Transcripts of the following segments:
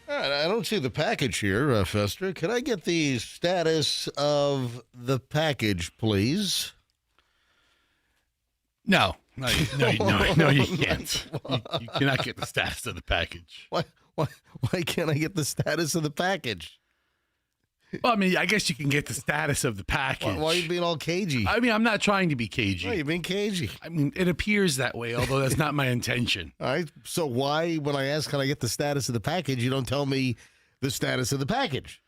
All right, I don't see the package here, Fester. Could I get the status of the package, please? No, you can't. You cannot get the status of the package. Why can't I get the status of the package? Well, I mean, I guess you can get the status of the package. Why are you being all cagey? I mean, I'm not trying to be cagey. Why are you being cagey? I mean, it appears that way, although that's not my intention. All right, so why, when I ask, can I get the status of the package, you don't tell me the status of the package?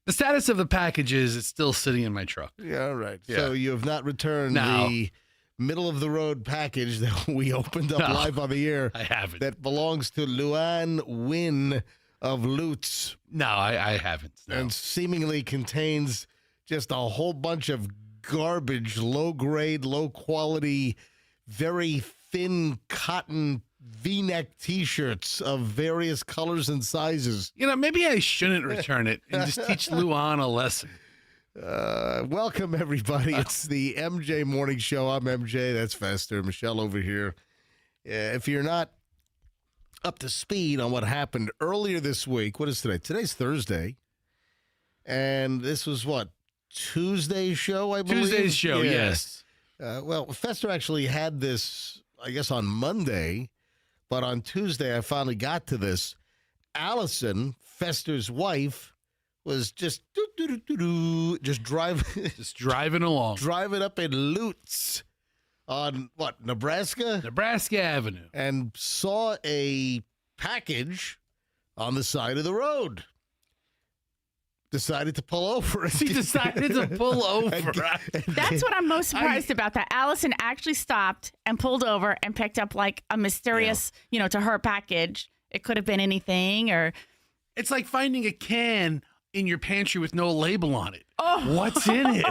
The status of the package is it's still sitting in my truck. Yeah, all right. Yeah. So you have not returned the middle-of-the-road package that we opened up live on the air. I haven't. That belongs to Luan Win of Lutz. No, I haven't. No. And seemingly contains just a whole bunch of garbage, low-grade, low-quality, very thin cotton V-neck T-shirts of various colors and sizes. You know, maybe I shouldn't return it and just teach Luan a lesson. Welcome, everybody. It's the MJ Morning Show. I'm MJ. That's Fester. Michelle over here. If you're not up to speed on what happened earlier this week, what is today? Today's Thursday. And this was what? Tuesday's show, I believe? Tuesday's show, yes. Well, Fester actually had this, I guess, on Monday. But on Tuesday, I finally got to this. Allison, Fester's wife, was just driving along, driving up in Lutz on what, Nebraska Avenue, and saw a package on the side of the road. Decided to pull over. She decided to pull over. That's what I'm most surprised about, that Allison actually stopped and pulled over and picked up like a mysterious, to her package. It could have been anything, or it's like finding a can in your pantry with no label on it. Oh. What's in it?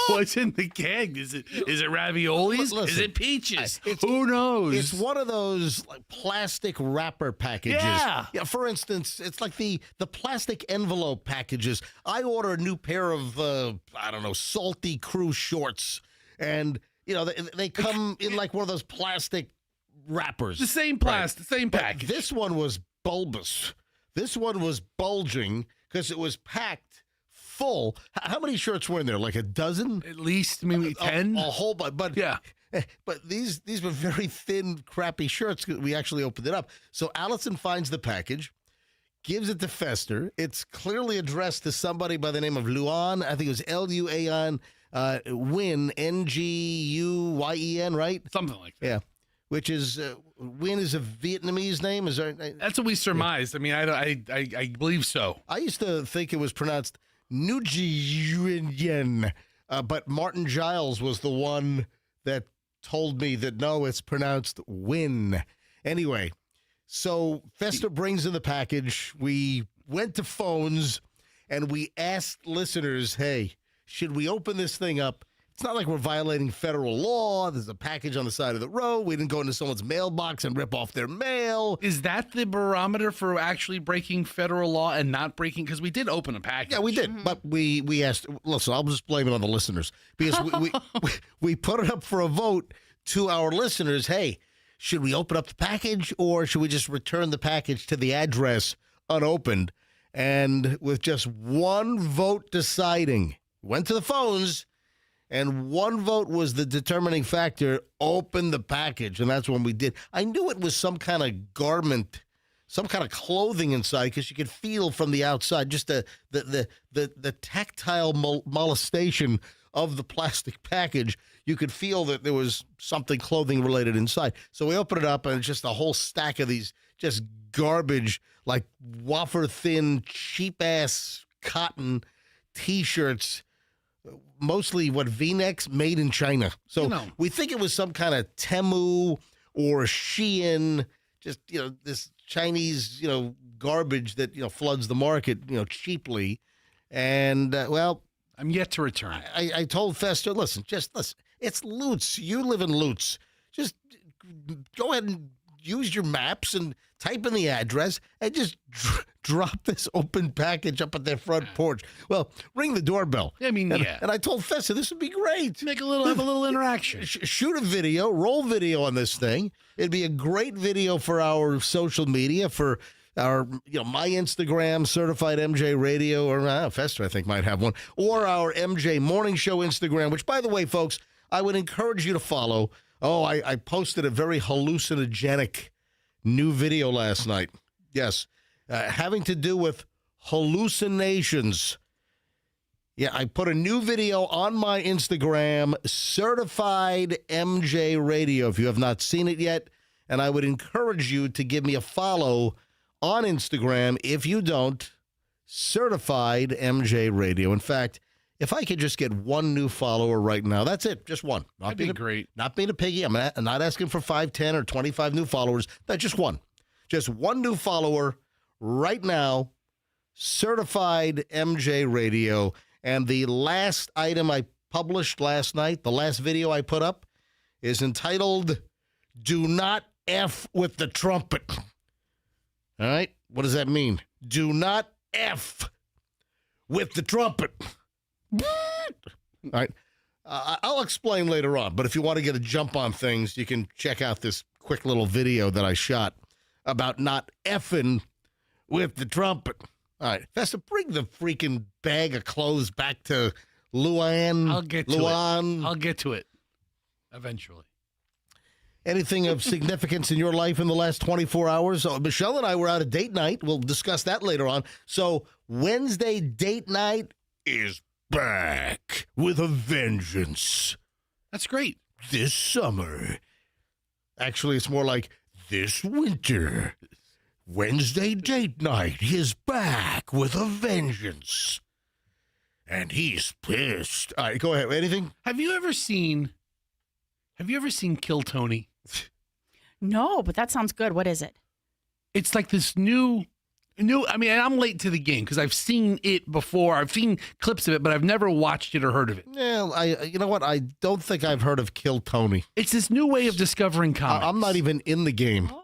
What's in the can? Is it raviolis? Listen, is it peaches? Who knows? It's one of those like plastic wrapper packages. Yeah. For instance, it's like the plastic envelope packages. I order a new pair of salty crew shorts, and they come in like one of those plastic wrappers. The same plastic, same package. This one was bulbous. This one was bulging because it was packed full. How many shirts were in there? Like a dozen? At least maybe 10? A whole bunch. But yeah. But these were very thin, crappy shirts. We actually opened it up. So Allison finds the package, gives it to Fester. It's clearly addressed to somebody by the name of Luan. I think it was Luan Nguyen, Nguyen, right? Something like that. Yeah. Which is, Nguyen is a Vietnamese name? Is there? That's what we surmised. I mean, I believe so. I used to think it was pronounced Nguyen, but Martin Giles was the one that told me that no, it's pronounced Win. Anyway, so Fester brings in the package. We went to phones and we asked listeners, hey, should we open this thing up? It's not like we're violating federal law. There's a package on the side of the road. We didn't go into someone's mailbox and rip off their mail. Is that the barometer for actually breaking federal law and not breaking? Because we did open a package. Yeah, we did. Mm-hmm. But we asked, listen, I'll just blame it on the listeners. Because we put it up for a vote to our listeners. Hey, should we open up the package or should we just return the package to the address unopened? And with just one vote deciding, went to the phones, and one vote was the determining factor. Open the package, and that's when we did. I knew it was some kind of garment, some kind of clothing inside, because you could feel from the outside just the tactile molestation of the plastic package. You could feel that there was something clothing related inside. So we opened it up, and it's just a whole stack of these just garbage, like wafer thin, cheap ass cotton T-shirts. Mostly V-necks made in China. So we think it was some kind of Temu or Shein, just, this Chinese, garbage that, floods the market, cheaply. And, I'm yet to return. I told Fester, listen, it's Lutz. You live in Lutz. Just go ahead and use your maps and type in the address and just drop this open package up at their front porch. Well, ring the doorbell. I mean, And I told Fester, this would be great. Have a little interaction. Shoot a video, roll video on this thing. It'd be a great video for our social media, for my Instagram, Certified MJ Radio, or Fester, I think, might have one, or our MJ Morning Show Instagram, which, by the way, folks, I would encourage you to follow. Oh, I posted a very hallucinogenic new video last night. Yes, having to do with hallucinations. Yeah, I put a new video on my Instagram, Certified MJ Radio, if you have not seen it yet. And I would encourage you to give me a follow on Instagram. If you don't, Certified MJ Radio. In fact, if I could just get one new follower right now, that's it. Just one. That'd be great. Not being a piggy. I'm not asking for 5, 10, or 25 new followers. That's just one. Just one new follower right now, Certified MJ Radio. And the last item I published last night, the last video I put up, is entitled, Do Not F with the Trumpet. All right? What does that mean? Do not F with the trumpet. All right? I'll explain later on, but if you want to get a jump on things, you can check out this quick little video that I shot about not effing with the trumpet. All right, Festa, bring the freaking bag of clothes back to Luann. I'll get to it. I'll get to it eventually. Anything of significance in your life in the last 24 hours? So Michelle and I were out at date night. We'll discuss that later on. So Wednesday date night is back with a vengeance. That's great. This summer. Actually, it's more like this winter. Wednesday date night is back with a vengeance. And he's pissed. All right, go ahead. Anything? Have you ever seen Kill Tony? No, but that sounds good. What is it? It's like this new, I mean, I'm late to the game because I've seen it before. I've seen clips of it, but I've never watched it or heard of it. Yeah, you know what? I don't think I've heard of Kill Tony. It's this new way of discovering comics. I'm not even in the game. Oh.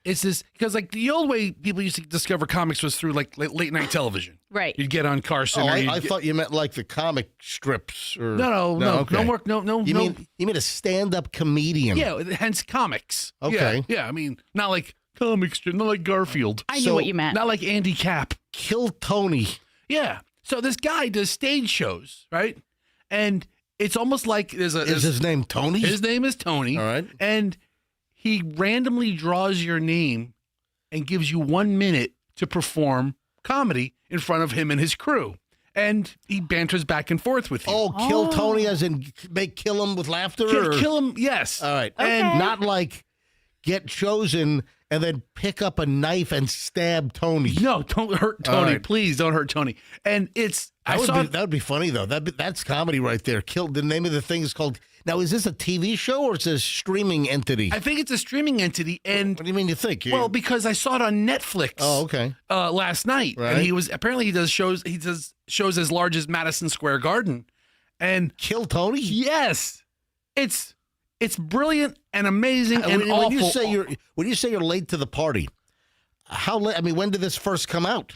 It's this, because like the old way people used to discover comics was through like late night television. Right. You'd get on Carson. Oh, or I thought you meant like the comic strips. Or No. Okay. You mean a stand-up comedian? Yeah, hence comics. Okay. Yeah, I mean, not like comic strip, not like Garfield. I knew what you meant. Not like Andy Capp. Kill Tony. Yeah. So this guy does stage shows, right? And it's almost like Is his name Tony? His name is Tony. All right. And he randomly draws your name and gives you 1 minute to perform comedy in front of him and his crew. And he banters back and forth with you. Oh, Kill Tony as in kill him with laughter? Kill him, yes. All right. Okay. And not like get chosen and then pick up a knife and stab Tony. No, don't hurt Tony. right. Please don't hurt Tony. And it's... That would be funny, though. That's comedy right there. The name of the thing is called... Now, is this a TV show or it's a streaming entity? I think it's a streaming entity. And What do you mean you think? well, because I saw it on Netflix. Oh, okay. Last night, Right. and he does shows. He does shows as large as Madison Square Garden, and Kill Tony? yes, it's brilliant and amazing and awful. When you say you're late to the party, how late? I mean, when did this first come out?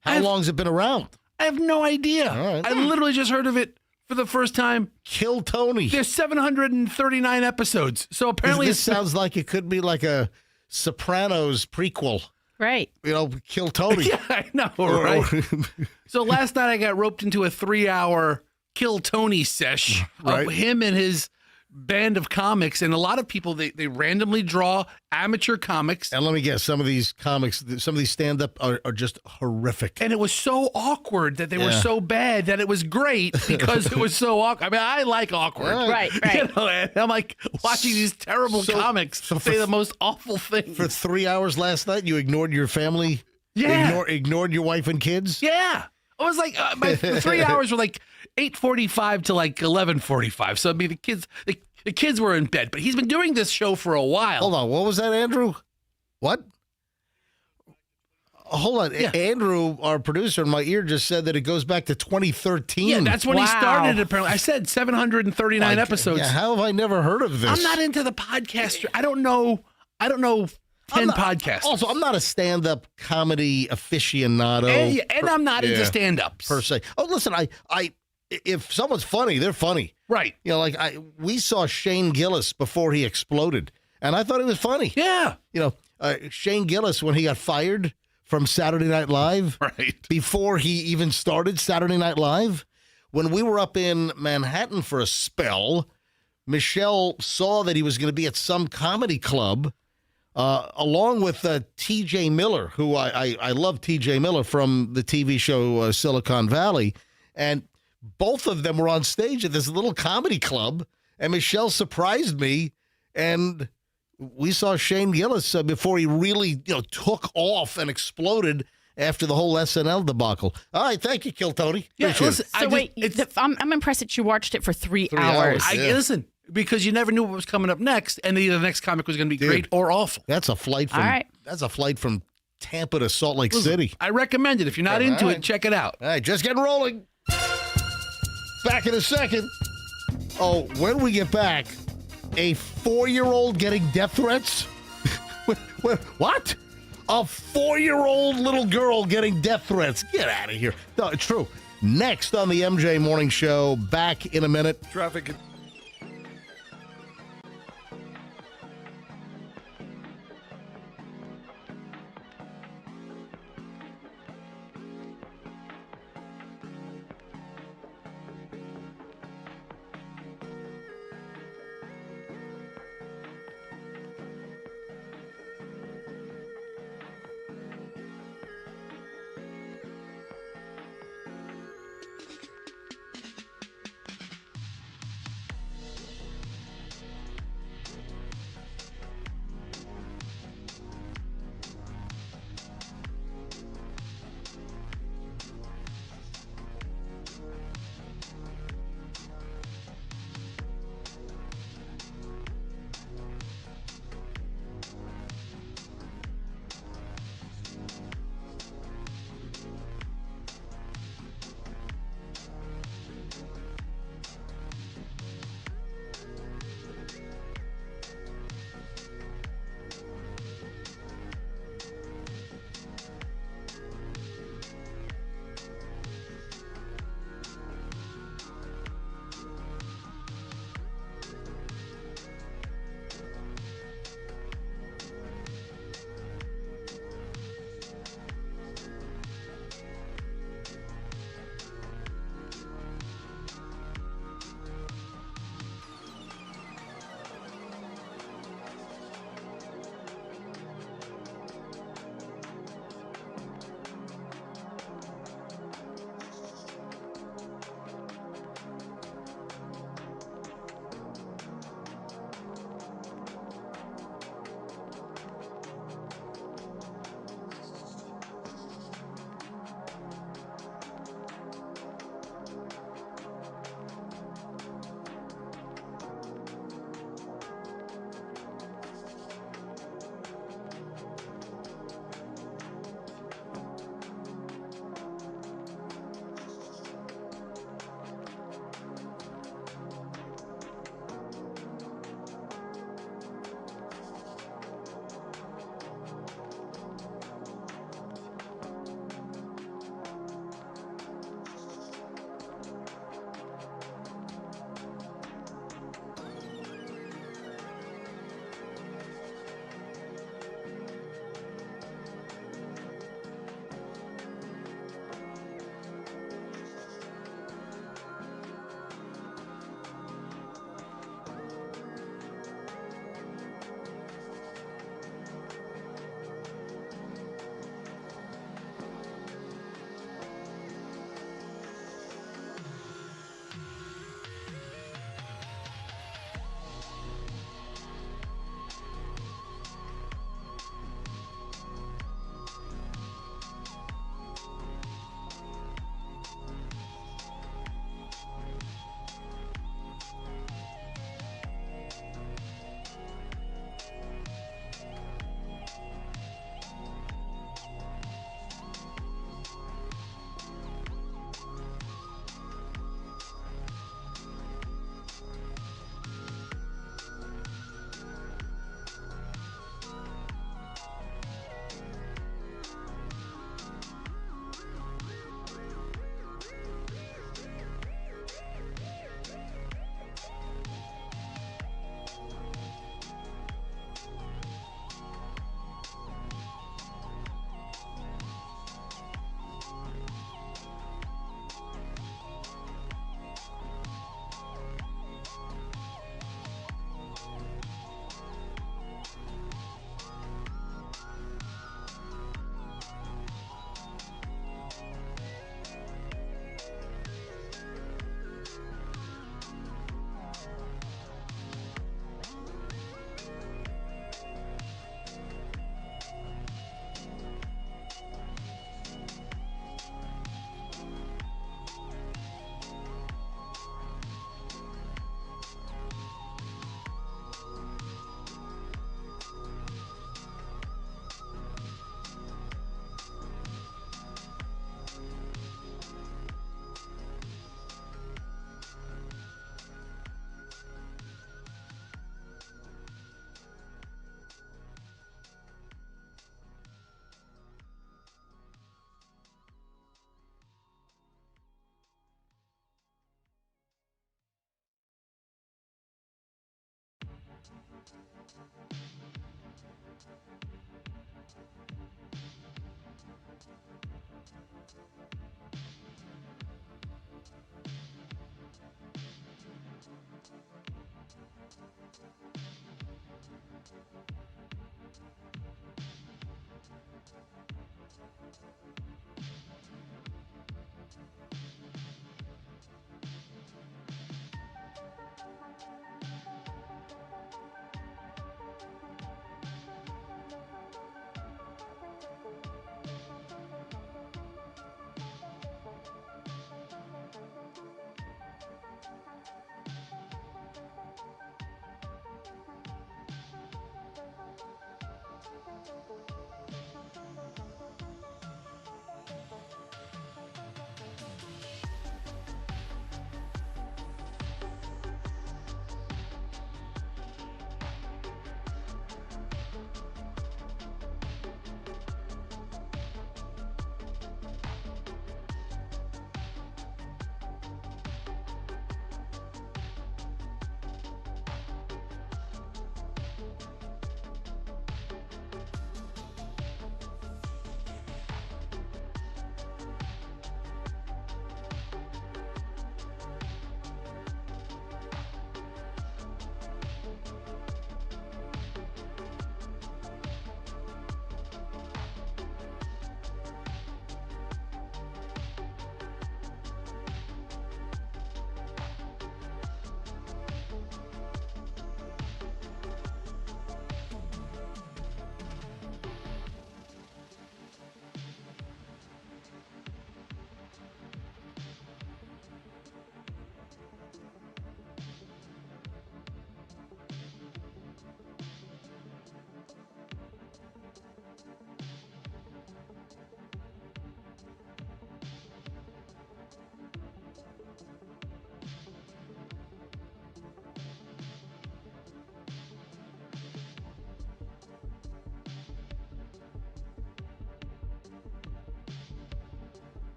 How long's it been around? I have no idea. All right. I literally just heard of it for the first time. Kill Tony. There's 739 episodes, so apparently This sounds like it could be like a Sopranos prequel. Right. You know, Kill Tony. Yeah, I know, right? So last night I got roped into a 3-hour Kill Tony sesh Right. of him and his band of comics, and a lot of people they randomly draw amateur comics. And let me guess, some of these comics, some of these stand-up are just horrific. And it was so awkward that they were so bad that it was great because it was so awkward. I mean, I like awkward. Right. You know, and I'm like watching these terrible comics say the most awful things. For 3 hours last night, you ignored your family? Yeah. Ignored your wife and kids? Yeah. It was like the 3 hours were like 8:45 to like 11:45. So I mean, the kids were in bed, but he's been doing this show for a while. Hold on. What was that, Andrew? What? Hold on. Yeah. Andrew, our producer in my ear, just said that it goes back to 2013. Yeah, that's when he Wow. started. Apparently, I said 739 episodes. Yeah, how have I never heard of this? I'm not into the podcast. I don't know 10 podcasts. Also, I'm not a stand-up comedy aficionado. And I'm not into stand-ups. per se. Oh, listen, if someone's funny, they're funny. Right. You know, like we saw Shane Gillis before he exploded, and I thought he was funny. Yeah. You know, Shane Gillis, when he got fired from Saturday Night Live, Right. before he even started Saturday Night Live, when we were up in Manhattan for a spell, Michelle saw that he was going to be at some comedy club, along with T.J. Miller, who I love T.J. Miller from the TV show Silicon Valley. And both of them were on stage at this little comedy club. And Michelle surprised me. And we saw Shane Gillis before he really took off and exploded after the whole SNL debacle. All right. Thank you, Kill Tony. Yeah, Appreciate listen, it. So wait, I'm impressed that you watched it for 3 3 hours. hours. Yeah. Listen, because you never knew what was coming up next, and either the next comic was going to be great or awful. That's a flight from All right. Tampa to Salt Lake Listen, City. I recommend it. If you're not All into right. it, check it out. All right, just getting rolling. Back in a second. Oh, when we get back, a 4-year-old getting death threats? What? A 4-year-old little girl getting death threats? Get out of here. No, it's true. Next on the MJ Morning Show, back in a minute. Traffic.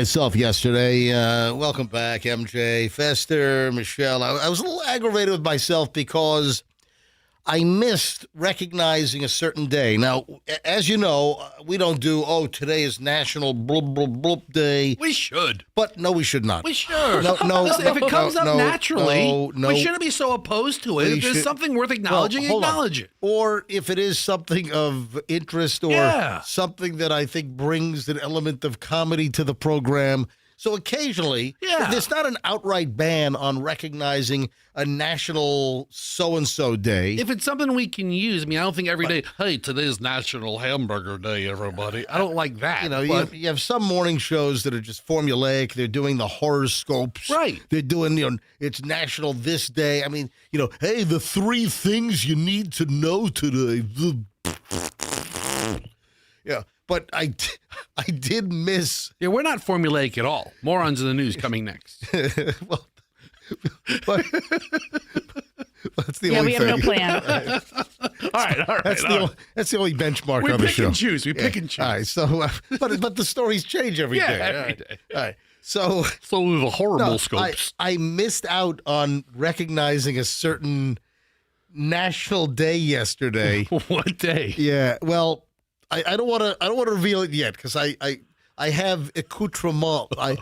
Myself yesterday. Welcome back, MJ, Fester, Michelle. I was a little aggravated with myself because I missed recognizing a certain day. Now, as you know, we don't do, today is National Blub Blub Blub Day. We should. But no, we should not. We should. No, Listen, if it comes up naturally, no. We shouldn't be so opposed to it. If there's something worth acknowledging, acknowledge it. Or if it is something of interest or something that I think brings an element of comedy to the program. So occasionally, there's not an outright ban on recognizing a national so-and-so day. If it's something we can use, I mean, I don't think every day, hey, today's National Hamburger Day, everybody. I don't like that. You know, you have some morning shows that are just formulaic. They're doing the horoscopes. Right. They're doing, it's National this day. I mean, hey, the 3 things you need to know today. Yeah. But I did miss. Yeah, we're not formulaic at all. Morons in the news coming next. Well, but that's the only we thing. have no plan. All right. That's the only benchmark we on the show. We pick and choose. All right, so but the stories change every day. Every day. All right. So the horrible scopes. I missed out on recognizing a certain national day yesterday. What day? Yeah. Well, I don't want to reveal it yet because I have accoutrement. I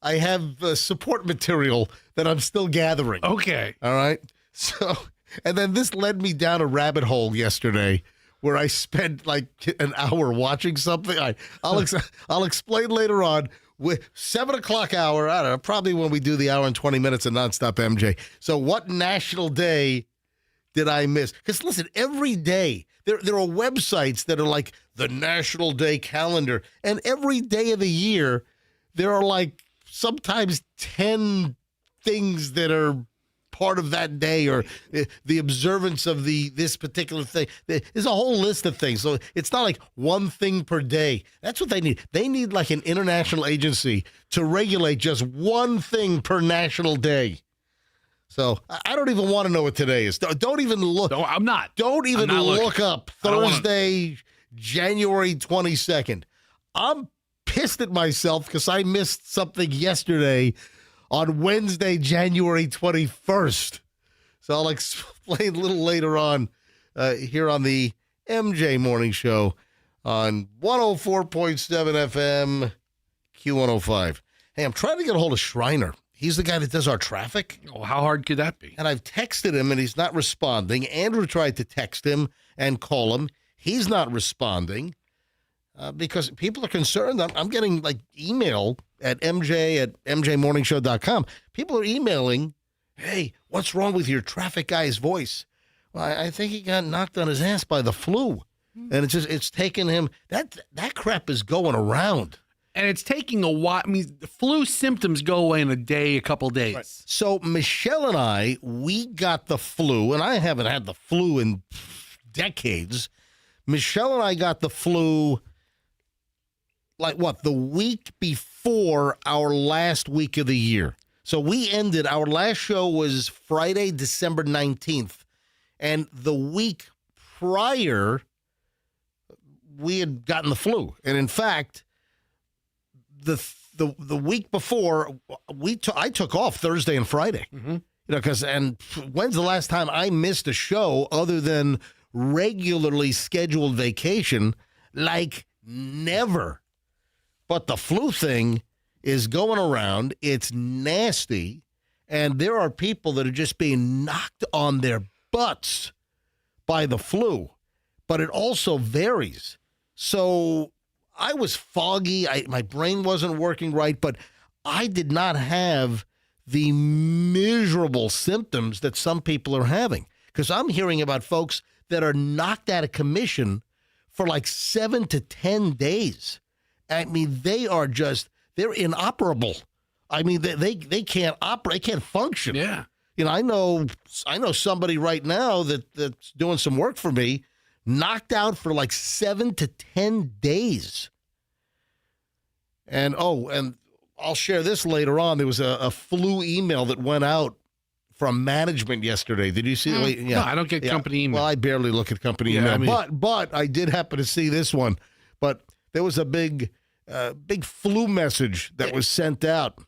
have support material that I'm still gathering. Okay. All right. So, and then this led me down a rabbit hole yesterday where I spent like an hour watching something. I'll explain later on with 7 o'clock hour, I don't know, probably when we do the hour and 20 minutes of nonstop MJ. So what national day did I miss? Because listen, every day there are websites that are like the National Day calendar, and every day of the year there are like sometimes 10 things that are part of that day, or the observance of this particular thing. There's a whole list of things. So it's not like one thing per day. That's what they need. They need like an international agency to regulate just one thing per national day. So I don't even want to know what today is. Don't even look. No, I'm not. Don't even look up Thursday, January 22nd. I'm pissed at myself because I missed something yesterday on Wednesday, January 21st. So I'll explain a little later on here on the MJ Morning Show on 104.7 FM, Q105. Hey, I'm trying to get a hold of Schreiner. He's the guy that does our traffic. Oh, how hard could that be? And I've texted him, and he's not responding. Andrew tried to text him and call him. He's not responding because people are concerned. I'm getting like email at mj@mjmorningshow.com. People are emailing, hey, what's wrong with your traffic guy's voice? Well, I think he got knocked on his ass by the flu. And it's taken him, that crap is going around. And it's taking a while. I mean, the flu symptoms go away in a day, a couple days. Right. So Michelle and I, we got the flu, and I haven't had the flu in decades. Michelle and I got the flu the week before our last week of the year. So our last show was Friday, December 19th. And the week prior, we had gotten the flu. And in fact, the week before, I took off Thursday and Friday. Mm-hmm. And when's the last time I missed a show other than regularly scheduled vacation? Like never. But the flu thing is going around. It's nasty. And there are people that are just being knocked on their butts by the flu. But it also varies. So I was foggy. My brain wasn't working right. But I did not have the miserable symptoms that some people are having. Because I'm hearing about folks that are knocked out of commission for like 7 to 10 days. I mean, they're inoperable. I mean, they can't operate, they can't function. Yeah. I know somebody right now that's doing some work for me, knocked out for like 7 to 10 days. And I'll share this later on. There was a flu email that went out from management yesterday. Did you see it? Yeah. No, I don't get company email. Well, I barely look at company email. But I did happen to see this one. But there was a big flu message that was sent out.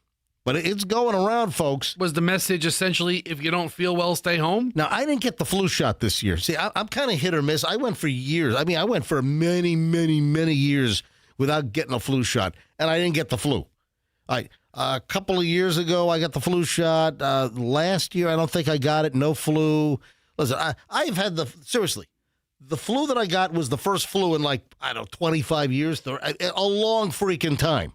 But it's going around, folks. Was the message essentially, if you don't feel well, stay home? Now, I didn't get the flu shot this year. See, I'm kind of hit or miss. I went for years. I mean, I went for many, many, many years without getting a flu shot, and I didn't get the flu. A couple of years ago, I got the flu shot. Last year, I don't think I got it. No flu. Listen, I've had seriously, the flu that I got was the first flu in 25 years, a long freaking time.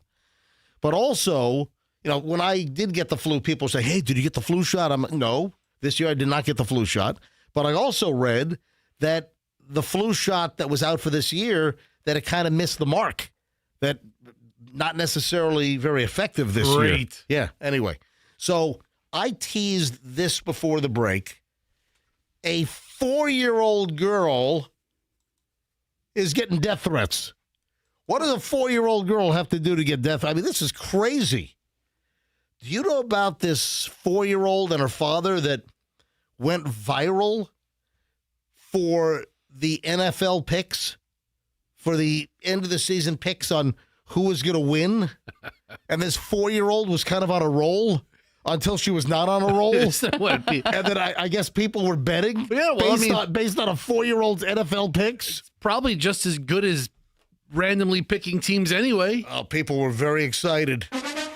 But also, when I did get the flu, people say, hey, did you get the flu shot? I'm like, no, this year I did not get the flu shot. But I also read that the flu shot that was out for this year, that it kind of missed the mark, that not necessarily very effective this year. Great. Yeah, anyway. So I teased this before the break. A 4-year-old girl is getting death threats. What does a 4-year-old girl have to do to get death? I mean, this is crazy. Do you know about this 4-year-old and her father that went viral for the NFL picks, for the end of the season picks on who was going to win? And this 4-year-old was kind of on a roll until she was not on a roll. And then I guess people were betting based on a 4-year-old's NFL picks. It's probably just as good as randomly picking teams anyway. Oh, people were very excited.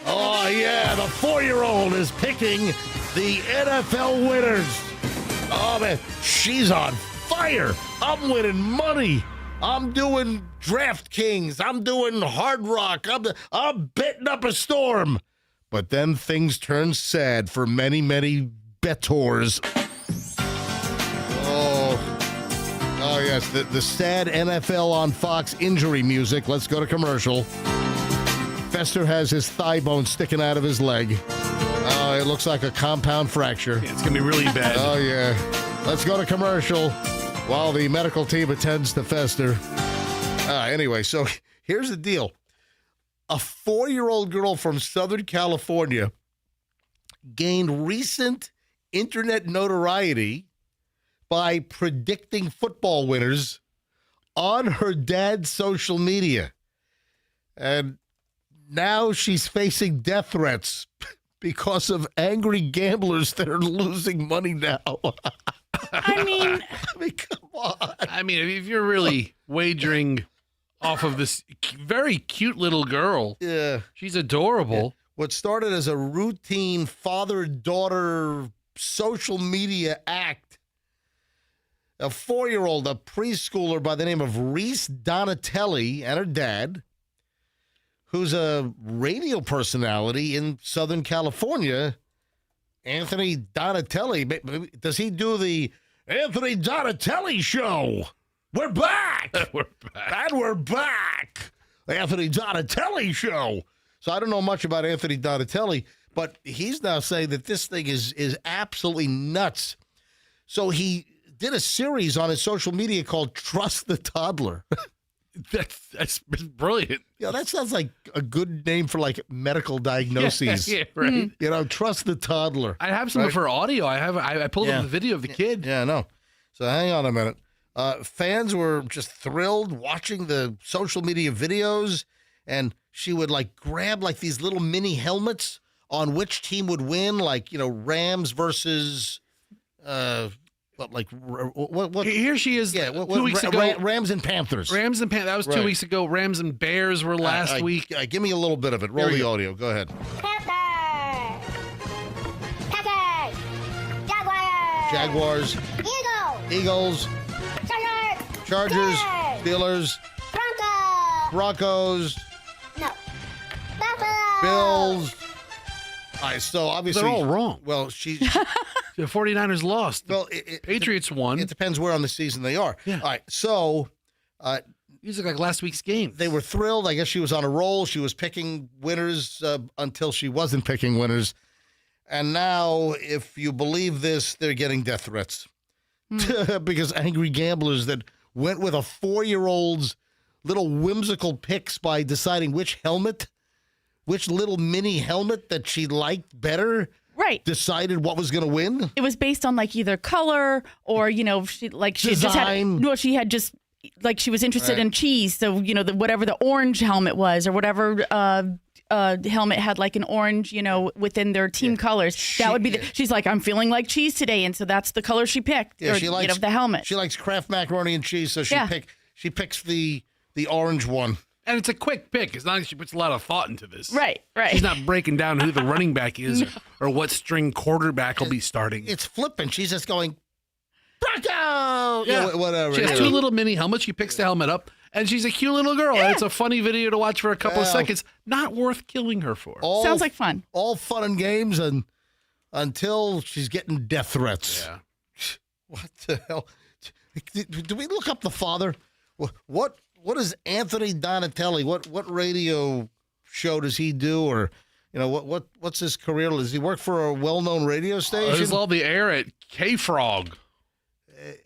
Oh, yeah, the 4-year-old is picking the NFL winners. Oh, man, she's on fire. I'm winning money. I'm doing DraftKings. I'm doing Hard Rock. I'm betting up a storm. But then things turn sad for many, many bettors. Oh yes, the sad NFL on Fox injury music. Let's go to commercial. Fester has his thigh bone sticking out of his leg. Oh, it looks like a compound fracture. Yeah, it's going to be really bad. Oh, yeah. Let's go to commercial while the medical team attends to Fester. Anyway, so here's the deal. A 4-year-old girl from Southern California gained recent internet notoriety by predicting football winners on her dad's social media. And now she's facing death threats because of angry gamblers that are losing money now. I mean, come on. I mean, if you're really wagering off of this very cute little girl, Yeah. she's adorable. What started as a routine father-daughter social media act, a 4-year-old, a preschooler by the name of Reese Donatelli, and her dad, who's a radio personality in Southern California, Anthony Donatelli. Does he do the Anthony Donatelli show? We're back. We're back. And we're back. The Anthony Donatelli show. So I don't know much about Anthony Donatelli, but he's now saying that this thing is absolutely nuts. So he did a series on his social media called Trust the Toddler. That's brilliant. Yeah, that sounds like a good name for like medical diagnoses. Yeah, right. You know, Trust the Toddler. I have some of her audio. I pulled up the video of the kid. Yeah, I know. So hang on a minute. Fans were just thrilled watching the social media videos, and she would like grab like these little mini helmets on which team would win, like, you know, Rams versus what? Here she is. Yeah, 2 weeks ago. Rams and Panthers. Rams and Panthers. That was 2 weeks ago. Rams and Bears were last week. Give me a little bit of it. Roll the audio. Go ahead. Panthers, Packers, Jaguars, Jaguars, Eagles, Chargers, Steelers, Broncos, no, Buffalo, Bills. All right, so obviously They're all wrong. Well, the The 49ers lost. well, Patriots won. It depends where on the season they are. Yeah. All right, so These look like last week's game. they were thrilled. I guess she was on a roll. She was picking winners until she wasn't picking winners. And now, if you believe this, they're getting death threats. Because angry gamblers that went with a 4-year-old's little whimsical picks by deciding which little mini helmet that she liked better, right. decided what was going to win. It was based on like either color or, you know, she Design. she was interested in cheese. So, you know, whatever the orange helmet was or whatever helmet had like an orange, you know, within their team colors. That would be she's like, I'm feeling like cheese today. And so that's the color she picked. Yeah, or, she likes, you know, the helmet. She likes Kraft macaroni and cheese, so she picks the orange one. And it's a quick pick. It's not like she puts a lot of thought into this. Right. She's not breaking down who the running back is or what string quarterback will be starting. It's flippant. She's just going, Bronco! Yeah. Whatever. She has 2 little mini helmets. She picks the helmet up, and she's a cute little girl. And it's a funny video to watch for a couple of seconds. Not worth killing her for. Sounds like fun. All fun and games until she's getting death threats. Yeah. What the hell? Do we look up the father? What is Anthony Donatelli? What radio show does he do? Or, you know, what's his career? Does he work for a well-known radio station? He's all the air at K-Frog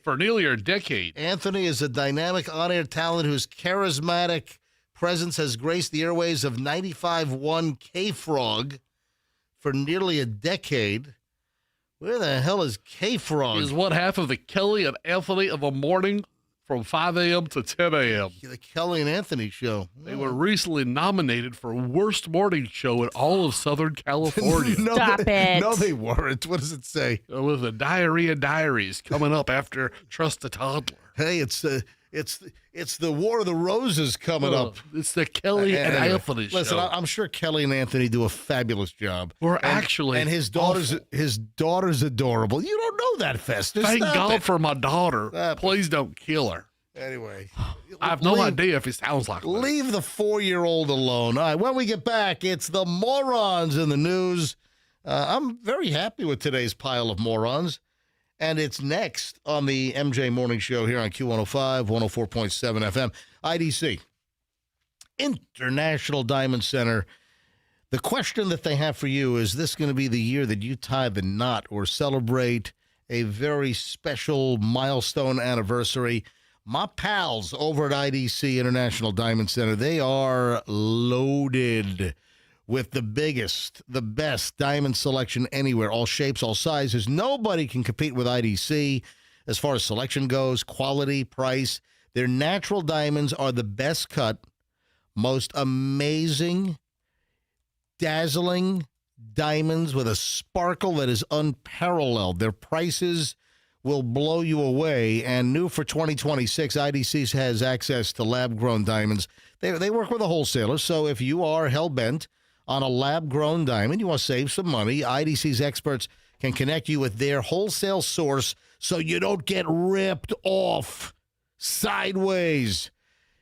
for nearly a decade. Anthony is a dynamic on-air talent whose charismatic presence has graced the airways of 95.1 K-Frog for nearly a decade. Where the hell is K-Frog? He's one half of the Kelly and Anthony of the morning from 5 a.m. to 10 a.m. The Kelly and Anthony show. They were recently nominated for worst morning show in all of Southern California. Stop it. No, they weren't. What does it say? With the Diarrhea Diaries coming up after Trust the Toddler. Hey, it's the War of the Roses coming up. It's the Kelly and Anyway, Anthony show. Listen, I'm sure Kelly and Anthony do a fabulous job. Actually, and his daughter's adorable. You don't know that, Festus. Thank Stop God it. for my daughter. Stop it. Please don't kill her. Anyway. I have no leave- idea if he sounds like one. Leave the 4-year-old alone. All right, when we get back, it's the morons in the news. I'm very happy with today's pile of morons. And it's next on the MJ Morning Show here on Q105, 104.7 FM. IDC, International Diamond Center. The question that they have for you is this going to be the year that you tie the knot or celebrate a very special milestone anniversary? My pals over at IDC International Diamond Center, they are loaded with the biggest, the best diamond selection anywhere, all shapes, all sizes. Nobody can compete with IDC as far as selection goes, quality, price. Their natural diamonds are the best cut, most amazing, dazzling diamonds with a sparkle that is unparalleled. Their prices will blow you away. And new for 2026, IDC has access to lab-grown diamonds. They work with a wholesaler, so if you are hell-bent on a lab-grown diamond, you want to save some money, IDC's experts can connect you with their wholesale source so you don't get ripped off sideways.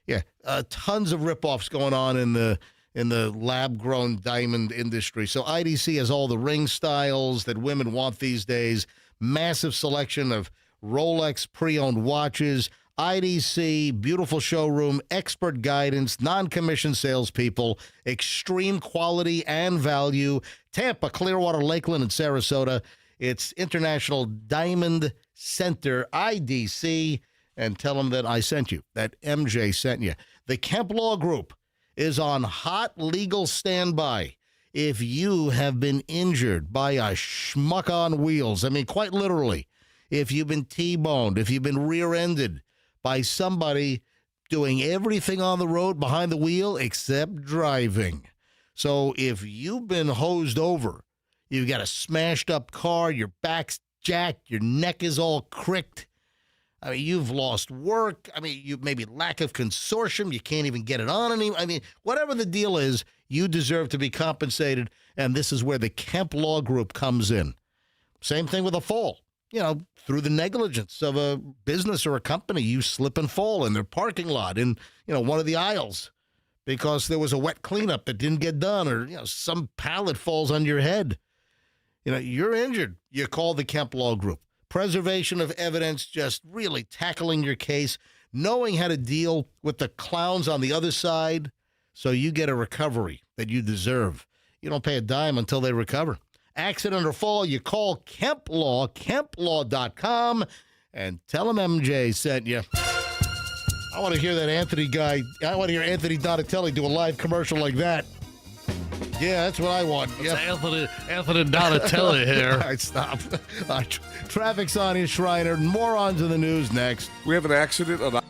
Yeah, tons of rip-offs going on in the lab-grown diamond industry. So IDC has all the ring styles that women want these days, massive selection of Rolex pre-owned watches, IDC, beautiful showroom, expert guidance, non-commissioned salespeople, extreme quality and value. Tampa, Clearwater, Lakeland, and Sarasota. It's International Diamond Center, IDC, and tell them that I sent you, that MJ sent you. The Kemp Law Group is on hot legal standby. If you have been injured by a schmuck on wheels, I mean, quite literally, if you've been T-boned, if you've been rear-ended by somebody doing everything on the road behind the wheel except driving. So if you've been hosed over, you've got a smashed up car, your back's jacked, your neck is all cricked, I mean, you've lost work, I mean, you maybe lack of consortium, you can't even get it on anymore. I mean, whatever the deal is, you deserve to be compensated, and this is where the Kemp Law Group comes in. Same thing with a fall. You know, through the negligence of a business or a company, you slip and fall in their parking lot in, one of the aisles because there was a wet cleanup that didn't get done, or, some pallet falls on your head. You're injured. You call the Kemp Law Group. Preservation of evidence, just really tackling your case, knowing how to deal with the clowns on the other side so you get a recovery that you deserve. You don't pay a dime until they recover. Accident or fall, you call Kemp Law, kemplaw.com, and tell them MJ sent you. I want to hear that Anthony guy. I want to hear Anthony Donatelli do a live commercial like that. Yeah, that's what I want. It's Anthony Donatelli here. All right, stop. Traffic's on in Shriner. Morons in the news next. We have an accident on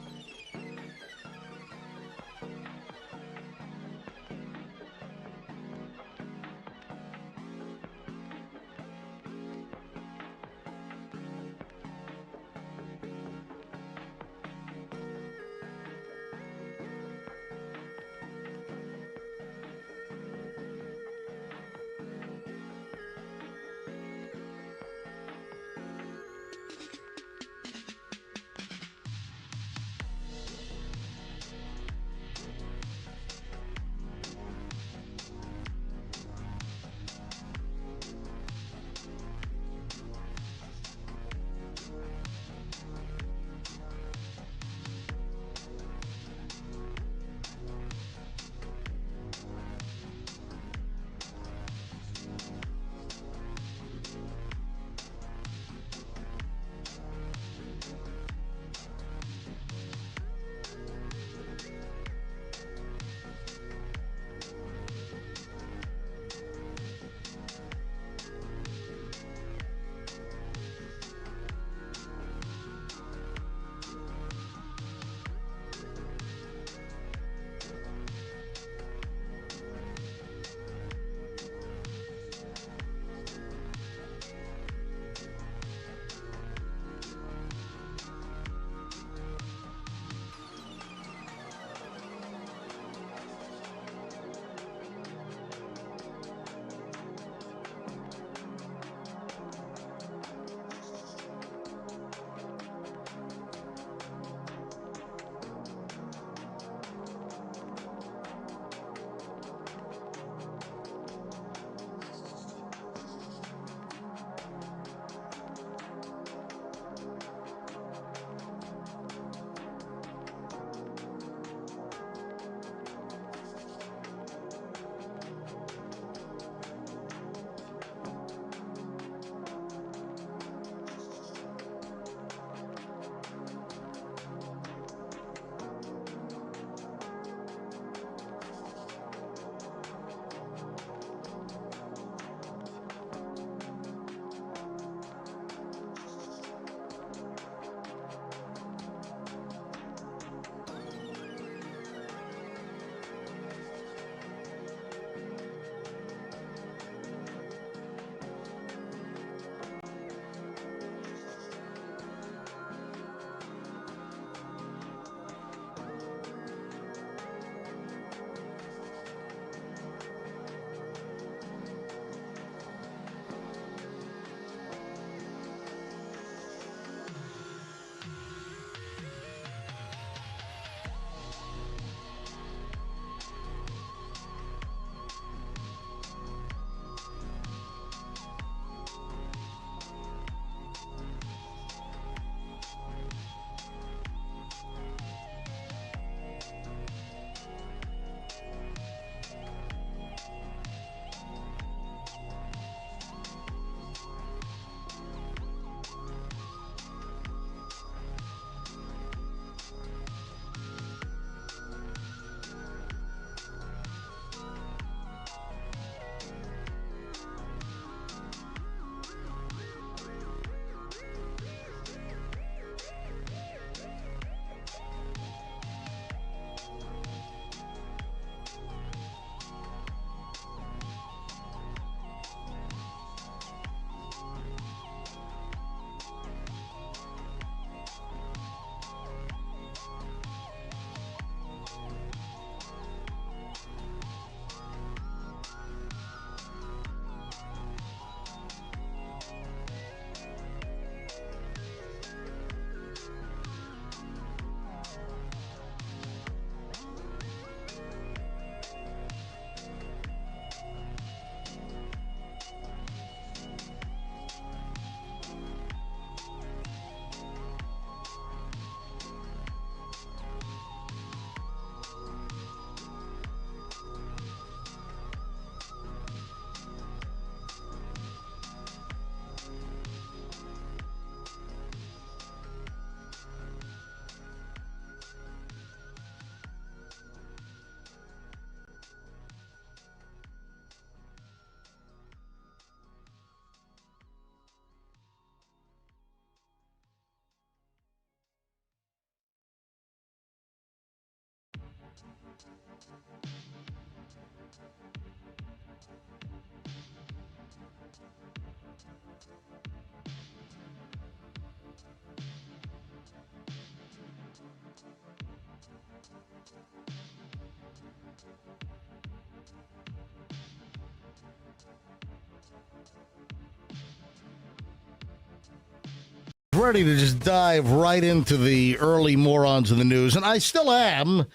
Ready to just dive right into the early morons in the news, and I still am,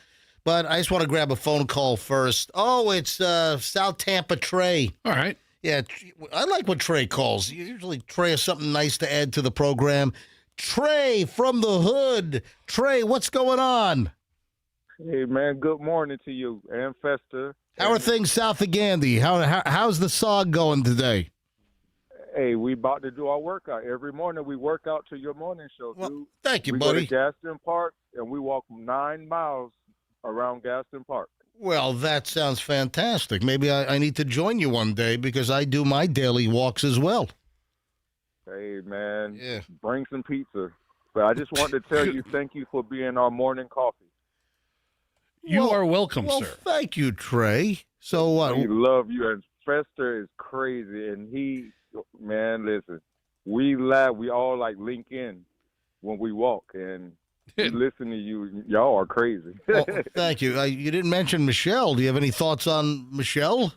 but I just want to grab a phone call first. Oh, it's South Tampa Trey. All right. Yeah, I like when Trey calls. Usually Trey has something nice to add to the program. Trey from the hood. Trey, what's going on? Hey, man, good morning to you and Fester. How are things south of Gandhi? How's the SOG going today? Hey, we about to do our workout. Every morning we work out to your morning show, Well, dude. thank you, we buddy. go to Gaston Park, and we walk 9 miles around Gaston Park. Well, that sounds fantastic. Maybe I need to join you one day because I do my daily walks as well. Hey, man, Yeah. bring some pizza. But I just wanted to tell you thank you for being our morning coffee. You are welcome, Well, sir. thank you, Trey. So what? We love you, and Fester is crazy, and man, listen, we laugh. We all, link in when we walk, and we listen to you. Y'all are crazy. Well, thank you. You didn't mention Michelle. Do you have any thoughts on Michelle?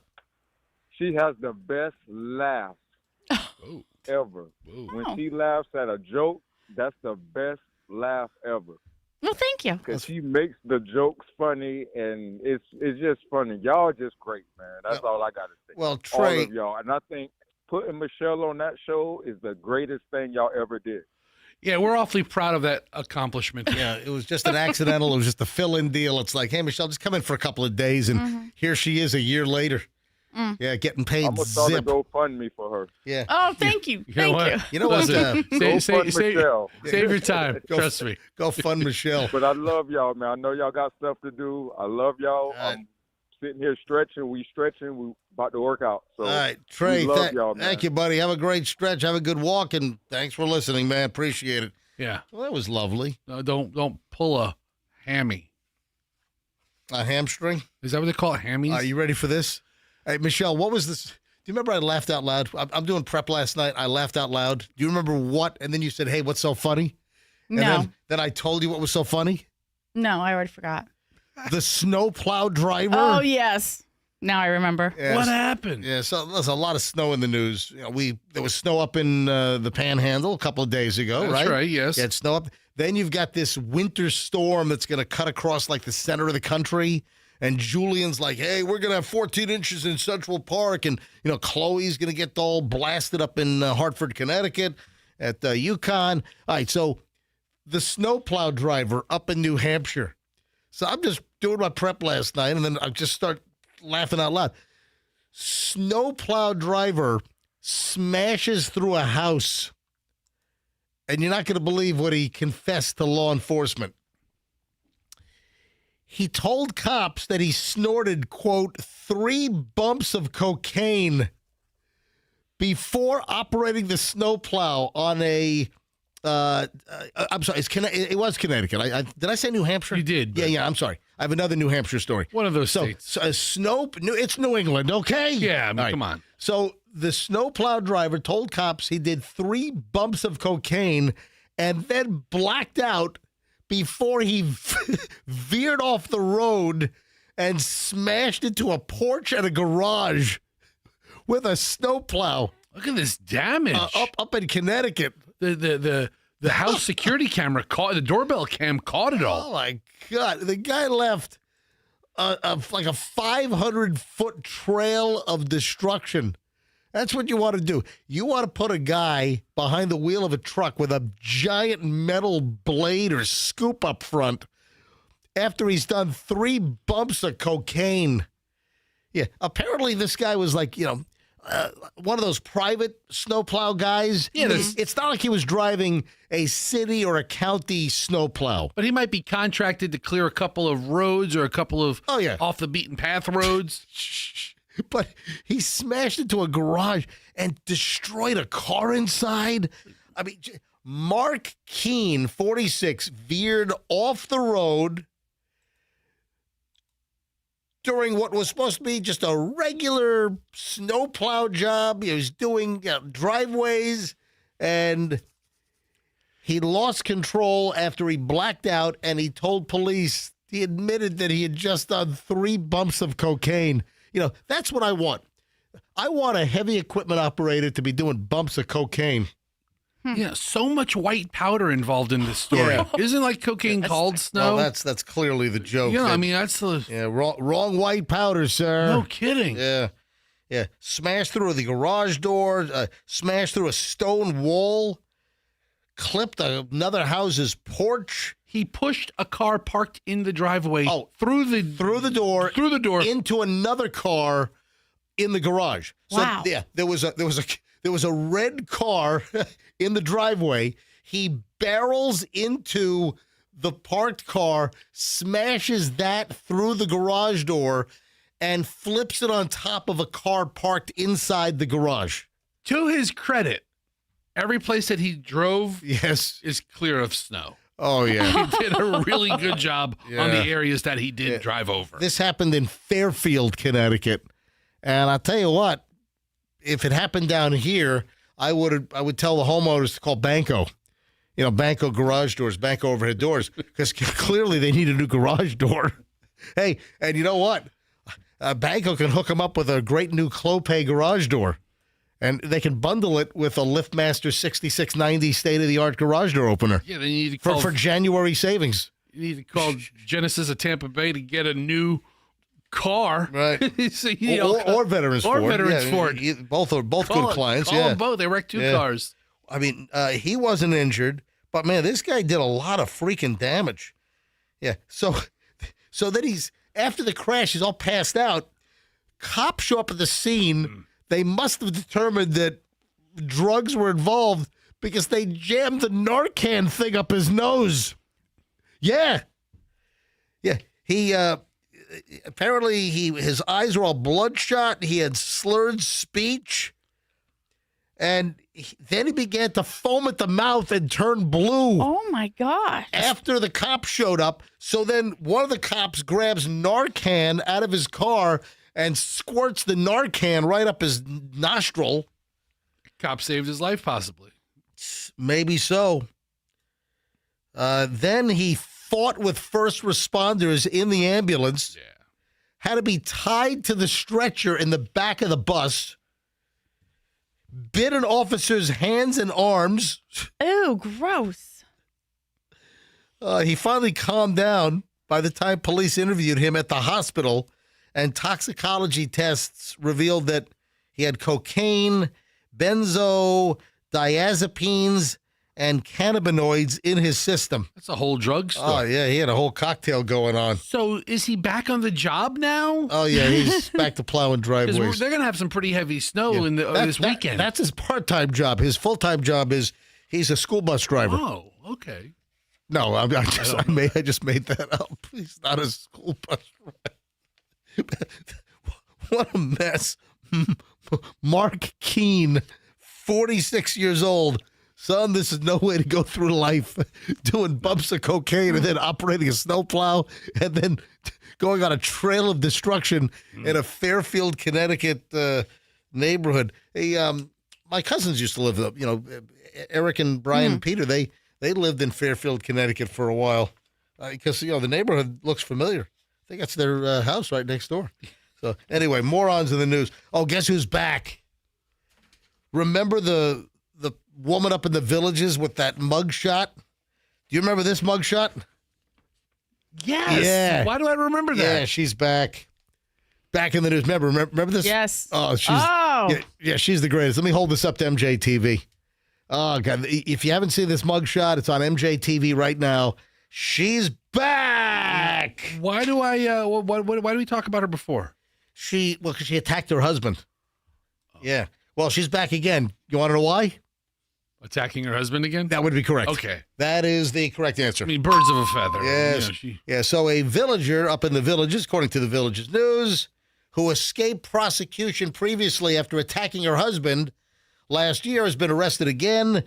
She has the best laugh Oh. ever. Whoa. When she laughs at a joke, that's the best laugh ever. Well, thank you. Because she makes the jokes funny, and it's just funny. Y'all are just great, man. That's all I got to say. Well, All Trey, of y'all. And I think putting Michelle on that show is the greatest thing y'all ever did. Yeah, we're awfully proud of that accomplishment. yeah, it was just an accidental. It was just a fill-in deal. It's like, hey, Michelle, just come in for a couple of days, and here she is a year later. Yeah, getting paid I'm going to start a zip. GoFundMe for her. Yeah. Oh, thank you. You know Thank what? you. You know what? Listen, Go fund Michelle. save your time. Go- Trust me. Go fund Michelle. But I love y'all, man. I know y'all got stuff to do. I love y'all. I'm sitting here stretching. We about to work out. So All right, Trey, we love y'all, man. thank you, buddy. Have a great stretch. Have a good walk, and thanks for listening, man. Appreciate it. Yeah. Well, that was lovely. No, don't pull a hammy. A hamstring? Is that what they call it? Hammies? Are you ready for this? Hey, Michelle, what was this? Do you remember I laughed out loud? I'm doing prep last night. I laughed out loud. Do you remember what? And then you said, hey, what's so funny? And No. then I told you what was so funny? No, I already forgot. The snowplow driver. Oh, yes. Now I remember. Yeah, What happened? Yeah, so there's a lot of snow in the news. You know, there was snow up in the Panhandle a couple of days ago, That's right? right, yes. You had snow up. Then you've got this winter storm that's going to cut across like the center of the country. And Julian's like, hey, we're going to have 14 inches in Central Park. And, Chloe's going to get all blasted up in Hartford, Connecticut at UConn. All right, so the snowplow driver up in New Hampshire. So I'm just doing my prep last night, and then I just start laughing out loud. Snowplow driver smashes through a house, and you're not going to believe what he confessed to law enforcement. He told cops that he snorted, quote, 3 bumps of cocaine before operating the snowplow on a, I'm sorry, it was Connecticut. Did I say New Hampshire? You did, but- Yeah, I'm sorry. I have another New Hampshire story. One of those states. So it's New England, okay? Yeah, I mean, All right. come on. So the snowplow driver told cops he did 3 bumps of cocaine and then blacked out before he veered off the road and smashed into a porch and a garage with a snowplow Look at this damage. up in Connecticut. The house security camera the doorbell cam caught it all. Oh my God! The guy left like a 500-foot trail of destruction. That's what you want to do. You want to put a guy behind the wheel of a truck with a giant metal blade or scoop up front after he's done 3 bumps of cocaine. Yeah, apparently this guy was like, one of those private snowplow guys. Yeah, it's not like he was driving a city or a county snowplow. But he might be contracted to clear a couple of roads or a couple of off the beaten path roads. But he smashed into a garage and destroyed a car inside. I mean, Mark Keene, 46, veered off the road during what was supposed to be just a regular snowplow job. He was doing driveways, and he lost control after he blacked out, and he told police he admitted that he had just done 3 bumps of cocaine. You know, that's what I want. I want a heavy equipment operator to be doing bumps of cocaine. Yeah, so much white powder involved in this story. Yeah. Isn't like cocaine called snow? Well, that's clearly the joke. Yeah, I mean, that's the... Yeah, wrong white powder, sir. No kidding. Yeah. Yeah. Smashed through the garage door, smashed through a stone wall, clipped another house's porch. He pushed a car parked in the driveway through the door into another car in the garage. Wow. So, yeah, there was a red car in the driveway. He barrels into the parked car, smashes that through the garage door, and flips it on top of a car parked inside the garage. To his credit, every place that he drove Yes. is clear of snow. Oh, yeah. He did a really good job on the areas that he did drive over. This happened in Fairfield, Connecticut. And I'll tell you what, if it happened down here, I would tell the homeowners to call Banco. You know, Banco garage doors, Banco overhead doors, because clearly they need a new garage door. Hey, and you know what? Banco can hook them up with a great new Clopay garage door, and they can bundle it with a LiftMaster 6690 state-of-the-art garage door opener Yeah, they need to call for January savings. You need to call Genesis of Tampa Bay to get a new car. Right. So, you know, Or Veterans Ford. Or Veterans Yeah, Ford. Both are good clients. Call Yeah. them both. They wrecked 2 cars. I mean, he wasn't injured, but man, this guy did a lot of freaking damage. Yeah. So then after the crash, he's all passed out. Cops show up at the scene. They must have determined that drugs were involved because they jammed the Narcan thing up his nose. Yeah. Yeah. He apparently his eyes were all bloodshot. He had slurred speech. And then he began to foam at the mouth and turn blue. Oh, my gosh. After the cops showed up. So then one of the cops grabs Narcan out of his car and squirts the Narcan right up his nostril. Cop saved his life, possibly. Maybe so. Then he fought with first responders in the ambulance. Yeah. Had to be tied to the stretcher in the back of the bus. Bit an officer's hands and arms. Ew, gross. He finally calmed down by the time police interviewed him at the hospital, and toxicology tests revealed that he had cocaine, benzodiazepines, and cannabinoids in his system. That's a whole drugstore. Oh, yeah, he had a whole cocktail going on. So is he back on the job now? Oh, yeah, he's back to plowing Because driveways. they're going to have some pretty heavy snow in this weekend. That's his part-time job. His full-time job is he's a school bus driver. Oh, okay. No, I just made that up. He's not a school bus driver. What a mess. Mark Keene, 46 years old. Son, this is no way to go through life, doing bumps of cocaine and then operating a snowplow and then going on a trail of destruction in a Fairfield, Connecticut neighborhood. Hey, my cousins used to live there. You know, Eric and Brian and Peter, they lived in Fairfield, Connecticut for a while because, you know, the neighborhood looks familiar. I think that's their house right next door. So anyway, morons in the news. Oh, guess who's back? Remember the woman up in the Villages with that mug shot? Do you remember this mug shot? Yes. Yeah. Why do I remember that? Yeah, she's back. Back in the news. Remember this? Yes. Oh, yeah, she's the greatest. Let me hold this up to MJTV. Oh, God. If you haven't seen this mug shot, it's on MJTV right now. She's back. Why do why do we talk about her before? Because she attacked her husband. Yeah. Well, she's back again. You want to know why? Attacking her husband again? That would be correct. Okay. That is the correct answer. I mean, birds of a feather. Yes. Yeah, so a villager up in the Villages, according to the Villages News, who escaped prosecution previously after attacking her husband last year, has been arrested again.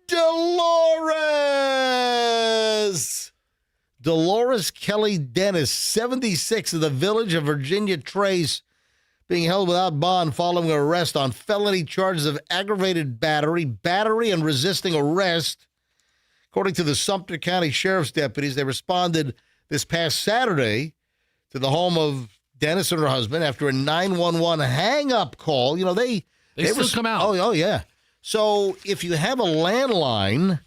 Dolores Dolores Kelly Dennis, 76, of the Village of Virginia Trace, being held without bond following an arrest on felony charges of aggravated battery, and resisting arrest. According to the Sumter County Sheriff's deputies, they responded this past Saturday to the home of Dennis and her husband after a 911 hang-up call. You know, they still come out. Oh, yeah. So if you have a landline,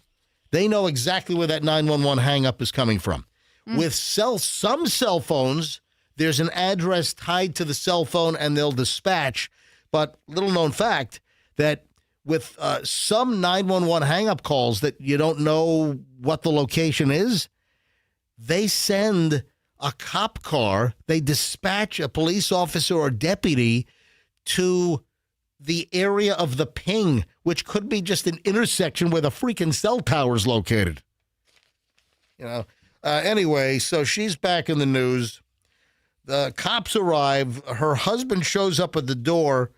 they know exactly where that 911 hang-up is coming from. With some cell phones, there's an address tied to the cell phone and they'll dispatch. But little known fact that with some 911 hang-up calls that you don't know what the location is, they send a cop car, they dispatch a police officer or deputy to the area of the ping, which could be just an intersection where the freaking cell tower is located. You know. Anyway, so she's back in the news. The cops arrive. Her husband shows up at the door,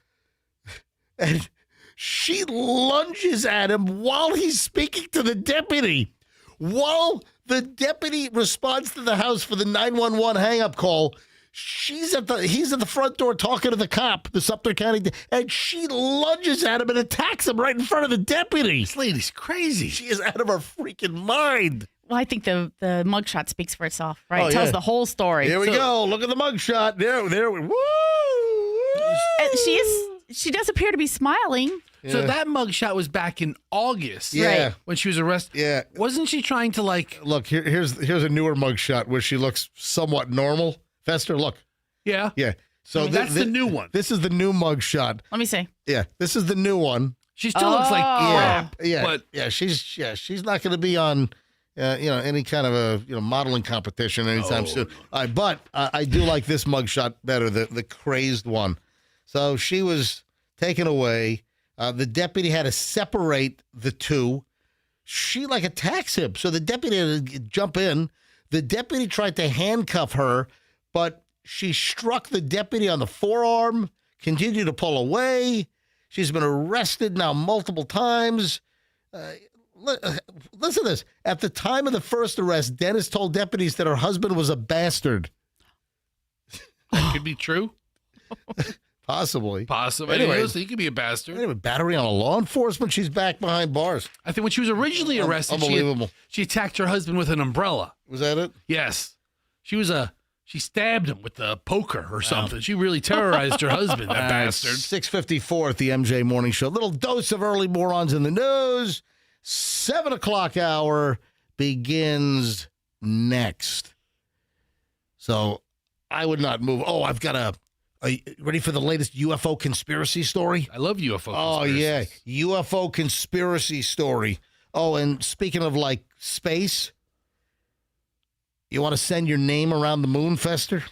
and she lunges at him while he's speaking to the deputy. While the deputy responds to the house for the 911 hang-up call, he's at the front door talking to the cop, the Sumter County, and she lunges at him and attacks him right in front of the deputy. This lady's crazy. She is out of her freaking mind. Well, I think the mugshot speaks for itself, right? Oh, It tells yeah. the whole story. Here we go. Look at the mugshot. There. Woo! She does appear to be smiling. So Yeah. that mugshot was back in August, Yeah. Right. when she was arrested. Yeah. Wasn't she trying to Look, here's a newer mugshot where she looks somewhat normal. Fester, look. Yeah. Yeah. So that's the new one. This is the new mugshot. Let me see. Yeah. This is the new one. She still looks like crap. Yeah. But She's not going to be on any kind of a modeling competition anytime soon. But I do like this mugshot better, the crazed one. So she was taken away. The deputy had to separate the two. She attacks him. So the deputy had to jump in. The deputy tried to handcuff her, but she struck the deputy on the forearm, continued to pull away. She's been arrested now multiple times. Listen to this. At the time of the first arrest, Dennis told deputies that her husband was a bastard. that could be true. Possibly. Possibly. Anyway. He could be a bastard. Anyway, battery on a law enforcement. She's back behind bars. I think when she was originally arrested, Unbelievable. she attacked her husband with an umbrella. Was that it? Yes. She stabbed him with a poker or something. She really terrorized her husband, that bastard. 6:54 at the MJ Morning Show. Little dose of early morons in the news. 7 o'clock hour begins next. So I would not move. Oh, I've got are you ready for the latest UFO conspiracy story? I love UFO Oh, yeah. conspiracies. UFO conspiracy story. Oh, and speaking of space, you want to send your name around the moon, Fester?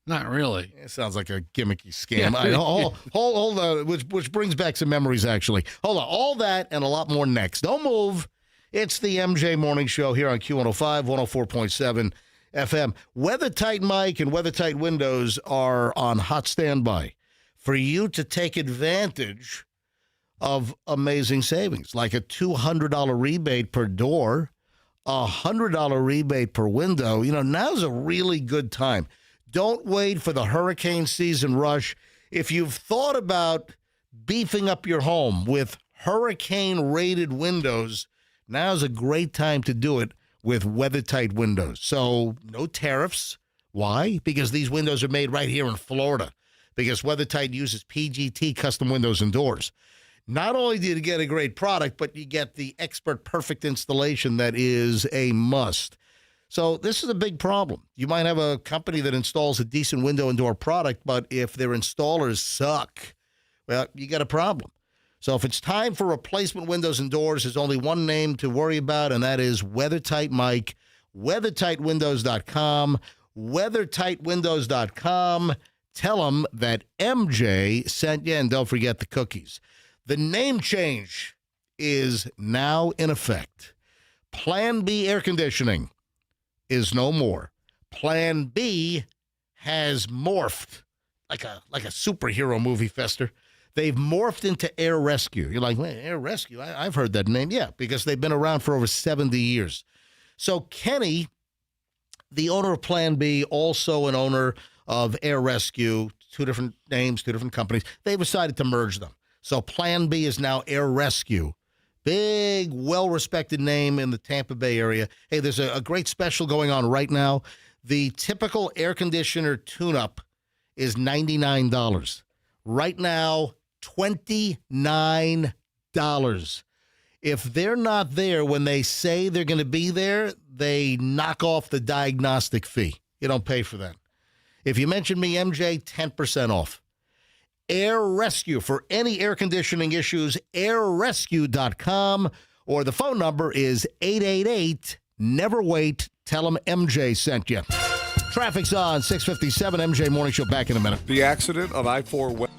Not really. It sounds like a gimmicky scam. Yeah. Hold on, which brings back some memories, actually. Hold on. All that and a lot more next. Don't move. It's the MJ Morning Show here on Q105, 104.7 FM. WeatherTight Mike and WeatherTight Windows are on hot standby for you to take advantage of amazing savings, like a $200 rebate per door, a $100 rebate per window. Now's a really good time. Don't wait for the hurricane season rush. If you've thought about beefing up your home with hurricane-rated windows, now's a great time to do it with WeatherTight Windows. So no tariffs. Why? Because these windows are made right here in Florida. Because WeatherTight uses PGT custom windows and doors. Not only do you get a great product, but you get the expert perfect installation that is a must. So this is a big problem. You might have a company that installs a decent window and door product, but if their installers suck, well, you got a problem. So if it's time for replacement windows and doors, there's only one name to worry about, and that is WeatherTight Mike. WeatherTightWindows.com. WeatherTightWindows.com. Tell them that MJ sent you, and don't forget the cookies. The name change is now in effect. Plan B air conditioning is no more. Plan B has morphed like a superhero movie, Fester. They've morphed into Air Rescue. You're like, man, Air Rescue? I've heard that name. Yeah, because they've been around for over 70 years. So Kenny, The owner of Plan B, also an owner of Air Rescue, two different names, two different companies. They've decided to merge them. So Plan B is now Air Rescue. Big, well-respected name in the Tampa Bay area. Hey, there's a great special going on right now. The typical air conditioner tune-up is $99. Right now, $29. If they're not there when they say they're going to be there, they knock off the diagnostic fee. You don't pay for that. If you mention me, MJ, 10% off. Air Rescue for any air conditioning issues, airrescue.com, or the phone number is 888 Never Wait. Tell them MJ sent you. Traffic's on 657 MJ Morning Show. Back in a minute. The accident on I-4 West.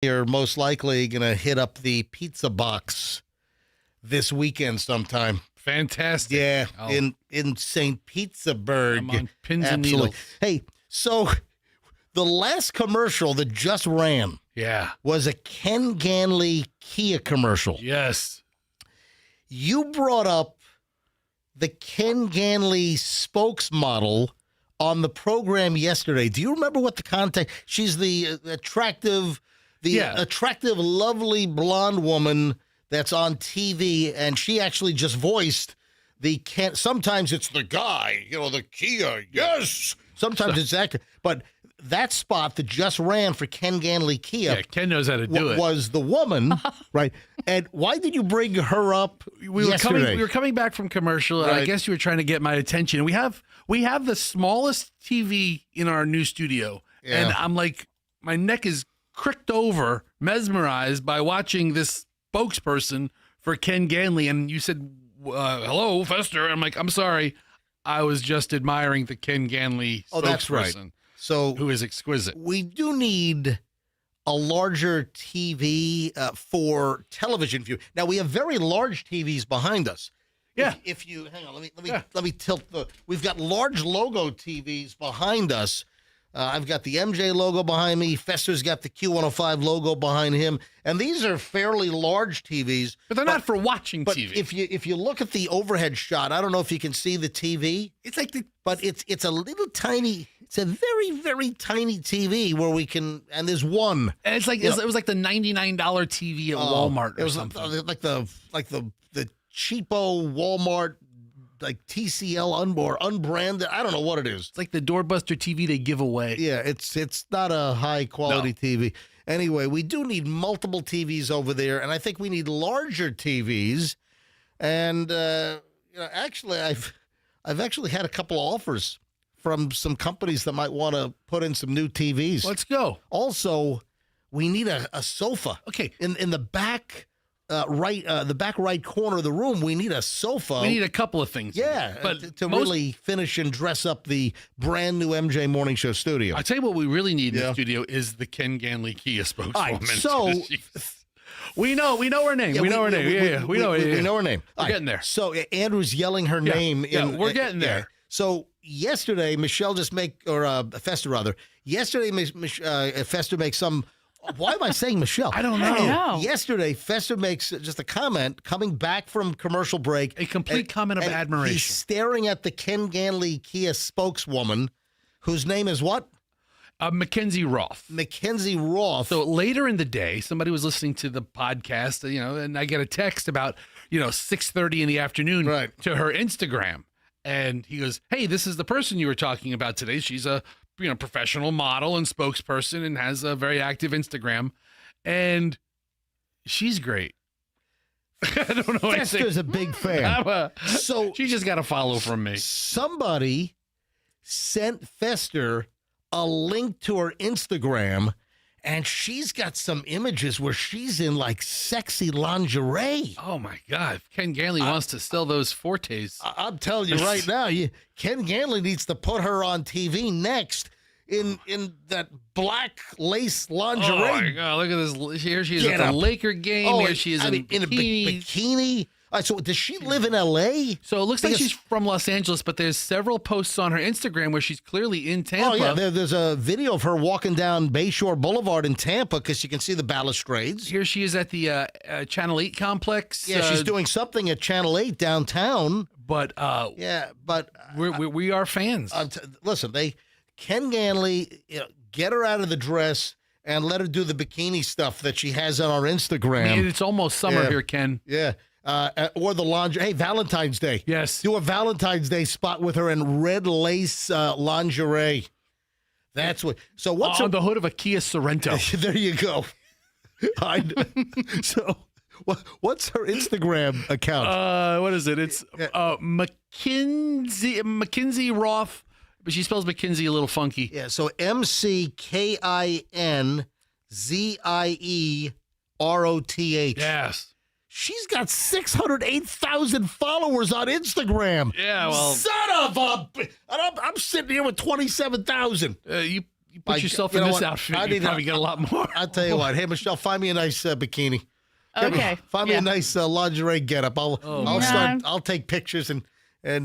You're most likely going to hit up the pizza box this weekend sometime. Fantastic. Yeah, Oh. in St. Petersburg. I'm on pins and Absolutely. needles. Hey, so the last commercial that just ran Yeah. was a Ken Ganley Kia commercial. Yes. You brought up the Ken Ganley spokesmodel on the program yesterday. Do you remember what the context? She's the attractive, lovely blonde woman that's on TV, and she actually just voiced the Ken. Sometimes it's the guy, the Kia. Yes. Sometimes it's that, but that spot that just ran for Ken Ganley Kia. Yeah, Ken knows how to do it. Was the woman, right? And why did you bring her up yesterday? We were coming back from commercial, and I Right. guess you were trying to get my attention. We have the smallest TV in our new studio, Yeah. and I'm like, my neck is cricked over, mesmerized by watching this spokesperson for Ken Ganley. And you said, "Hello, Fester." I'm like, "I'm sorry, I was just admiring the Ken Ganley Oh, that's right. spokesperson, So who is exquisite." we do need a larger TV for television view. Now we have very large TVs behind us. Yeah. If you hang on, Yeah. let me tilt the. We've got large logo TVs behind us. I've got the MJ logo behind me. Fester's got the Q105 logo behind him, and these are fairly large TVs. But they're not for watching But TV. if you look at the overhead shot, I don't know if you can see the TV. It's like But it's a little tiny. It's a very, very tiny TV where we can, and there's one. and it's like it was like the $99 TV at Walmart or It was something. like the cheapo Walmart, like TCL unbranded. I don't know what it is. It's like the doorbuster TV they give away. Yeah, it's not a high quality No. TV. Anyway, we do need multiple TVs over there, and I think we need larger TVs. And actually, I've actually had a couple of offers from some companies that might want to put in some new TVs. Let's go. Also, we need a sofa. Okay. In the back the back right corner of the room, we need a sofa. We need a couple of things. yeah, But to really finish and dress up the brand new MJ Morning Show studio. I tell you what we really need in Yeah. the studio is the Ken Ganley Kia spokeswoman. All right, so we know her name. we know her name. We know her name. All right, getting there. So Andrew's yelling her name. Yeah, we're getting there. yeah. So yesterday, Michelle Fester rather. Yesterday, Fester makes some. Why am I saying Michelle? I don't know. I know. Yesterday, Fester makes just a comment coming back from commercial break. A complete comment of and admiration. He's staring at the Ken Ganley Kia spokeswoman, whose name is what? Mackenzie Roth. Mackenzie Roth. So later in the day, somebody was listening to the podcast, and I get a text about, 6:30 in the afternoon Right. to her Instagram. And he goes, "Hey, this is the person you were talking about today. She's a professional model and spokesperson and has a very active Instagram. And she's great." I don't know what to say. Fester's a big fan. So She just got a follow from me. somebody sent Fester a link to her Instagram, and she's got some images where she's in like sexy lingerie. Oh my God. If Ken Ganley wants to sell those Fortes. I'm telling you right now, Ken Ganley needs to put her on TV next in that black lace lingerie. Oh my God. Look at this. Here she is Get at the up. Laker game. Here she is in a bikini. bikini. All right, so does she live in L.A.? So it looks like Because- she's from Los Angeles, but there's several posts on her Instagram where she's clearly in Tampa. Oh, yeah, there's a video of her walking down Bayshore Boulevard in Tampa because you can see the balustrades. Here she is at the Channel 8 complex. Yeah, she's doing something at Channel 8 downtown. But Yeah, but we are fans. listen, Ken Ganley, get her out of the dress and let her do the bikini stuff that she has on our Instagram. I mean, it's almost summer Yeah. here, Ken. Yeah. Or the lingerie. Hey, Valentine's Day. Yes. Do a Valentine's Day spot with her in red lace lingerie. That's what. So what's on the hood of a Kia Sorrento. There you go. So What's her Instagram account? What is it? It's Mackenzie Roth, but she spells McKinsey a little funky. Yeah, so McKinzieRoth. Yes. She's got 608,000 followers on Instagram. Yeah, well, Son of a... I'm sitting here with 27,000. you put yourself in know this what? outfit, you probably get a lot more. I'll tell you what. Hey, Michelle, find me a nice bikini. Okay. Find me a nice lingerie getup. I'll take pictures and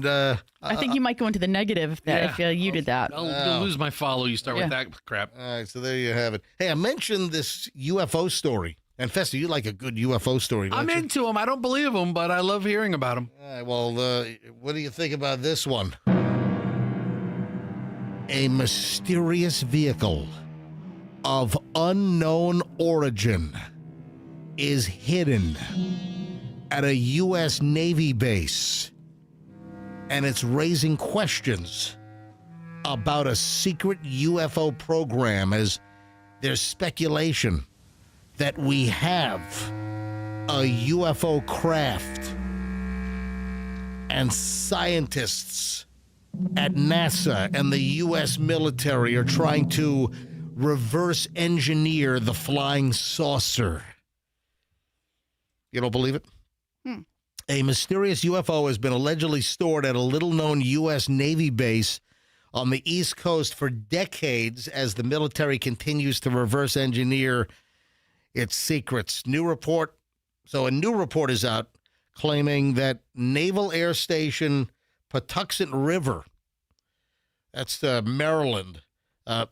I think you might go into the negative if you did that. You'll lose my follow. You start with that crap. all right, so there you have it. Hey, I mentioned this UFO story. And Fester, you like a good UFO story, don't I'm you? into them. I don't believe them, but I love hearing about them. All right, well, what do you think about this one? A mysterious vehicle of unknown origin is hidden at a U.S. Navy base, and it's raising questions about a secret UFO program, as there's speculation that we have a UFO craft, and scientists at NASA and the U.S. military are trying to reverse engineer the flying saucer. You don't believe it? A mysterious UFO has been allegedly stored at a little-known U.S. Navy base on the East Coast for decades as the military continues to reverse engineer its secrets. A new report is out claiming that Naval Air Station Patuxent River, that's Maryland,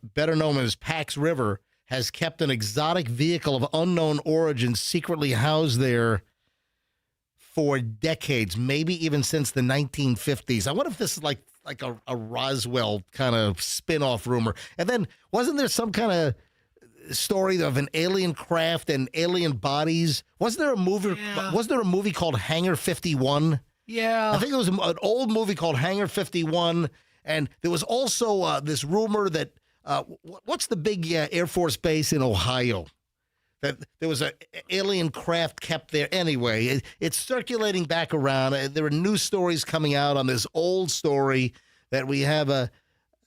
better known as Pax River, has kept an exotic vehicle of unknown origin secretly housed there for decades, maybe even since the 1950s. I wonder if this is like a Roswell kind of spin-off rumor. And then wasn't there some kind of story of an alien craft and alien bodies? Wasn't there a movie? Yeah. Wasn't there a movie called Hangar 51? Yeah, I think it was an old movie called Hangar 51, and there was also this rumor that what's the big Air Force base in Ohio? That there was an alien craft kept there. Anyway, it's circulating back around. There are new stories coming out on this old story that we have a.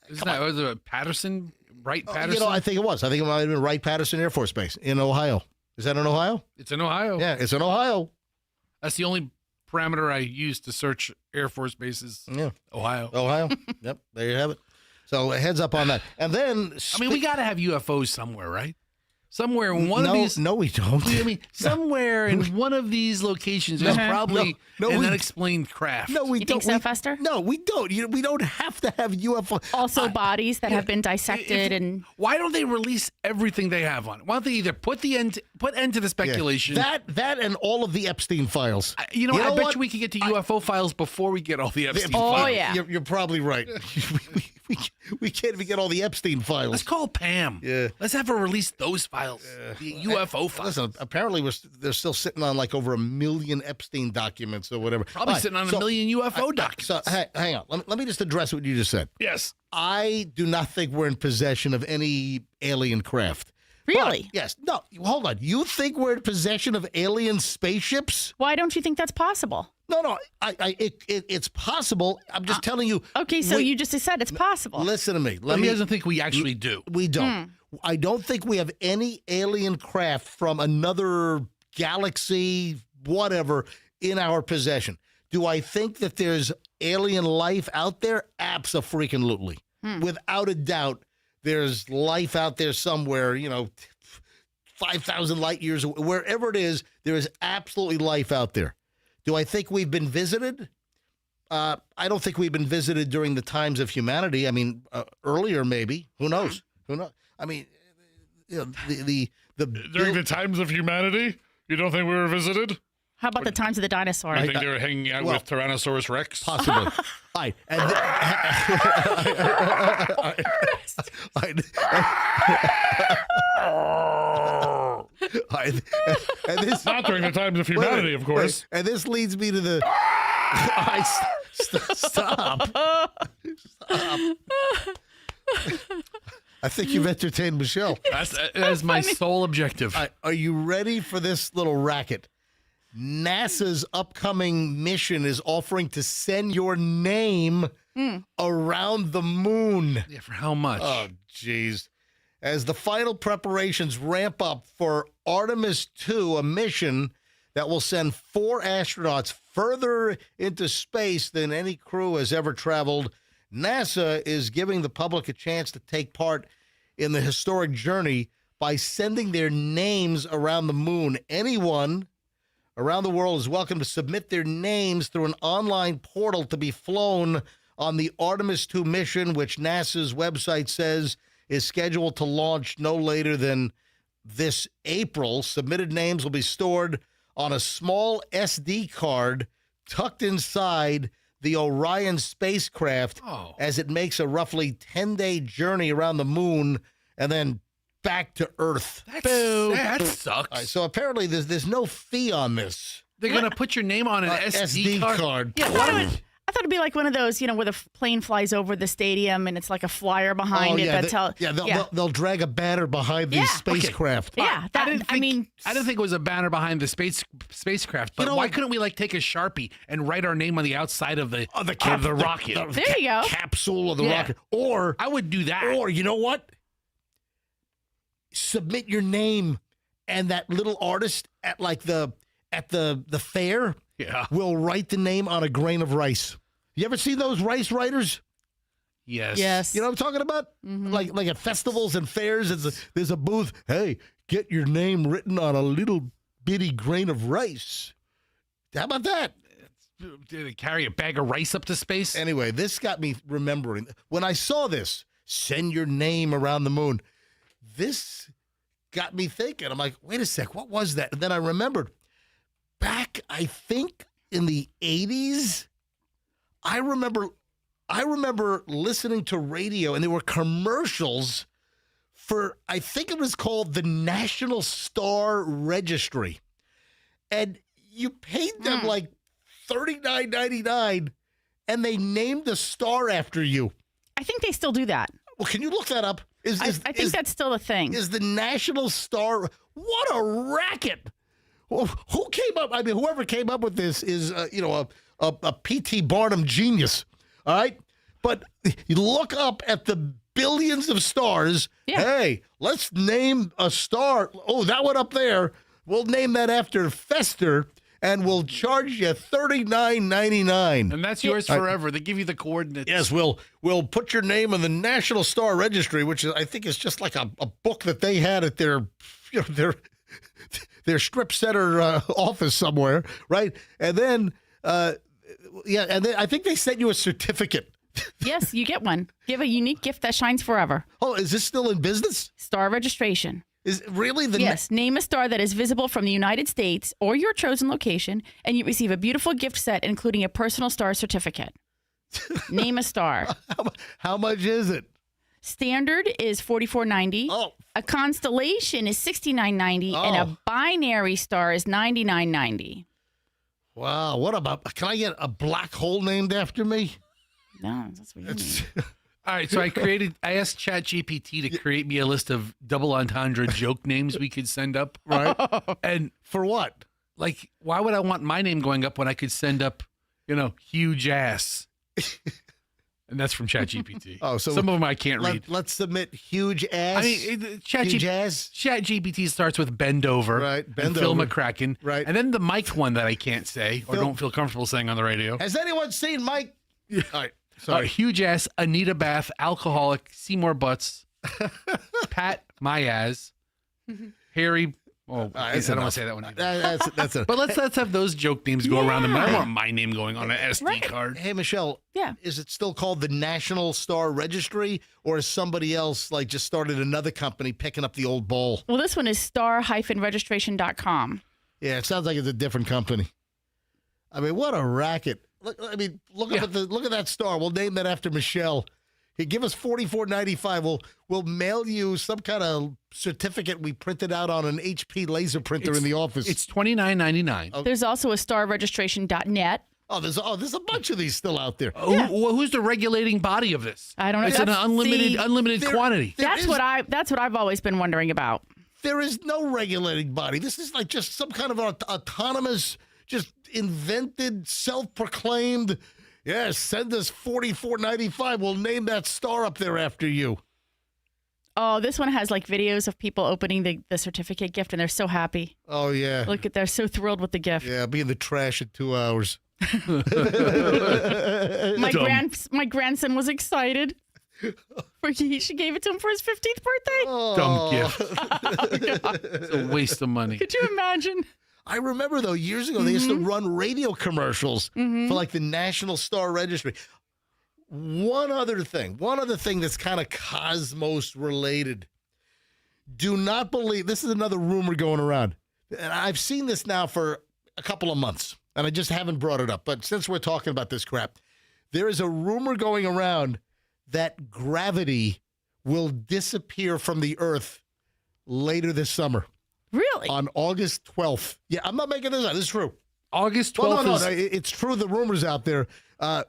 Was it Patterson? Wright-Patterson? I think it was. I think it might have been Wright-Patterson Air Force Base in Ohio. Is that in Ohio? It's in Ohio. Yeah, it's in Ohio. That's the only parameter I use to search Air Force bases. Yeah. Ohio. Yep, there you have it. So a heads up on that. And then... we got to have UFOs somewhere, right? Somewhere in one of these... No, we don't. Somewhere in one of these locations, there's probably an unexplained craft. No, we you don't. Think so, Fester? No, we don't. We don't have to have UFO. Also bodies that have been dissected and... Why don't they release everything they have on it? Why don't they either put end to the speculation? Yeah. That and all of the Epstein files. I bet you we could get to UFO files before we get all the Epstein Oh, files. yeah. You're probably right. we can't even get all the Epstein files. Let's call Pam. Yeah. Let's have her release those files. The UFO files. Listen, apparently they're still sitting on like over 1 million Epstein documents or whatever. Probably sitting on 1 million UFO documents. So hang on. Let me just address what you just said. Yes. I do not think we're in possession of any alien craft. Really? But, yes. No, hold on. You think we're in possession of alien spaceships? Why don't you think that's possible? No. It's possible. I'm just telling you. Okay, so you just said it's possible. Listen to me. He doesn't think we actually do. We don't. I don't think we have any alien craft from another galaxy, whatever, in our possession. Do I think that there's alien life out there? Abso-freaking-lutely. Without a doubt, there's life out there somewhere, 5,000 light years, wherever it is, there is absolutely life out there. Do I think we've been visited? I don't think we've been visited during the times of humanity. I mean, earlier maybe. Who knows? I mean, the During the times of humanity, you don't think we were visited? How about the times of the dinosaur? You think they were hanging out with Tyrannosaurus Rex? Possibly. All right. And this, Not during the times of humanity, of course. And this leads me to the... Stop. I think you've entertained Michelle. That's my sole objective. Are you ready for this little racket? NASA's upcoming mission is offering to send your name around the moon. Yeah, for how much? Oh, jeez. As the final preparations ramp up for Artemis 2, a mission that will send 4 astronauts further into space than any crew has ever traveled, NASA is giving the public a chance to take part in the historic journey by sending their names around the moon. Anyone around the world is welcome to submit their names through an online portal to be flown on the Artemis 2 mission, which NASA's website says is scheduled to launch no later than this April. Submitted names will be stored on a small SD card tucked inside the Orion spacecraft as it makes a roughly 10-day journey around the moon and then back to Earth. That sucks. All right, so apparently there's no fee on this. They're going to put your name on an SD card. Yeah, I thought it'd be like one of those, where the plane flies over the stadium and it's like a flyer behind it. They'll drag a banner behind the spacecraft. Yeah, I didn't think it was a banner behind the spacecraft, but why couldn't we couldn't we take a Sharpie and write our name on the outside of the rocket? There you go. Capsule of the rocket. Or I would do that. Or you know what? Submit your name, and that little artist at the fair will write the name on a grain of rice. You ever see those rice writers? Yes. You know what I'm talking about? Mm-hmm. Like at festivals and fairs, there's a booth. Hey, get your name written on a little bitty grain of rice. How about that? Did it carry a bag of rice up to space? Anyway, this got me remembering. When I saw this, send your name around the moon, this got me thinking. I'm like, wait a sec, what was that? And then I remembered back, I think, in the 80s, I remember listening to radio, and there were commercials for, I think it was called the National Star Registry. And you paid them like $39.99, and they named a star after you. I think they still do that. Well, can you look that up? I think that's still a thing. Is the National Star, what a racket. Well, who came up? I mean, whoever came up with this is, a P.T. Barnum genius. All right. But you look up at the billions of stars. Yeah. Hey, let's name a star. Oh, that one up there. We'll name that after Fester, and we'll charge you $39.99. And that's yours forever. They give you the coordinates. Yes, we'll put your name in the National Star Registry, which I think is just like a book that they had at their strip center office somewhere, right? And then, and then I think they sent you a certificate. Yes, you get one. Give a unique gift that shines forever. Oh, is this still in business? Star registration. Is it really the Yes, name a star that is visible from the United States or your chosen location, and you receive a beautiful gift set, including a personal star certificate. Name a star. How much is it? Standard is $44.90. Oh. A constellation is $69.90, and a binary star is $99.90. Wow, what about? Can I get a black hole named after me? No, that's what you mean. All right, so I asked ChatGPT to create me a list of double entendre joke names we could send up. Right. And for what? Like, why would I want my name going up when I could send up, huge ass? And that's from ChatGPT. Oh, so some of them I can't read. Let's submit huge ass. I mean, ChatGPT starts with bend over. Right. Bend over. Phil McCracken. Right. And then the Mike one that I can't say or don't feel comfortable saying on the radio. Has anyone seen Mike? All right. Sorry. Huge ass, Anita Bath, alcoholic, Seymour Butts, Pat Myaz, Harry. Oh, I don't want to say that one either. That's it. But let's have those joke names go around them. I don't want my name going on an SD card. Hey, Michelle. Yeah. Is it still called the National Star Registry, or is somebody else just started another company picking up the old ball? Well, this one is star-registration.com. Yeah, it sounds like it's a different company. I mean, what a racket. Look at that star. We'll name that after Michelle. Hey, give us $44.95. We'll mail you some kind of certificate we printed out on an HP laser printer in the office. It's $29.99. Okay. There's also a starregistration.net. Oh, there's a bunch of these still out there. Who's the regulating body of this? I don't know. It's an unlimited quantity. That's what I've always been wondering about. There is no regulating body. This is like just some kind of autonomous, just invented, self-proclaimed, yes, send us $44.95. We'll name that star up there after you. Oh, this one has like videos of people opening the certificate gift, and they're so happy. Oh, yeah. Look at, they're so thrilled with the gift. Yeah, be in the trash in 2 hours. My grandson was excited. She gave it to him for his 15th birthday. Dumb gift. It's a waste of money. Could you imagine? I remember, though, years ago, they used to run radio commercials for like the National Star Registry. One other thing that's kind of Cosmos related. Do not believe, this is another rumor going around. And I've seen this now for a couple of months, and I just haven't brought it up. But since we're talking about this crap, there is a rumor going around that gravity will disappear from the Earth later this summer. Really? On August 12th. Yeah, I'm not making this up. This is true. August 12th No, it's true. The rumors out there.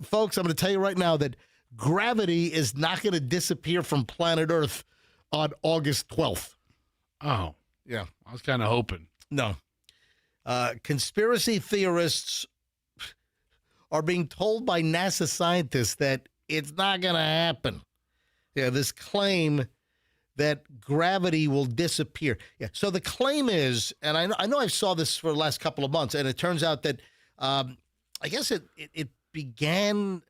Folks, I'm going to tell you right now that gravity is not going to disappear from planet Earth on August 12th. Oh. Yeah. I was kind of hoping. No. Conspiracy theorists are being told by NASA scientists that it's not going to happen. Yeah, this claim that gravity will disappear. Yeah. So the claim is, and I know I saw this for the last couple of months, and it turns out that I guess it began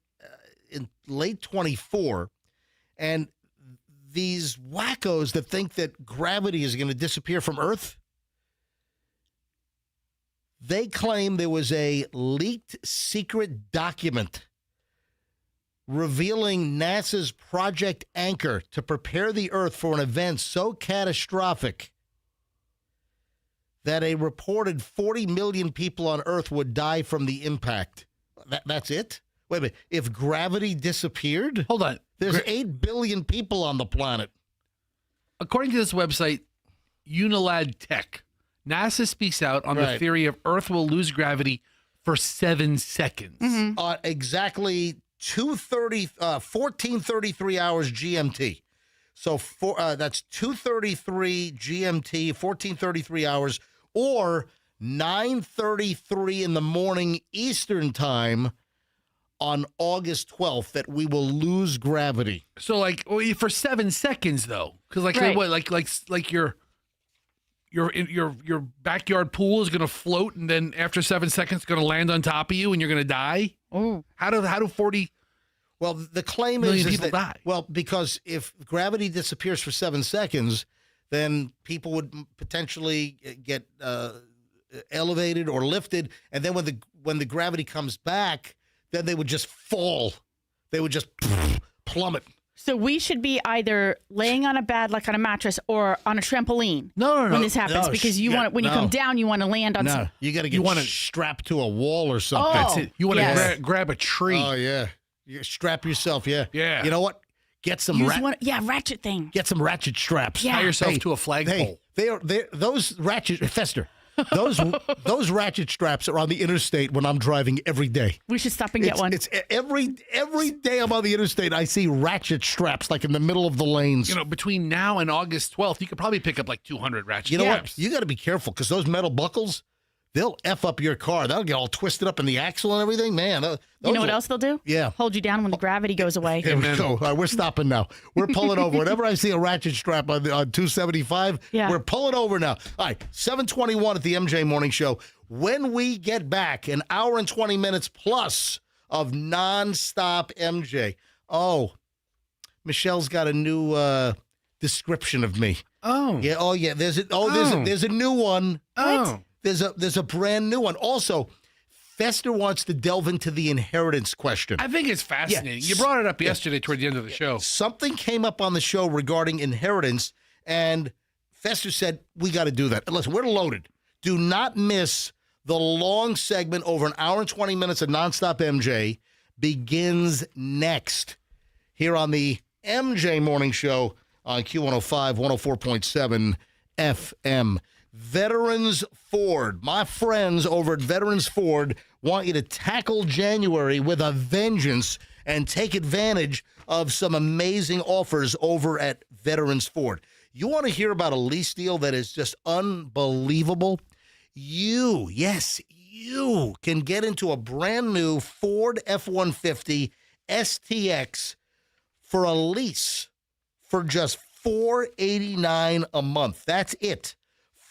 in late 24, and these wackos that think that gravity is going to disappear from Earth, they claim there was a leaked secret document revealing NASA's Project Anchor to prepare the Earth for an event so catastrophic that a reported 40 million people on Earth would die from the impact. That's it? Wait a minute. If gravity disappeared? Hold on. There's 8 billion people on the planet. According to this website, Unilad Tech, NASA speaks out on the theory of Earth will lose gravity for 7 seconds. Exactly 14:33 hours GMT. So that's 2:33 GMT, 14:33 hours, or 9:33 in the morning Eastern time on August 12th that we will lose gravity. So like for 7 seconds though, because like what like your backyard pool is gonna float, and then after 7 seconds it's gonna land on top of you and you're gonna die. Oh, how do 40? Well, the claim million is people die. Well, because if gravity disappears for 7 seconds, then people would potentially get elevated or lifted, and then when the gravity comes back, then they would just fall. They would just plummet. so we should be either laying on a bed, like on a mattress, or on a trampoline. No. When this happens, because you want when you come down, you want to land on. No, you got to get strapped to a wall or something. Oh, That's it. You want to grab a tree. Oh yeah, you strap yourself. Yeah. Yeah. You know what? Get some ratchet thing. Get some ratchet straps. Yeah. Tie yourself to a flagpole. They those ratchet Fester. Those ratchet straps are on the interstate when I'm driving every day. We should stop and get one. It's every day I'm on the interstate, I see ratchet straps like in the middle of the lanes. You know, between now and August 12th, you could probably pick up like 200 ratchet You know straps. what? You got to be careful because those metal buckles, they'll F up your car. They'll get all twisted up in the axle and everything. Man, you know what else they'll do? Yeah. Hold you down when the gravity goes away. Here we go. All right, we're stopping now. We're pulling over. Whenever I see a ratchet strap on 275, we're pulling over now. All right, 7:21 at the MJ Morning Show. When we get back, an hour and 20 minutes plus of nonstop MJ. Oh, Michelle's got a new description of me. Oh. Yeah. Oh, yeah. There's a new one. Oh. There's a brand new one. Also, Fester wants to delve into the inheritance question. I think it's fascinating. You brought it up yesterday toward the end of the show. Something came up on the show regarding inheritance, and Fester said, we got to do that. And listen, we're loaded. Do not miss the long segment over an hour and 20 minutes of nonstop MJ begins next here on the MJ Morning Show on Q105, 104.7 FM. Veterans Ford. My friends over at Veterans Ford want you to tackle January with a vengeance and take advantage of some amazing offers over at Veterans Ford. You want to hear about a lease deal that is just unbelievable? You can get into a brand new Ford F-150 STX for a lease for just $489 a month. That's it.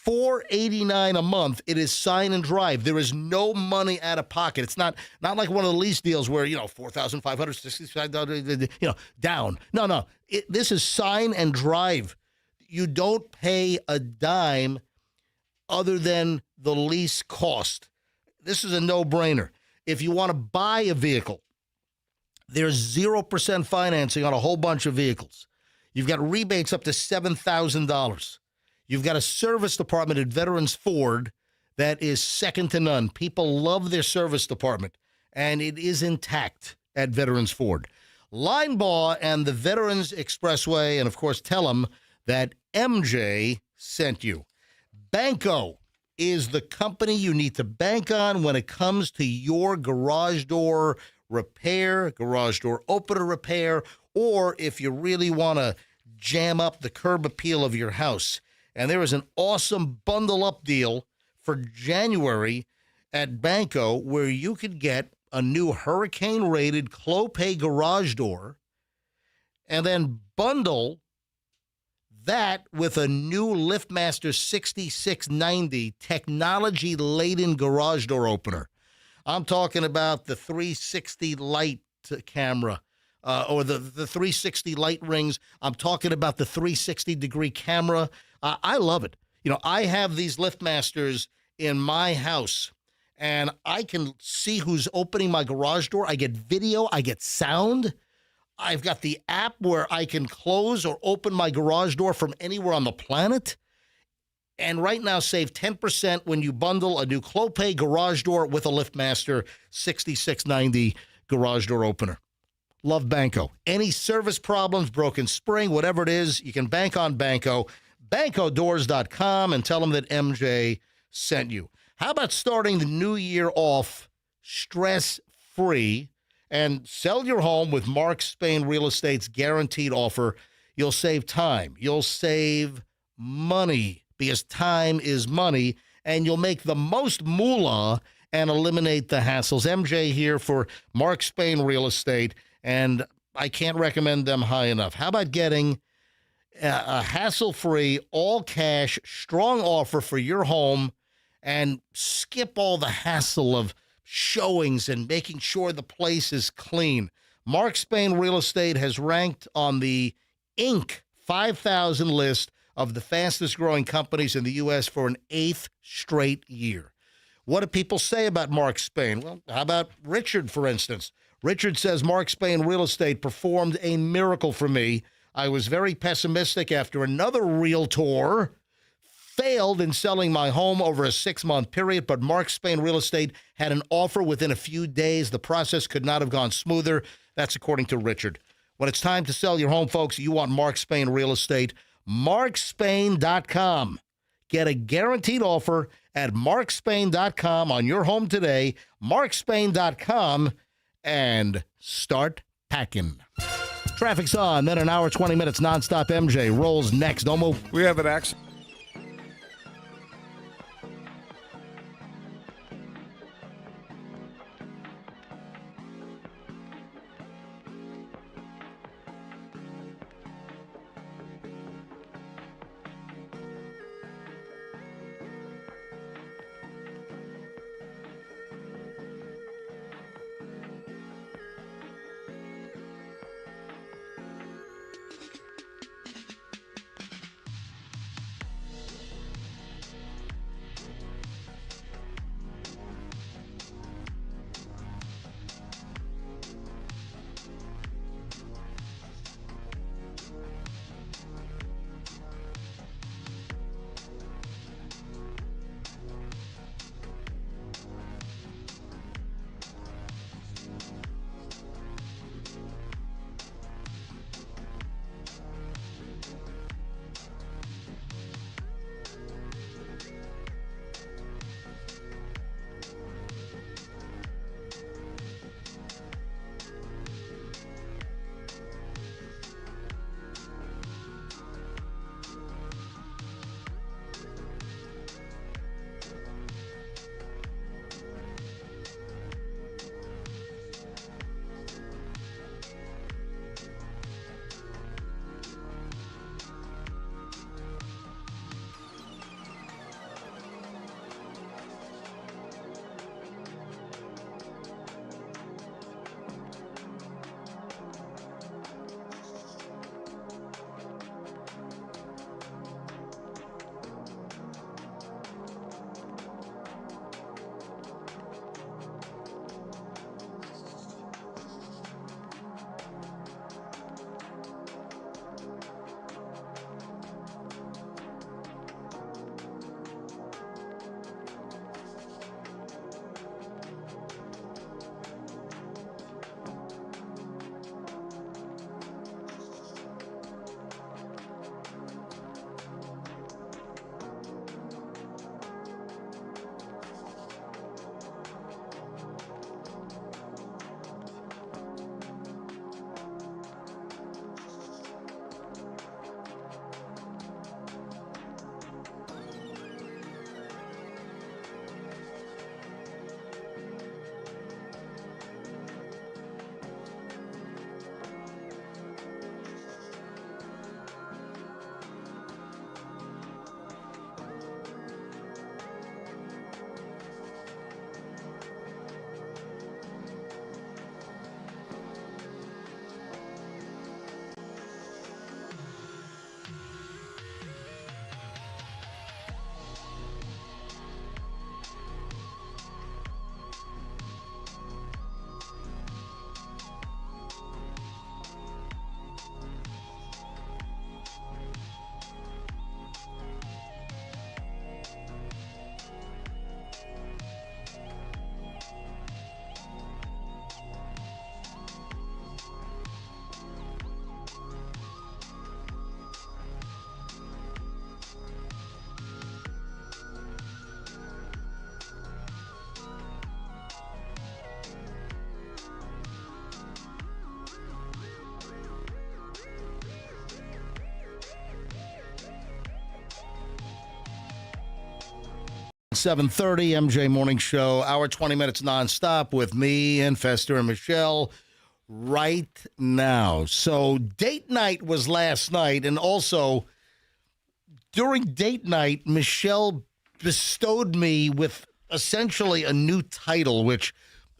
$489 a month. It is sign and drive. There is no money out of pocket. It's not like one of the lease deals where, $4,565, down. No. This is sign and drive. You don't pay a dime other than the lease cost. This is a no-brainer. If you want to buy a vehicle, there's 0% financing on a whole bunch of vehicles. You've got rebates up to $7,000. You've got a service department at Veterans Ford that is second to none. People love their service department, and it is intact at Veterans Ford. Linebaugh and the Veterans Expressway, and, of course, tell them that MJ sent you. Banco is the company you need to bank on when it comes to your garage door repair, garage door opener repair, or if you really want to jam up the curb appeal of your house. And there is an awesome bundle-up deal for January at Banco where you could get a new hurricane-rated Clopay garage door and then bundle that with a new LiftMaster 6690 technology-laden garage door opener. I'm talking about the 360 light camera or the 360 light rings. I'm talking about the 360-degree camera. I love it. I have these LiftMasters in my house, and I can see who's opening my garage door. I get video. I get sound. I've got the app where I can close or open my garage door from anywhere on the planet. And right now, save 10% when you bundle a new Clopay garage door with a LiftMaster 6690 garage door opener. Love Banco. Any service problems, broken spring, whatever it is, you can bank on Banco. BancoDoors.com and tell them that MJ sent you. How about starting the new year off stress-free and sell your home with Mark Spain Real Estate's guaranteed offer? You'll save time. You'll save money because time is money, and you'll make the most moolah and eliminate the hassles. MJ here for Mark Spain Real Estate, and I can't recommend them high enough. How about getting a hassle-free, all-cash, strong offer for your home and skip all the hassle of showings and making sure the place is clean? Mark Spain Real Estate has ranked on the Inc. 5,000 list of the fastest-growing companies in the U.S. for an 8th straight year. What do people say about Mark Spain? Well, how about Richard, for instance? Richard says Mark Spain Real Estate performed a miracle for me. I was very pessimistic after another realtor failed in selling my home over a 6-month period, but Mark Spain Real Estate had an offer within a few days. The process could not have gone smoother. That's according to Richard. When it's time to sell your home, folks, you want Mark Spain Real Estate. MarkSpain.com. Get a guaranteed offer at MarkSpain.com on your home today. MarkSpain.com, and start packing. Traffic's on, then an hour, 20 minutes nonstop. MJ rolls next. Don't move. We have an accident. 7:30, MJ Morning Show, hour 20 minutes nonstop with me and Fester and Michelle right now. So date night was last night, and also during date night, Michelle bestowed me with essentially a new title, which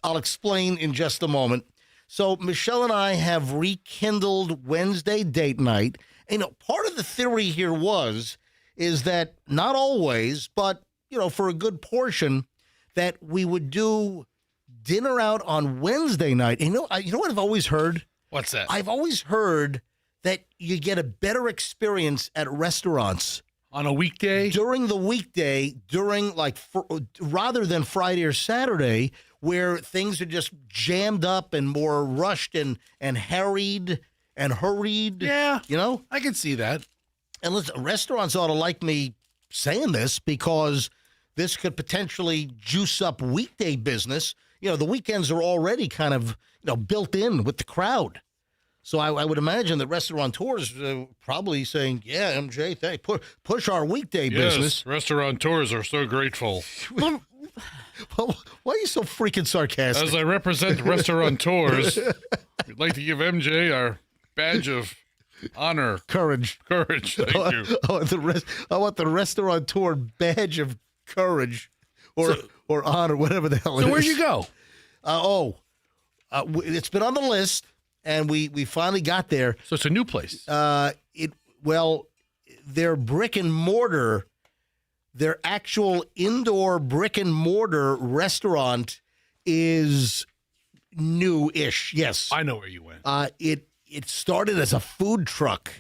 I'll explain in just a moment. So Michelle and I have rekindled Wednesday date night. And, part of the theory here is that not always, but, for a good portion, that we would do dinner out on Wednesday night. And you know what I've always heard? What's that? I've always heard that you get a better experience at restaurants On a weekday? during the weekday, rather than Friday or Saturday, where things are just jammed up and more rushed and harried and hurried. Yeah. You know? I can see that. And listen, restaurants ought to like me saying this because this could potentially juice up weekday business. The weekends are already kind of, built in with the crowd. So I would imagine that restaurateurs probably saying, yeah, MJ, push our weekday business. Yes, restaurateurs are so grateful. Well, why are you so freaking sarcastic? As I represent restaurateurs, we'd like to give MJ our badge of honor. Courage. Courage, thank you. I want the restaurateur badge of courage or honor, whatever the hell it is. So where'd you go? It's been on the list, and we finally got there. So it's a new place. Their brick and mortar, their actual indoor brick and mortar restaurant is new-ish. Yes, I know where you went. It started as a food truck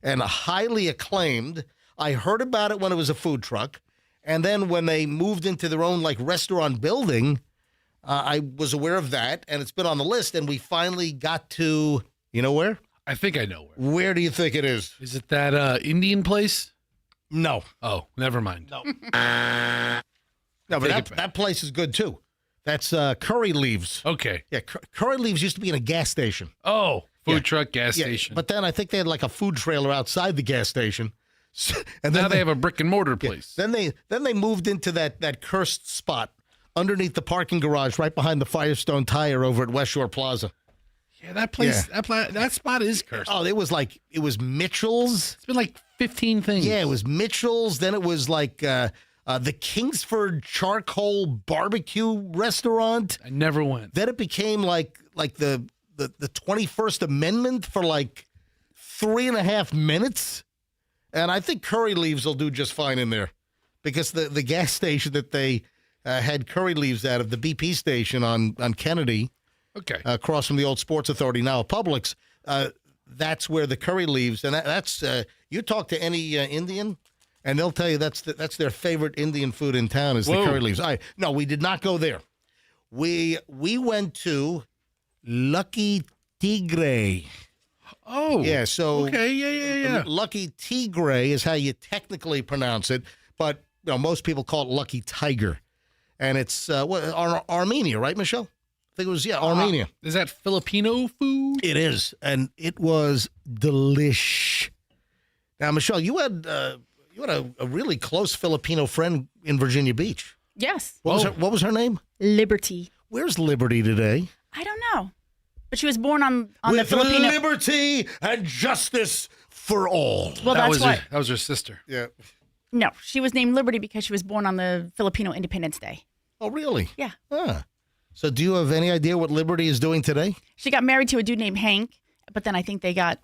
and highly acclaimed. I heard about it when it was a food truck, and then when they moved into their own restaurant building, I was aware of that, and it's been on the list. And we finally got to, where? I think I know where. Where do you think it is? Is it that Indian place? No. Oh, never mind. No, but that place is good too. That's Curry Leaves. Okay. Yeah, Curry Leaves used to be in a gas station. Oh, food truck, gas Yeah, station. but then I think they had a food trailer outside the gas station. And now they have a brick and mortar place. Then they moved into that cursed spot underneath the parking garage right behind the Firestone Tire over at West Shore Plaza. Yeah, that place, that spot is cursed. Oh, it was Mitchell's. It's been 15 things. Yeah, it was Mitchell's. Then it was the Kingsford Charcoal Barbecue Restaurant. I never went. Then it became like the 21st Amendment for 3.5 minutes. And I think Curry Leaves will do just fine in there because the gas station that they had Curry Leaves out of, the BP station on Kennedy, Okay. across from the old Sports Authority, now Publix, that's where the Curry Leaves, and that's you talk to any Indian, and they'll tell you that's their favorite Indian food in town is the Whoa. Curry Leaves. No, we did not go there. We went to Lucky Tigre. Oh. Yeah, so Okay, yeah. Lucky Tigre is how you technically pronounce it, but most people call it Lucky Tiger, and it's Armenia, right, Michelle? I think it was Armenia. Is that Filipino food? It is, and it was delish. Now, Michelle, you had a really close Filipino friend in Virginia Beach. Yes. What was her name? Liberty. Where's Liberty today? I don't know. But she was born on the With Filipino. liberty and justice for all. Well, that that's was why. that was her sister. Yeah. No, she was named Liberty because she was born on the Filipino Independence Day. Oh, really? Yeah. Ah. So do you have any idea what Liberty is doing today? She got married to a dude named Hank, but then I think they got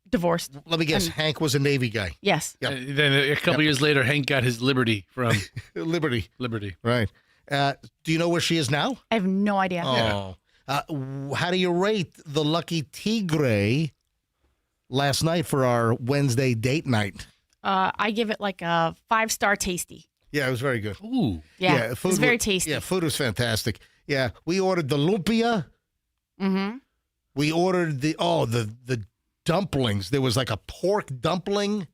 divorced. Let me guess. Hank was a Navy guy. Yes. Yep. Then a couple years later, Hank got his liberty from Liberty. Liberty. Right. Do you know where she is now? I have no idea. Oh. How do you rate the Lucky Tigre last night for our Wednesday date night? I give it a 5-star tasty. Yeah, it was very good. Ooh. Yeah, food it's very was- tasty. Yeah, food was fantastic. Yeah, we ordered the lumpia. Mm-hmm. We ordered the dumplings. There was a pork dumpling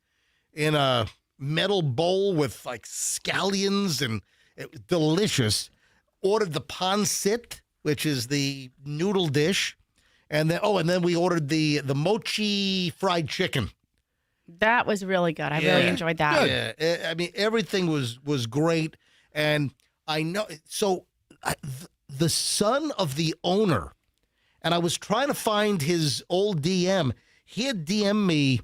in a metal bowl with scallions, and it was delicious. Ordered the pancit, which is the noodle dish, and then we ordered the mochi fried chicken. That was really good. I really enjoyed that. Yeah, I mean everything was great, And I know, so the son of the owner, and I was trying to find his old DM. He had DM'd me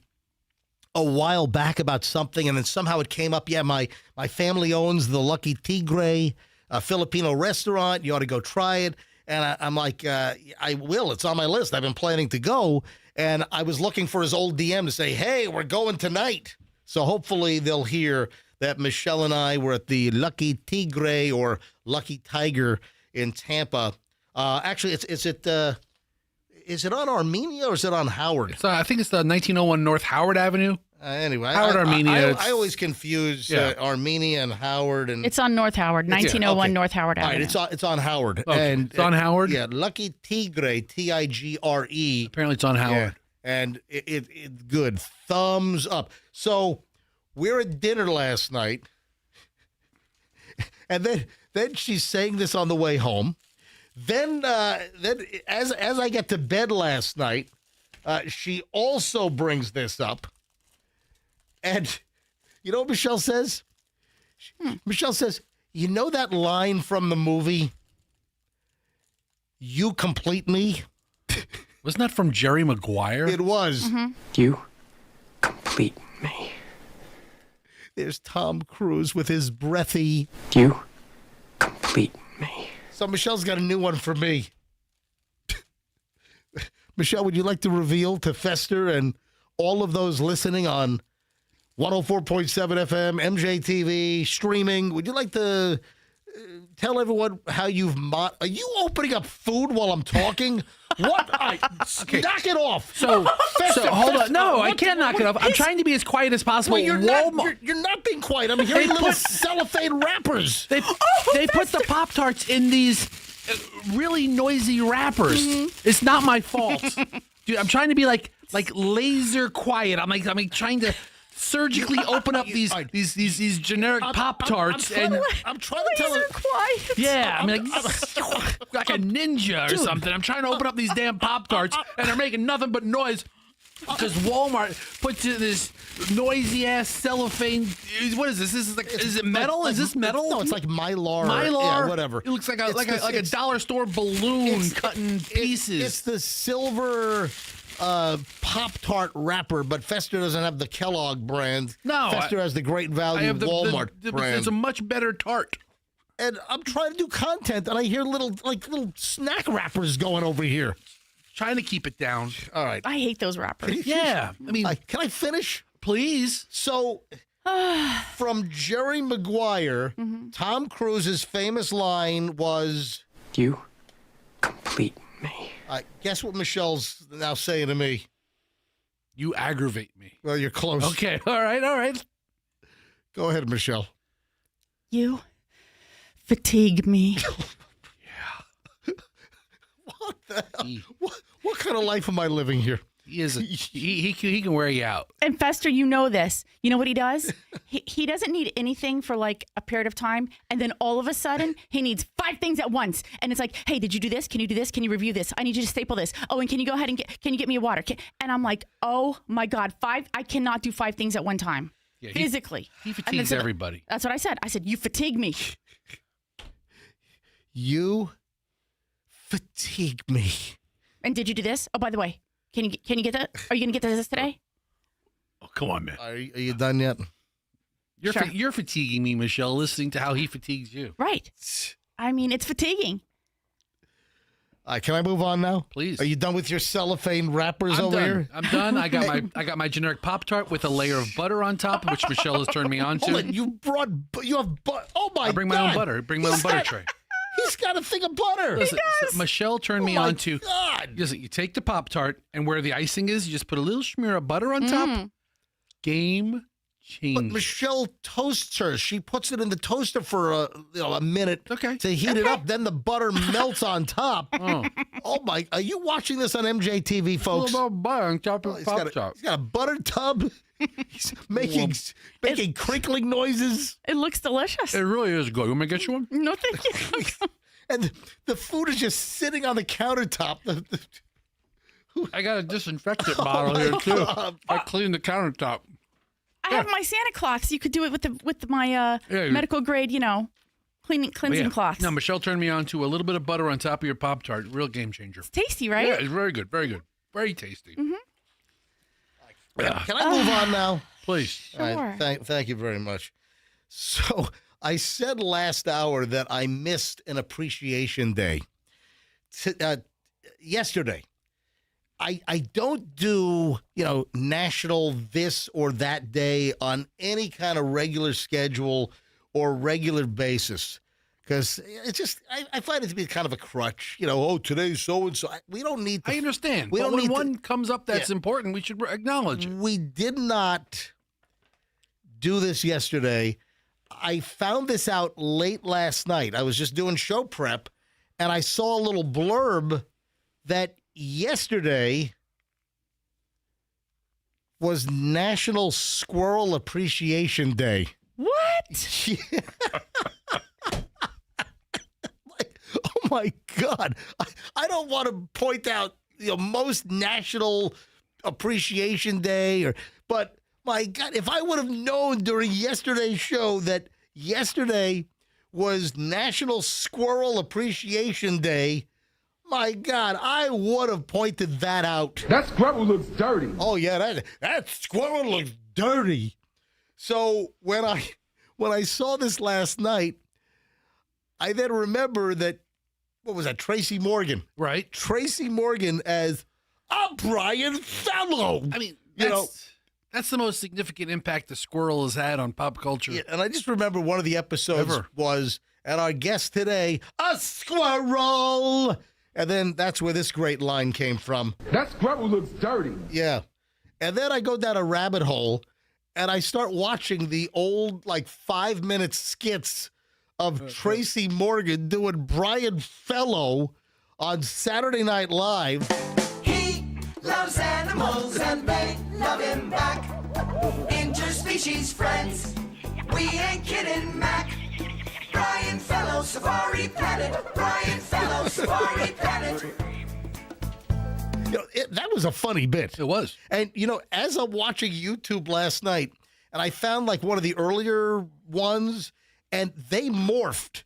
a while back about something, and then somehow it came up. Yeah, my family owns the Lucky Tigre, a Filipino restaurant. You ought to go try it. And I'm like, I will. It's on my list. I've been planning to go. And I was looking for his old DM to say, hey, we're going tonight. So hopefully they'll hear that Michelle and I were at the Lucky Tigre or Lucky Tiger in Tampa. Actually, is it on Armenia or is it on Howard? So I think it's the 1901 North Howard Avenue. Anyway, Howard, Armenia. I always confuse Armenia and Howard. And It's on North Howard, 1901 North Howard all Avenue. right, it's on Howard. Okay. And It's on Howard? Yeah, Lucky Tigre, Tigre. Apparently it's on Howard. Yeah, and it's good. Thumbs up. So we're at dinner last night, and then she's saying this on the way home. Then as I get to bed last night, she also brings this up. And you know what Michelle says? Michelle says, you know that line from the movie, "You complete me"? Wasn't that from Jerry Maguire? It was. You complete me. There's Tom Cruise with his breathy. You complete me. So Michelle's got a new one for me. Michelle, would you like to reveal to Fester and all of those listening on 104.7 FM, MJTV, streaming, would you like to tell everyone how you've are you opening up food while I'm talking? What? Okay. Knock it off. So hold on. No, I What- can't knock it off. I'm trying to be as quiet as possible. Well, you're not being quiet. I'm hearing They little put- cellophane wrappers. They put the Pop-Tarts in these really noisy wrappers. It's not my fault. Dude, I'm trying to be like laser quiet. I'm trying to surgically open up these generic Pop-Tarts I'm trying to tell her. Quiet. yeah, I'm like a ninja or something. I'm trying to open up these damn Pop-Tarts and they're making nothing but noise. Because Walmart puts in this noisy ass cellophane. What is this? Is it metal? Is this metal? No, it's like Mylar. Mylar. Yeah, whatever. It looks like It's a dollar store balloon cut in pieces. It's the silver Pop-Tart wrapper, but Fester doesn't have the Kellogg brand. No, Fester has the Great I Value have the Walmart brand. It's a much better tart. And I'm trying to do content, and I hear little snack wrappers going over here. Trying to keep it down. All right. I hate those wrappers. Yeah, I mean, Can I finish? please. So, from Jerry Maguire, Tom Cruise's famous line was, You complete me. guess what Michelle's now saying to me? You aggravate me. Well, you're close. Okay, all right. Go ahead, Michelle. You fatigue me. What the hell? What kind of life am I living here? He is. He can wear you out. And Fester, you know this. You know what he does? He doesn't need anything for like a period of time. And then all of a sudden, he needs 5 things at once. And it's like, hey, did you do this? Can you do this? Can you review this? I need you to staple this. Oh, and can you go ahead and can you get me a water? And I'm like, oh my God, 5. I cannot do 5 things at one time. Yeah, physically. He And fatigues that's- everybody. That's what I said. I said, you fatigue me. You fatigue me. And did you do this? Oh, by the way, can you get that? Are you going to get this today? Oh, come on, man. Are you done yet? Sure. You're fatiguing me, Michelle, listening to how he fatigues you. Right. I mean, it's fatiguing. Can I move on now? Please. Are you done with your cellophane wrappers I'm over done. here? I'm done. I got my generic Pop-Tart with a layer of butter on top, which Michelle has turned me on Hold to. on, you have butter. Oh my God! I bring my own butter. Bring my own butter tray. He's got a thing of butter. Listen, so Michelle turned me Oh my on to. God. Listen, you take the Pop-Tart and where the icing is, you just put a little smear of butter on top. Game But changer. Michelle toasts hers. She puts it in the toaster for a minute Okay. to heat it up. Then the butter melts on top. Oh my! Are you watching this on MJTV, folks? A little butter on top of He's Pop-Tart. got a butter tub. He's making crinkling noises. It looks delicious. It really is good. You want me to get you one? No, thank you. And the food is just sitting on the countertop. I got a disinfectant bottle here too. I cleaned the countertop. I have my Santa cloth. So you could do it with my Yeah, medical grade, cleansing cloths. No, Michelle turned me on to a little bit of butter on top of your Pop-Tart. Real game changer. It's tasty, right? Yeah, it's very good. Very good. Very tasty. Mm-hmm. Can I move on now? Please. Sure. All right, thank you very much. So I said last hour that I missed an appreciation day. Yesterday, I don't do, national this or that day on any kind of regular schedule or regular basis. Because it's just, I find it to be kind of a crutch. Today's so-and-so. We don't need to. I understand. We But don't when need one comes up that's important, we should acknowledge it. We did not do this yesterday. I found this out late last night. I was just doing show prep, and I saw a little blurb that yesterday was National Squirrel Appreciation Day. What? Yeah. Oh my God. I don't want to point out most National Appreciation Day but my God, if I would have known during yesterday's show that yesterday was National Squirrel Appreciation Day, my God, I would have pointed that out. That squirrel looks dirty. Oh yeah, that squirrel looks dirty. So when I saw this last night, I then remember that, what was that, Tracy Morgan? Right. Tracy Morgan as a Brian Fellow. I mean, that's the most significant impact the squirrel has had on pop culture. Yeah, and I just remember one of the episodes was, and our guest today, a squirrel. And then that's where this great line came from. That squirrel looks dirty. Yeah. And then I go down a rabbit hole, and I start watching the old, 5-minute skits of Tracy Morgan doing Brian Fellow on Saturday Night Live. He loves animals and they love him back. Interspecies friends, we ain't kidding, Mac. Brian Fellow, Safari Planet. Brian Fellow, Safari Planet. That was a funny bit. It was. And, as I'm watching YouTube last night, and I found one of the earlier ones, and they morphed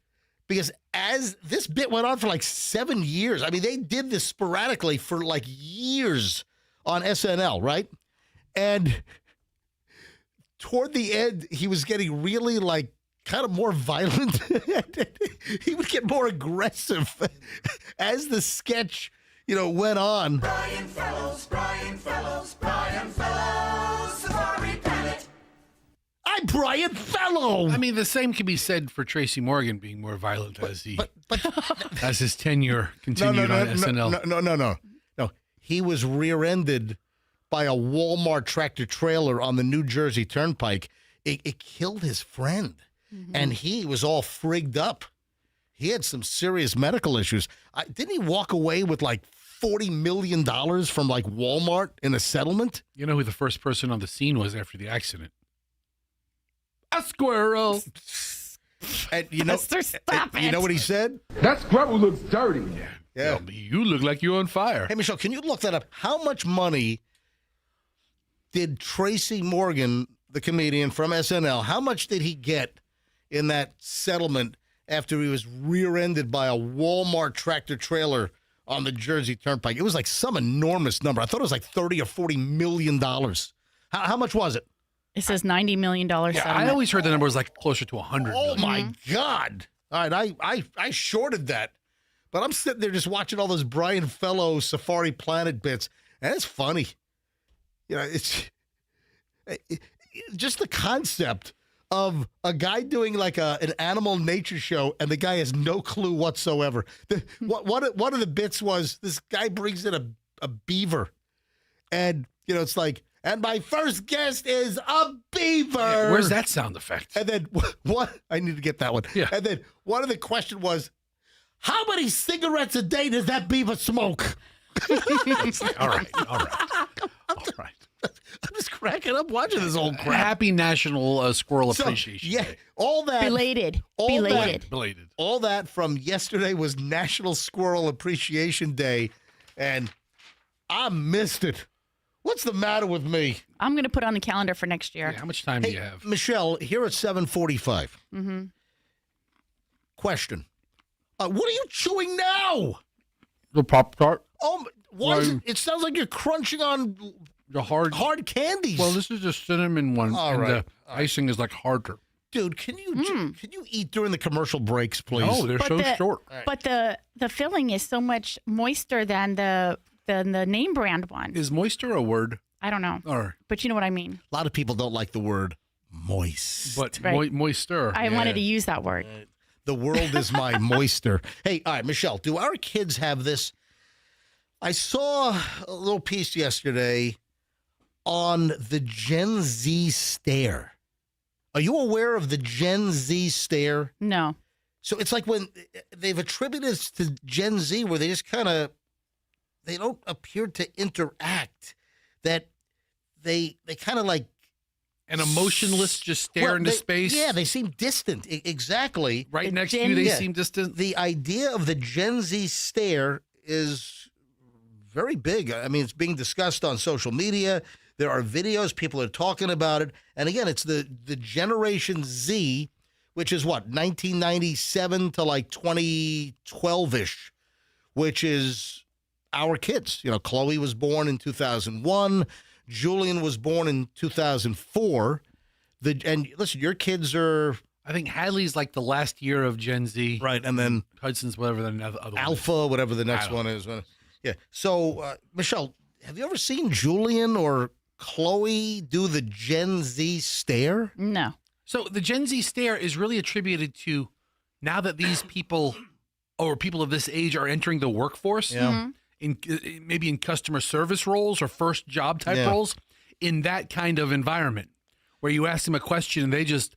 because as this bit went on for 7 years, I mean, they did this sporadically for years on SNL, right? And toward the end, he was getting really kind of more violent. He would get more aggressive as the sketch, went on. Brian Fellows, Brian Fellows, Brian Fellows, Safari Planet. I'm Brian Fellow. I mean, the same can be said for Tracy Morgan being more violent as his tenure continued on SNL. No. He was rear-ended by a Walmart tractor trailer on the New Jersey Turnpike. It killed his friend, and he was all frigged up. He had some serious medical issues. Didn't he walk away with $40 million from Walmart in a settlement? You know who the first person on the scene was after the accident? A squirrel. And you know what he said? That squirrel looks dirty. Yeah. Well, you look like you're on fire. Hey, Michelle, can you look that up? How much money did Tracy Morgan, the comedian from SNL, how much did he get in that settlement after he was rear-ended by a Walmart tractor trailer on the Jersey Turnpike? It was some enormous number. I thought it was $30 or $40 million. How much was it? It says $90 million settlement. I always heard the number was closer to 100 Oh, million. my God. All right, I shorted that. But I'm sitting there just watching all those Brian Fellow Safari Planet bits, and it's funny. It's just the concept of a guy doing an animal nature show, and the guy has no clue whatsoever. One of the bits was this guy brings in a beaver, and it's and my first guest is a beaver. Yeah, where's that sound effect? And then what? I need to get that one. Yeah. And then one of the question was, how many cigarettes a day does that beaver smoke? All right. I'm just cracking up watching this old crap. Happy National Squirrel Appreciation Day. all that Belated. Belated. all that from yesterday was National Squirrel Appreciation Day, and I missed it. What's the matter with me? I'm going to put on the calendar for next year. Yeah, how much time do you have? Michelle, here at 7:45. question. What are you chewing now? The Pop-Tart. Oh, why is it sounds like you're crunching on The hard candies. Well, this is the cinnamon one, All and right. the icing is like harder. Dude, can you eat during the commercial breaks, please? No, they're so short. But the filling is so much moister than the name brand one. Is moisture a word? I don't know, Or but you know what I mean. A lot of people don't like the word moist. but Right. moisture. I wanted to use that word. The world is my moister. Hey, all right, Michelle, do our kids have this? I saw a little piece yesterday on the Gen Z stare. Are you aware of the Gen Z stare? No. So it's like when they've attributed it to Gen Z where they just kind of, they don't appear to interact, that they kind of like, An emotionless, just stare into space. Yeah, they seem distant. Exactly. Right The next to Gen- you, they Yeah. seem distant. The idea of the Gen Z stare is very big. I mean, it's being discussed on social media. There are videos. People are talking about it. And again, it's the Generation Z, which is what, 1997 to like 2012-ish, which is our kids. You know, Chloe was born in 2001. Julian was born in 2004. And listen, your kids are I think Hadley's like the last year of Gen Z. right, and then Hudson's whatever the other one is. Alpha, whatever the next I don't one is. Yeah. So, Michelle, have you ever seen Julian or Chloe do the Gen Z stare? No. So the Gen Z stare is really attributed to now that these people or people of this age are entering the workforce. Yeah. In maybe in customer service roles or first job type Yeah. roles, in that kind of environment where you ask them a question and they just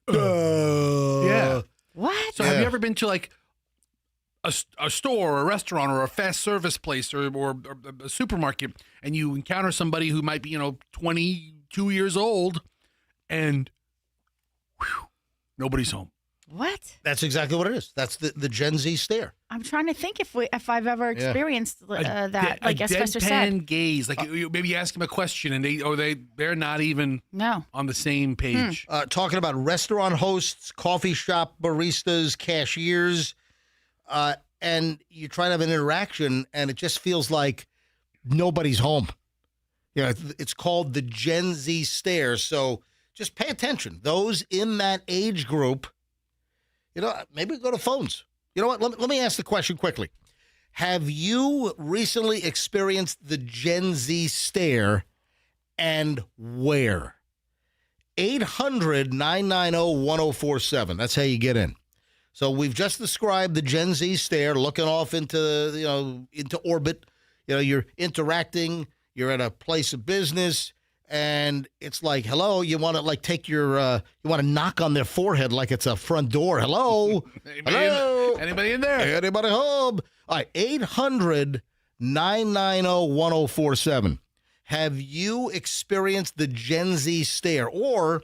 yeah. What? So have you ever been to like a store or a restaurant or a fast service place or a supermarket and you encounter somebody who might be 22 years old and nobody's home. What? That's exactly what it is. That's the Gen Z stare. I'm trying to think if I've ever experienced that. Like as Fester deadpan said. gaze. Like maybe you ask them a question and they're not even No. on the same page. Talking about restaurant hosts, coffee shop baristas, cashiers, and you try to have an interaction, and it just feels like nobody's home. You know, it's called the Gen Z stare. So just pay attention. Those in that age group, maybe go to phones. You know what? Let me ask the question quickly. Have you recently experienced the Gen Z stare, and where? 800-990-1047. That's how you get in. So we've just described the Gen Z stare, looking off into orbit. You're interacting. You're at a place of business, and it's like, hello. You want to like take your, you want to knock on their forehead like it's a front door. Hello, hello. Anybody in there? Anybody home? All right, 800-990-1047. Have you experienced the Gen Z stare, or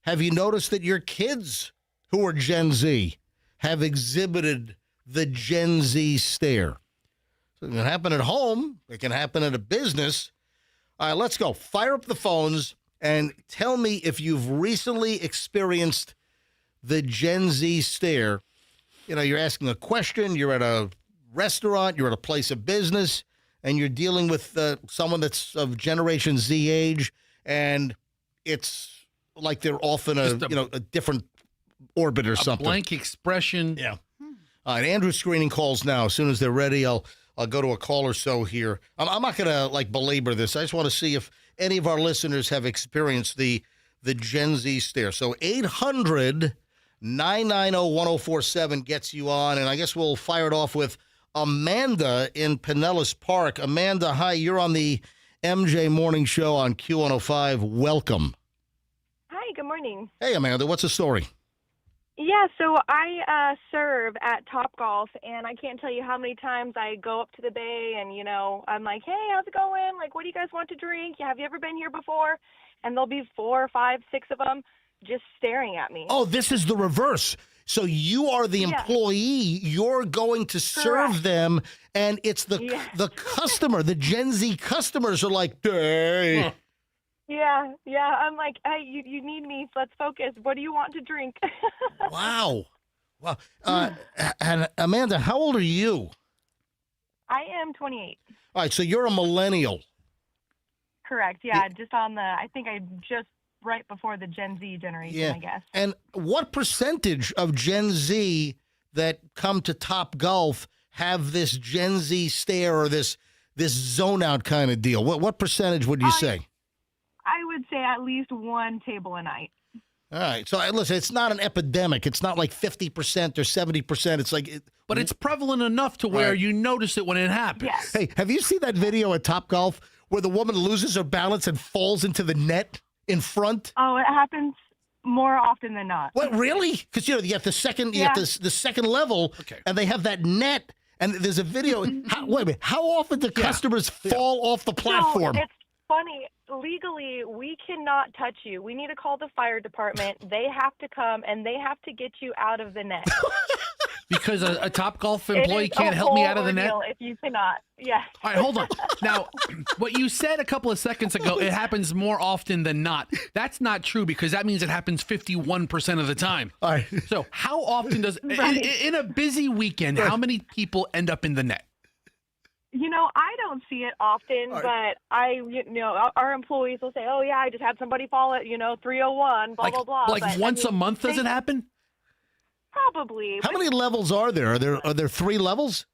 have you noticed that your kids who are Gen Z have exhibited the Gen Z stare? So it can happen at home. It can happen at a business. All right, let's go. Fire up the phones and tell me if you've recently experienced the Gen Z stare. You're asking a question. You're at a restaurant. You're at a place of business, and you're dealing with someone that's of Generation Z age, and it's like they're off in a different orbit or something. Blank expression. Yeah. All right, Andrew's screening calls now. As soon as they're ready, I'll go to a call or so here. I'm not going to belabor this. I just want to see if any of our listeners have experienced the Gen Z stare. So 800-990-1047 gets you on, and I guess we'll fire it off with Amanda in Pinellas Park. Amanda, hi. You're on the MJ Morning Show on Q105. Welcome. Hi, good morning. Hey, Amanda. What's the story? Yeah, so I serve at Topgolf, and I can't tell you how many times I go up to the bay and, I'm like, hey, how's it going? Like, what do you guys want to drink? Have you ever been here before? And there'll be 4, 5, 6 of them just staring at me. Oh, this is the reverse. So you are the employee. You're going to serve them, and it's the customer. The Gen Z customers are like, hey. Huh. Yeah. I'm like, hey, you need me, so let's focus. What do you want to drink? Wow. Wow. And Amanda, how old are you? I am 28. All right, so you're a millennial. Correct. Yeah, just on the. I think I just right before the Gen Z generation, I guess. And what percentage of Gen Z that come to Top Golf have this Gen Z stare or this zone out kind of deal? What percentage would you say? I would say at least one table a night. All right. So listen, it's not an epidemic. It's not like 50% or 70%. It's like, But it's prevalent enough to where you notice it when it happens. Yes. hey, have you seen that video at Top Golf where the woman loses her balance and falls into the net in front? Oh, it happens more often than not. What, really? Because you have the second, you have the second level, and they have that net, and there's a video. Wait a minute, how often do customers fall off the platform? So it's funny. Legally, we cannot touch you. We need to call the fire department. They have to come and they have to get you out of the net. Because a Top Golf employee can't help me out of the net? If you cannot, yes. All right, hold on. Now, what you said a couple of seconds ago, it happens more often than not. That's not true because that means it happens 51% of the time. All right. So how often does, in a busy weekend, how many people end up in the net? I don't see it often, but our employees will say, "Oh yeah, I just had somebody fall at 301, blah blah blah." Like but, once a month, does it happen? Probably. How many levels are there? Are there 3 levels?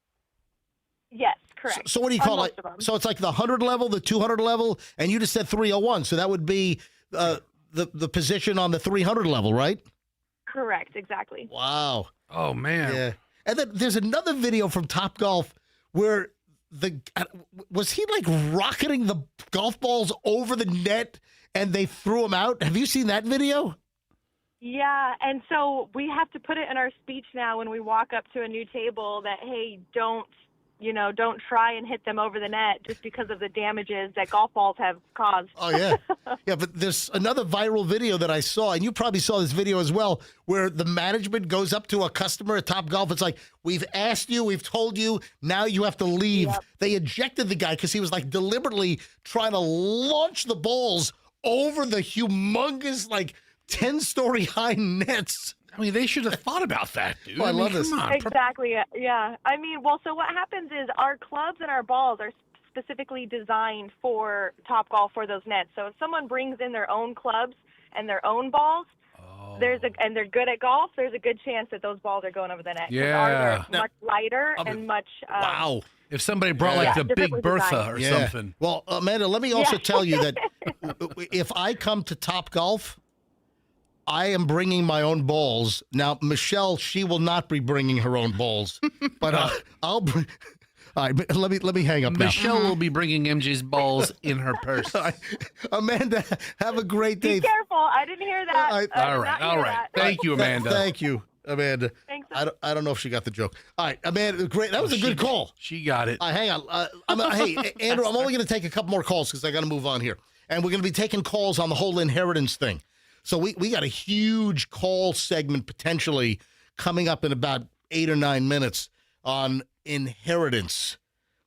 Yes, correct. So what do you call it? So it's like the 100 level, the 200 level, and you just said 301. So that would be the position on the 300 level, right? Correct, exactly. Wow. Oh man. Yeah. And then there's another video from Top Golf where was he like rocketing the golf balls over the net and they threw him out? Have you seen that video? Yeah, and so we have to put it in our speech now when we walk up to a new table that, hey, don't try and hit them over the net just because of the damages that golf balls have caused. Oh, yeah. Yeah, but there's another viral video that I saw, and you probably saw this video as well, where the management goes up to a customer at Top Golf. It's like, we've asked you, we've told you, now you have to leave. Yep. They ejected the guy because he was like deliberately trying to launch the balls over the humongous, like, 10-story high nets. I mean, they should have thought about that, dude. Oh, I love this. Exactly, yeah. I mean, so what happens is our clubs and our balls are specifically designed for Top Golf for those nets. So if someone brings in their own clubs and their own balls, and they're good at golf, there's a good chance that those balls are going over the net. Yeah. Ours are much lighter and much... wow. If somebody brought like the Big Bertha or something. Well, Amanda, let me also tell you that if I come to Top Golf, I am bringing my own balls. Now, Michelle, she will not be bringing her own balls, but I'll bring. All right, let me hang up now. Michelle will be bringing MJ's balls in her purse. Amanda, have a great day. Be careful. I didn't hear that. All right. Thank you, Amanda. Thank you, Amanda. Thanks. I don't know if she got the joke. All right, Amanda, great. That was a good call. She got it. Hang on. Hey, Andrew, I'm only going to take a couple more calls because I got to move on here. And we're going to be taking calls on the whole inheritance thing. So we got a huge call segment potentially coming up in about 8 or 9 minutes on inheritance,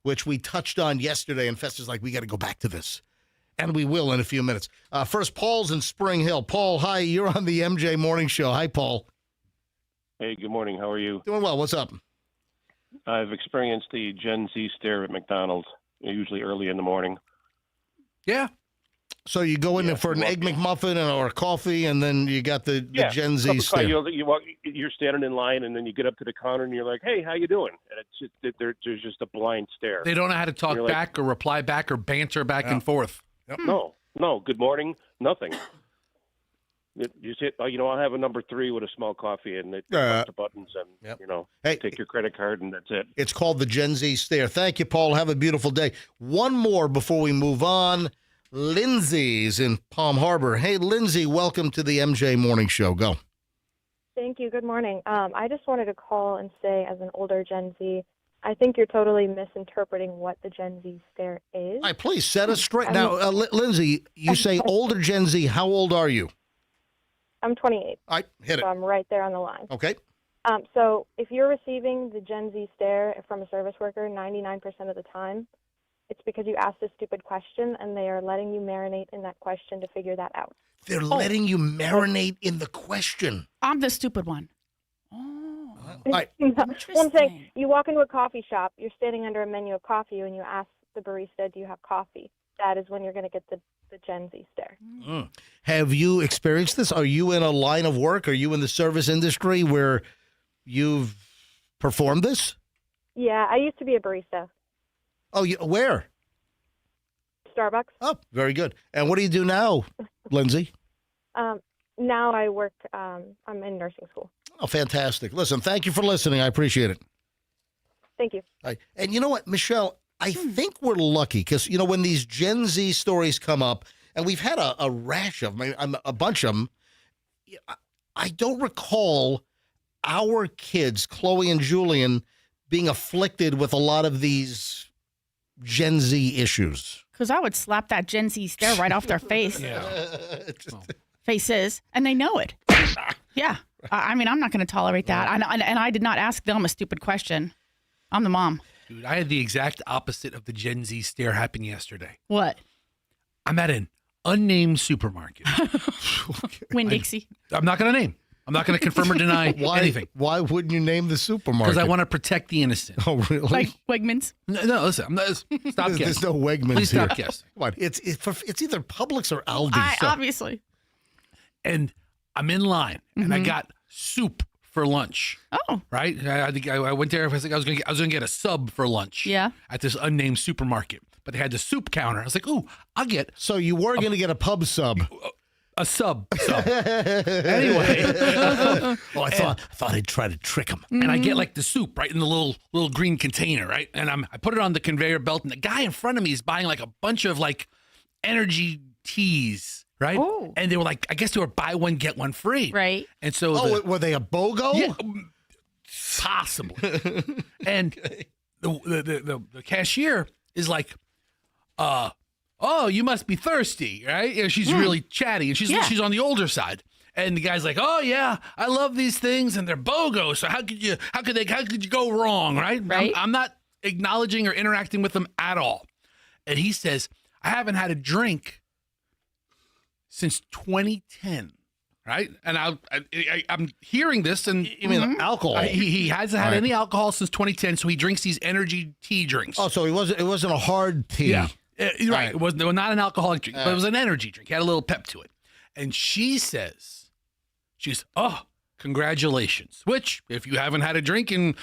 which we touched on yesterday. And Fester's like, we got to go back to this. And we will in a few minutes. First, Paul's in Spring Hill. Paul, hi. You're on the MJ Morning Show. Hi, Paul. Hey, good morning. How are you? Doing well. What's up? I've experienced the Gen Z stare at McDonald's, usually early in the morning. Yeah. So you go in there for an Egg McMuffin or a coffee, and then you got the Gen Z stare. You're standing in line, and then you get up to the counter, and you're like, "Hey, how you doing?" And it's just there's just a blind stare. They don't know how to talk back or reply back or banter back and forth. Yep. No. Good morning. Nothing. You say, I'll have a number 3 with a small coffee, and it push the buttons, and take your credit card, and that's it. It's called the Gen Z stare. Thank you, Paul. Have a beautiful day. One more before we move on. Lindsay's in Palm Harbor. Hey, Lindsay, welcome to the MJ Morning Show. Go. Thank you. Good morning. I just wanted to call and say, as an older Gen Z, I think you're totally misinterpreting what the Gen Z stare is. All right, please set us straight. Now, Lindsay, you say older Gen Z. How old are you? I'm 28. All right, hit it. So I'm right there on the line. Okay. So if you're receiving the Gen Z stare from a service worker 99% of the time, it's because you asked a stupid question, and they are letting you marinate in that question to figure that out. They're letting you marinate in the question. I'm the stupid one. Oh. Right. Well, I'm saying you walk into a coffee shop, you're standing under a menu of coffee, and you ask the barista, "Do you have coffee?" That is when you're going to get the Gen Z stare. Have you experienced this? Are you in a line of work? Are you in the service industry where you've performed this? Yeah, I used to be a barista. Oh, where? Starbucks. Oh, very good. And what do you do now, Lindsay? Now I work. I'm in nursing school. Oh, fantastic. Listen, thank you for listening. I appreciate it. Thank you. And you know what, Michelle? I think we're lucky because, when these Gen Z stories come up, and we've had a rash of them, a bunch of them, I don't recall our kids, Chloe and Julian, being afflicted with a lot of these Gen Z issues. Because I would slap that Gen Z stare right off their face. Faces, and they know it. Yeah. I mean, I'm not going to tolerate that. And I did not ask them a stupid question. I'm the mom. Dude, I had the exact opposite of the Gen Z stare happen yesterday. What? I'm at an unnamed supermarket. Winn-Dixie. I'm not going to name. I'm not going to confirm or deny anything. Why wouldn't you name the supermarket? Because I want to protect the innocent. Oh, really? Like Wegmans? No, listen. I'm not, stop guessing. There's no Wegmans Please here. stop guessing. Come on. It's either Publix or Aldi. Obviously. And I'm in line, and I got soup for lunch. Oh, right. I think I went there. I think I was going to get a sub for lunch. Yeah. At this unnamed supermarket, but they had the soup counter. I was like, "Ooh, I'll get." So you were going to get a pub sub. A sub. Anyway, I thought I'd try to trick him. And I get like the soup right in the little green container, right? And I put it on the conveyor belt, and the guy in front of me is buying like a bunch of like energy teas. Right. Oh. And they were like, I guess they were buy one, get one free. Right. And so. Were they a BOGO? Yeah, possible. And the cashier is like, oh, you must be thirsty, right? She's really chatty, and she's on the older side. And the guy's like, oh yeah, I love these things, and they're BOGO. So how could you go wrong, right? Right. I'm not acknowledging or interacting with them at all. And he says, I haven't had a drink since 2010, right? And I'm hearing this, and you mean alcohol? He hasn't had any alcohol since 2010, so he drinks these energy tea drinks. Oh, so it wasn't a hard tea. Yeah, right. It was not an alcoholic drink, but it was an energy drink. It had a little pep to it. And she says, oh, congratulations. Which, if you haven't had a drink in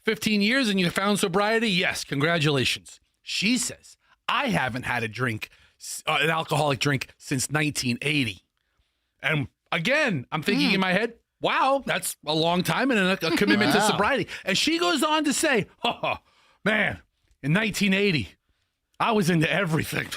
15 years and you found sobriety, yes, congratulations. She says, I haven't had a drink. An alcoholic drink since 1980. And again, I'm thinking in my head, wow, that's a long time and a commitment to sobriety. And she goes on to say, oh, man, in 1980, I was into everything.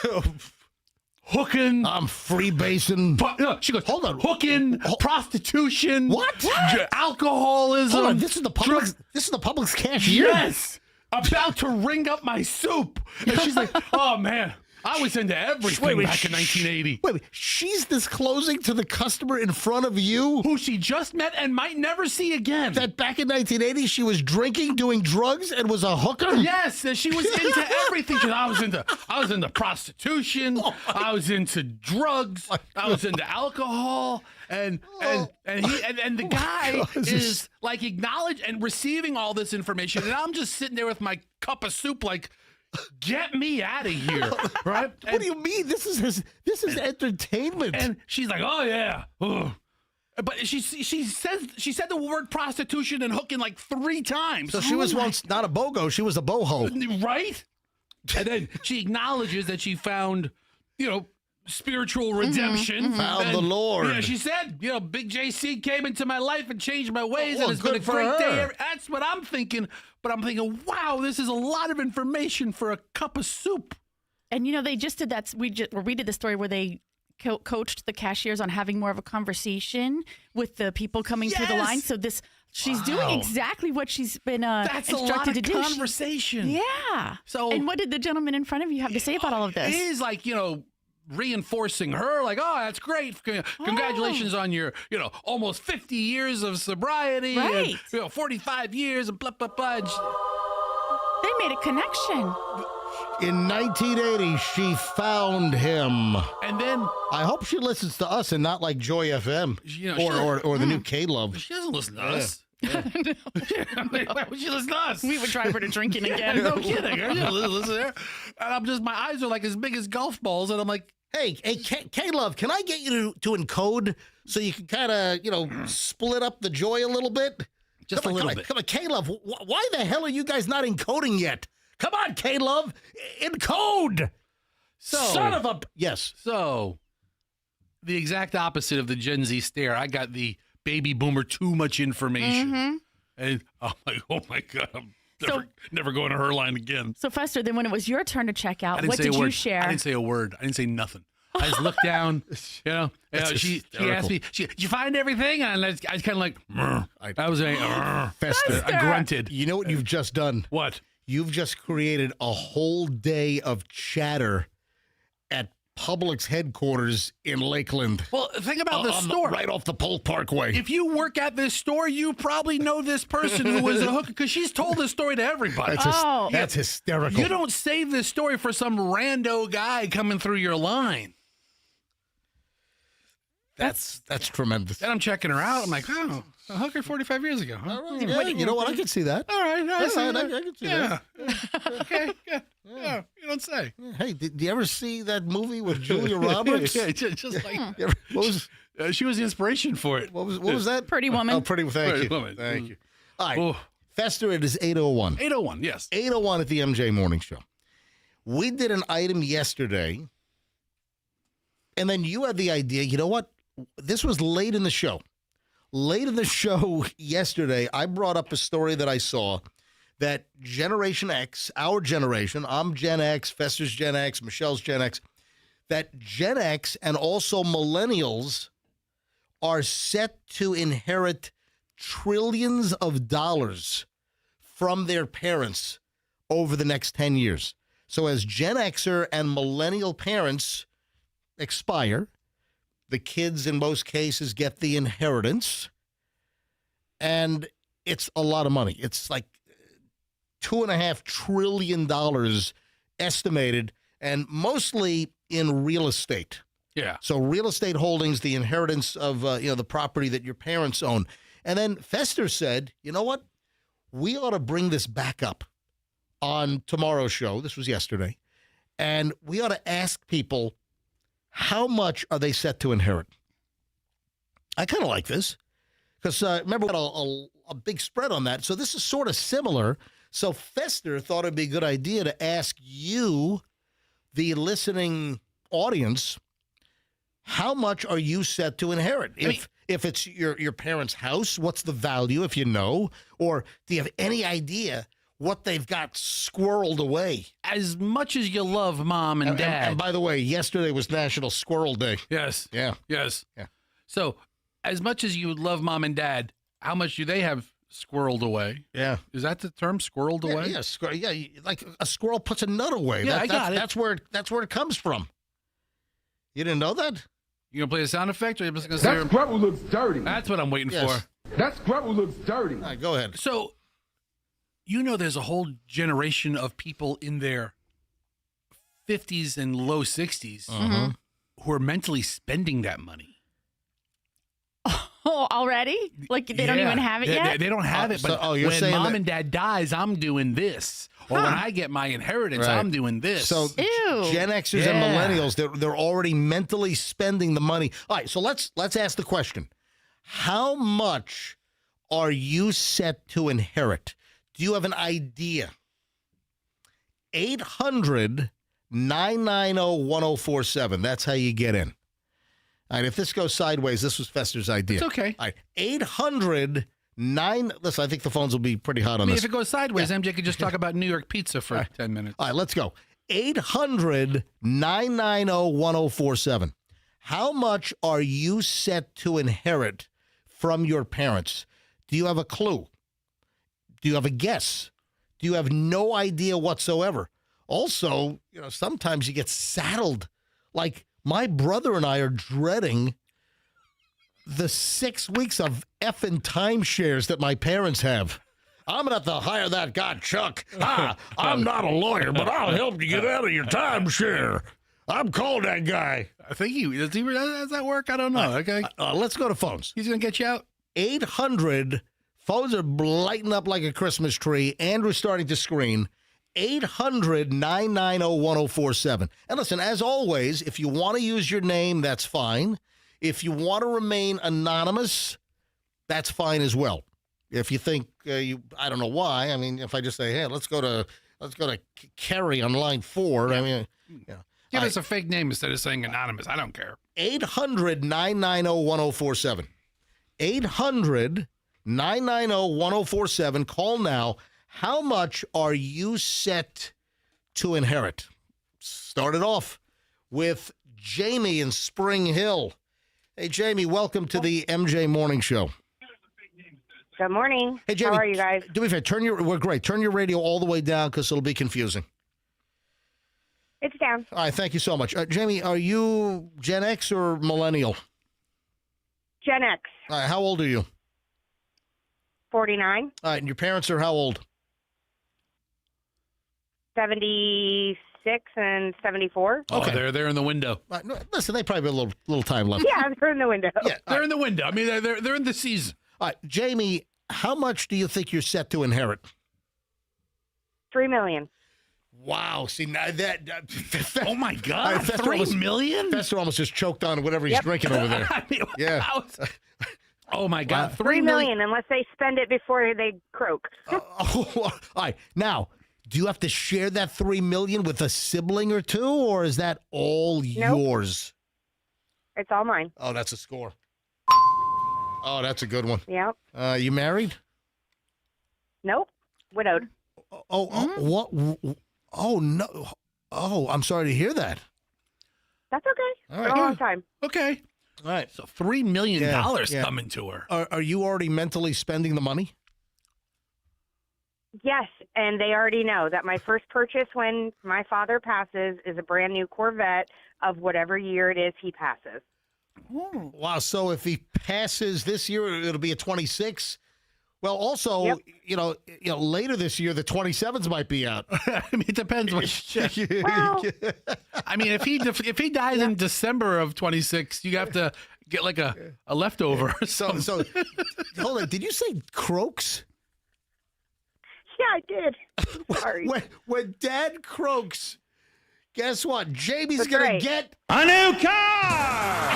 Hooking. I'm freebasing. No, she goes, hold on. Hooking, prostitution. What? Alcoholism. Hold on, this is the Publix cashier? Yes. About to ring up my soup. And she's like, oh, man. I was into everything back in 1980. Wait, she's disclosing to the customer in front of you? Who she just met and might never see again. That back in 1980, she was drinking, doing drugs, and was a hooker? Yes, and she was into everything. I was into prostitution. I was into drugs. I was into alcohol. And the guy is like acknowledged and receiving all this information. And I'm just sitting there with my cup of soup like, get me out of here, right? What do you mean? This is entertainment. And she's like, oh yeah. Ugh. But she said the word prostitution and hooking like 3 times. So she was once not a BOGO, she was a boho. Right? And then she acknowledges that she found, spiritual redemption. Found the Lord. Yeah, she said, Big JC came into my life and changed my ways, and it's been a for great her. day. That's what I'm thinking. But I'm thinking, wow, this is a lot of information for a cup of soup. And they just did that. We did the story where they coached the cashiers on having more of a conversation with the people coming through the line. So she's doing exactly what she's been That's instructed to do. That's a lot of conversation. Yeah. So, and what did the gentleman in front of you have to say about all of this? It is like, reinforcing her, like, oh, that's great. Congratulations on your, almost 50 years of sobriety. Right. And, 45 years and blah, blah, blah. They made a connection. In 1980, she found him. And then I hope she listens to us and not like Joy FM or the new K-Love. She doesn't listen to us. Why would she listen to us? We would drive her to drinking again. No kidding. Listen there. And my eyes are like as big as golf balls, and I'm like, hey, K-Love, can I get you to encode so you can kind of, split up the joy a little bit? Just a little bit. Come on, K-Love, why the hell are you guys not encoding yet? Come on, K-Love, encode! Son of a... Yes. So, the exact opposite of the Gen Z stare. I got the baby boomer too much information. Mm-hmm. And I'm like, oh my God, I'm never going to her line again. So, Fester, then when it was your turn to check out, what did you share? I didn't say a word. I didn't say nothing. I just looked down, she asked me, did you find everything? And I was kind of like, I was like, Fester. I grunted. You know what you've just done? What? You've just created a whole day of chatter at Publix headquarters in Lakeland. Well, think about the store. Right off the Polk Parkway. If you work at this store, you probably know this person who was a hooker because she's told this story to everybody. That's hysterical. You don't save this story for some rando guy coming through your line. That's tremendous. Then I'm checking her out. I'm like, oh, a hooker 45 years ago. Huh? All right, yeah, you know what? I can see that. All right. I can see that. Okay. Yeah. You don't say. Hey, did you ever see that movie with Julia Roberts? Yeah, just like what was, she was the inspiration for it. What was that? Pretty Woman. Oh, Pretty Woman. Thank you. All right. Fester, it is 8:01. 8:01, yes. 8:01 at the MJ Morning Show. We did an item yesterday, and then you had the idea, you know what? This was late in the show. Late in the show yesterday, I brought up a story that I saw that Generation X, our generation, I'm Gen X, Fester's Gen X, Michelle's Gen X, that Gen X and also millennials are set to inherit trillions of dollars from their parents over the next 10 years. So as Gen Xer and millennial parents expire, the kids, in most cases, get the inheritance, and it's a lot of money. It's like $2.5 trillion estimated, and mostly in real estate. Yeah. So real estate holdings, the inheritance of the property that your parents own. And then Fester said, you know what? We ought to bring this back up on tomorrow's show. This was yesterday. And we ought to ask people, how much are they set to inherit? I kind of like this because remember we had a big spread on that. So this is sort of similar. So Fester thought it'd be a good idea to ask you, the listening audience, how much are you set to inherit? If it's your parents' house, what's the value, if you know? Or do you have any idea what they've got squirreled away? As much as you love mom and dad. And by the way, yesterday was National Squirrel Day. Yes. Yeah. Yes. Yeah. So, as much as you love mom and dad, how much do they have squirreled away? Yeah. Is that the term, squirreled away? Yeah, like a squirrel puts a nut away. Yeah, I got it. That's where it comes from. You didn't know that? You gonna play a sound effect, or you just gonna say? That squirrel looks dirty. That's what I'm waiting for. That squirrel looks dirty. All right, go ahead. So, there's a whole generation of people in their 50s and low 60s who are mentally spending that money. Oh, already? Like they don't even have it yet? They don't have it, but you're when saying mom that... and dad dies, I'm doing this. Or when I get my inheritance, I'm doing this. So Gen Xers and millennials, they're already mentally spending the money. All right, so let's ask the question. How much are you set to inherit? Do you have an idea? 800-990-1047. That's how you get in. All right, if this goes sideways, this was Fester's idea. It's okay. All right, 800-9... Listen, I think the phones will be pretty hot on I mean, this. if it goes sideways, MJ could just talk about New York pizza for 10 minutes. All right, let's go. 800-990-1047. How much are you set to inherit from your parents? Do you have a clue? Do you have a guess? Do you have no idea whatsoever? Also, sometimes you get saddled. Like my brother and I are dreading the 6 weeks of effing timeshares that my parents have. I'm going to have to hire that guy, Chuck. I'm not a lawyer, but I'll help you get out of your timeshare. I'm calling that guy. I think does that work? I don't know. Okay. Let's go to phones. He's going to get you out? 800 Phones are lighting up like a Christmas tree. Andrew's starting to screen. 800-990-1047. And listen, as always, if you want to use your name, that's fine. If you want to remain anonymous, that's fine as well. If you think I don't know why. I mean, if I just say, hey, let's go to Kerry on line 4. I mean, give us a fake name instead of saying anonymous. I don't care. 800-990-1047. 800-990-1047. Call now. How much are you set to inherit? Start it off with Jamie in Spring Hill. Hey, Jamie, welcome to the MJ Morning Show. Good morning. Hey, Jamie, how are you guys? Do me a favor. We're great. Turn your radio all the way down because it'll be confusing. It's down. All right, thank you so much. Jamie, are you Gen X or millennial? Gen X. All right, how old are you? 49. All right, and your parents are how old? 76 and 74. Oh, they're in the window. No, listen, they probably have a little time left. Yeah, they're in the window. Yeah, they're in the window. I mean, they're in the season. All right, Jamie, how much do you think you're set to inherit? $3 million. Wow. See, now that oh, my God. $3 million? Fester almost just choked on whatever he's drinking over there. I mean, yeah. Oh, my God. Wow. $3 million, unless they spend it before they croak. All right. Now, do you have to share that $3 million with a sibling or two, or is that all yours? It's all mine. Oh, that's a score. Oh, that's a good one. Yep. You married? Nope. Widowed. What? Oh, no. Oh, I'm sorry to hear that. That's okay. All right. For a long time. Okay. All right. So $3 million coming to her. Are you already mentally spending the money? Yes, and they already know that my first purchase when my father passes is a brand new Corvette of whatever year it is he passes. Oh. Wow. So if he passes this year, it'll be a 26. Well, also, you know, later this year, the 27s might be out. I mean, it depends. Well, I mean, if he dies in December of 26, you have to get like a leftover. So hold on. Did you say croaks? Yeah, I did. Sorry. When Dad croaks, guess what? Jamie's going to get a new car!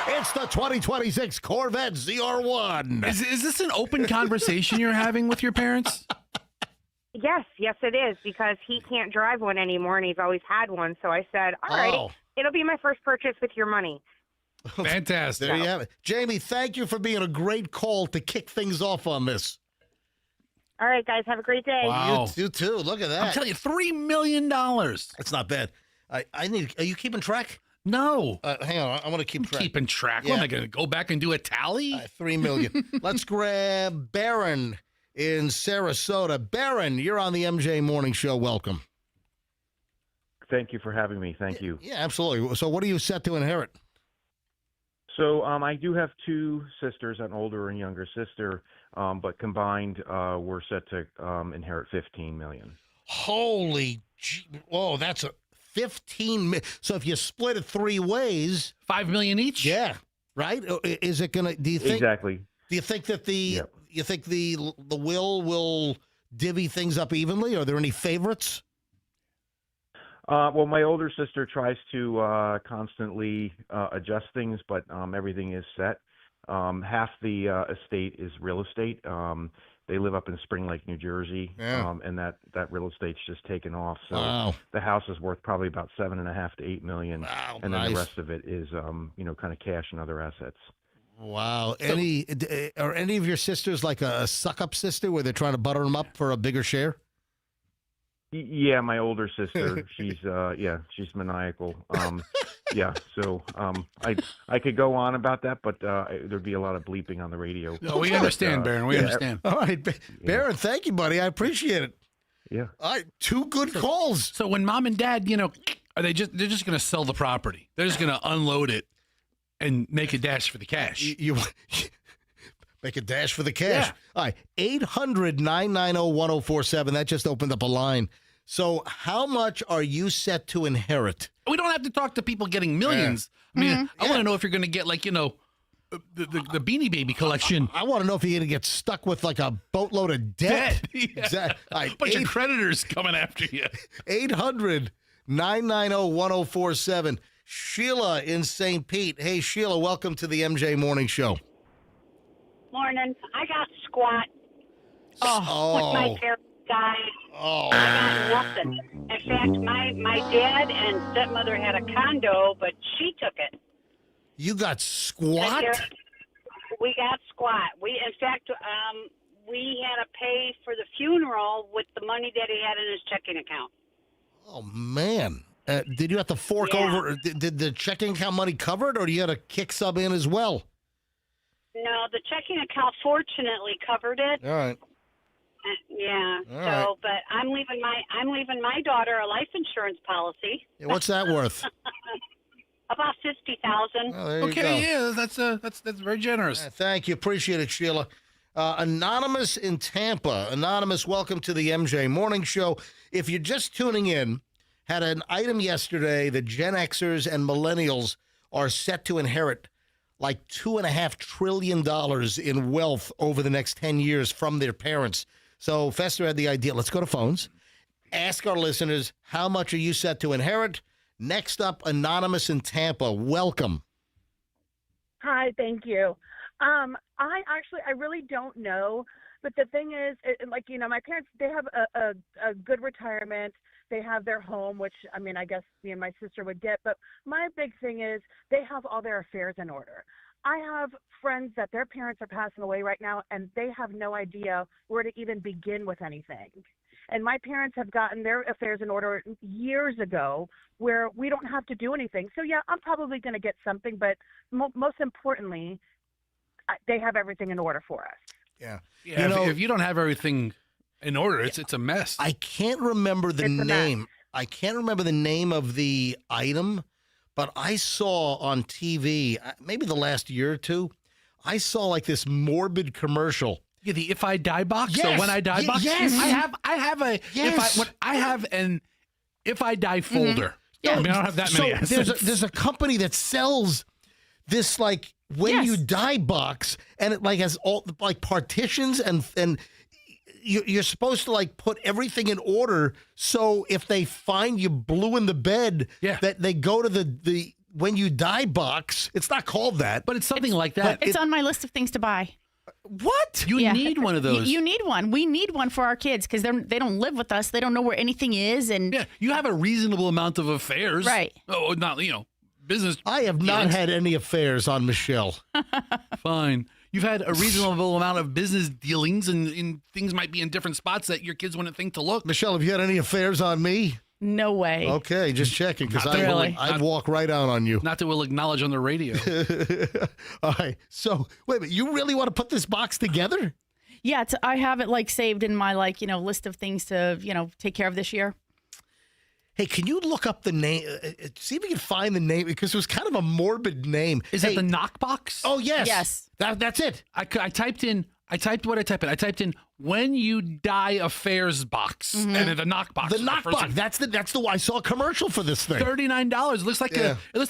It's the 2026 Corvette ZR1. Is this an open conversation you're having with your parents? Yes, it is, because he can't drive one anymore, and he's always had one. So I said, all right, it'll be my first purchase with your money. Fantastic. There you have it. Jamie, thank you for being a great call to kick things off on this. All right, guys, have a great day. Wow. You too. Look at that. I'm telling you, $3 million. That's not bad. I need. Are you keeping track? No. Hang on. I want to keep track. Keeping track. Yeah. What, am I going to go back and do a tally? $3 million. Let's grab Barron in Sarasota. Barron, you're on the MJ Morning Show. Welcome. Thank you for having me. Thank you. Yeah, absolutely. So what are you set to inherit? So I do have two sisters, an older and younger sister, but combined we're set to inherit $15 million. Holy, whoa, that's a 15. So if you split it three ways, $5 million each. Yeah, right. Is it gonna? Do you think exactly? Do you think that the will divvy things up evenly? Are there any favorites? Well, my older sister tries to constantly adjust things, but everything is set. Half the estate is real estate. They live up in Spring Lake, New Jersey, and that real estate's just taken off. So the house is worth probably about $7.5 to $8 million, and then the rest of it is, kind of cash and other assets. Wow. Are any of your sisters like a suck-up sister where they're trying to butter them up for a bigger share? Yeah, my older sister, she's maniacal. So I could go on about that, but thered be a lot of bleeping on the radio. No, we understand, Barron. We understand. All right, Barron, thank you, buddy. I appreciate it. Yeah. All right, two good calls. So when mom and dad, they're just going to sell the property. They're just going to unload it and make a dash for the cash. You make a dash for the cash. Yeah. All right, 800-990-1047. That just opened up a line. So how much are you set to inherit? We don't have to talk to people getting millions. I mean, I want to know if you're going to get the Beanie Baby collection. I want to know if you're going to get stuck with like a boatload of debt. Yeah. Exactly. All right, A bunch of creditors coming after you. 800-990-1047. Sheila in St. Pete. Hey, Sheila, welcome to the MJ Morning Show. Morning. I got squat Oh. with my parents died. Oh. I got nothing. In fact, my dad and stepmother had a condo, but she took it. You got squat? We got squat. In fact, we had to pay for the funeral with the money that he had in his checking account. Oh, man. Did you have to fork over? Did the checking account money cover it, or do you had to kick some in as well? No, the checking account fortunately covered it. All right. Yeah. All right. But I'm leaving my daughter a life insurance policy. Yeah, what's that worth? About $50,000. Oh, there you go. Yeah, that's very generous. Thank you. Appreciate it, Sheila. Anonymous in Tampa. Anonymous, welcome to the MJ Morning Show. If you're just tuning in, had an item yesterday that Gen Xers and millennials are set to inherit like $2.5 trillion in wealth over the next 10 years from their parents. So Fester had the idea. Let's go to phones. Ask our listeners, how much are you set to inherit? Next up, Anonymous in Tampa. Welcome. Hi, thank you. I really don't know. But the thing is, my parents, they have a good retirement. They have their home, which, I guess me and my sister would get. But my big thing is they have all their affairs in order. I have friends that their parents are passing away right now, and they have no idea where to even begin with anything. And my parents have gotten their affairs in order years ago where we don't have to do anything. So, yeah, I'm probably going to get something. But most importantly, they have everything in order for us. Yeah. If you don't have everything in order, it's a mess. I can't remember the name. I can't remember the name of the item, but I saw on TV, maybe the last year or two, I saw like this morbid commercial. Yeah, the If I Die box. Yes. So when I die box. Yes. I have a. Yes. I have an If I Die folder. Yeah. I don't have that many. So there's a company that sells this like when you die box, and it like has all like partitions and you're supposed to like put everything in order. So if they find you blue in the bed, that they go to the when you die box. It's not called that, but it's something like that. It's on my list of things to buy. What? You need one of those. You need one. We need one for our kids because they don't live with us. They don't know where anything is. And yeah, you have a reasonable amount of affairs, right? Oh, not business. I have not had any affairs on Michelle. Fine. You've had a reasonable amount of business dealings, and things might be in different spots that your kids wouldn't think to look. Michelle, have you had any affairs on me? No way. Okay, just checking because Really? I'd walk right out on you. Not that we'll acknowledge on the radio. All right. So wait a minute. You really want to put this box together? Yeah, I have it like saved in my list of things to take care of this year. Hey, can you look up the name? See if you can find the name because it was kind of a morbid name. Is that the knock box? Oh yes, yes. That's it. I typed in when you die affairs box and then the knock box. The knock box. That's the I saw a commercial for this thing. $39. It looks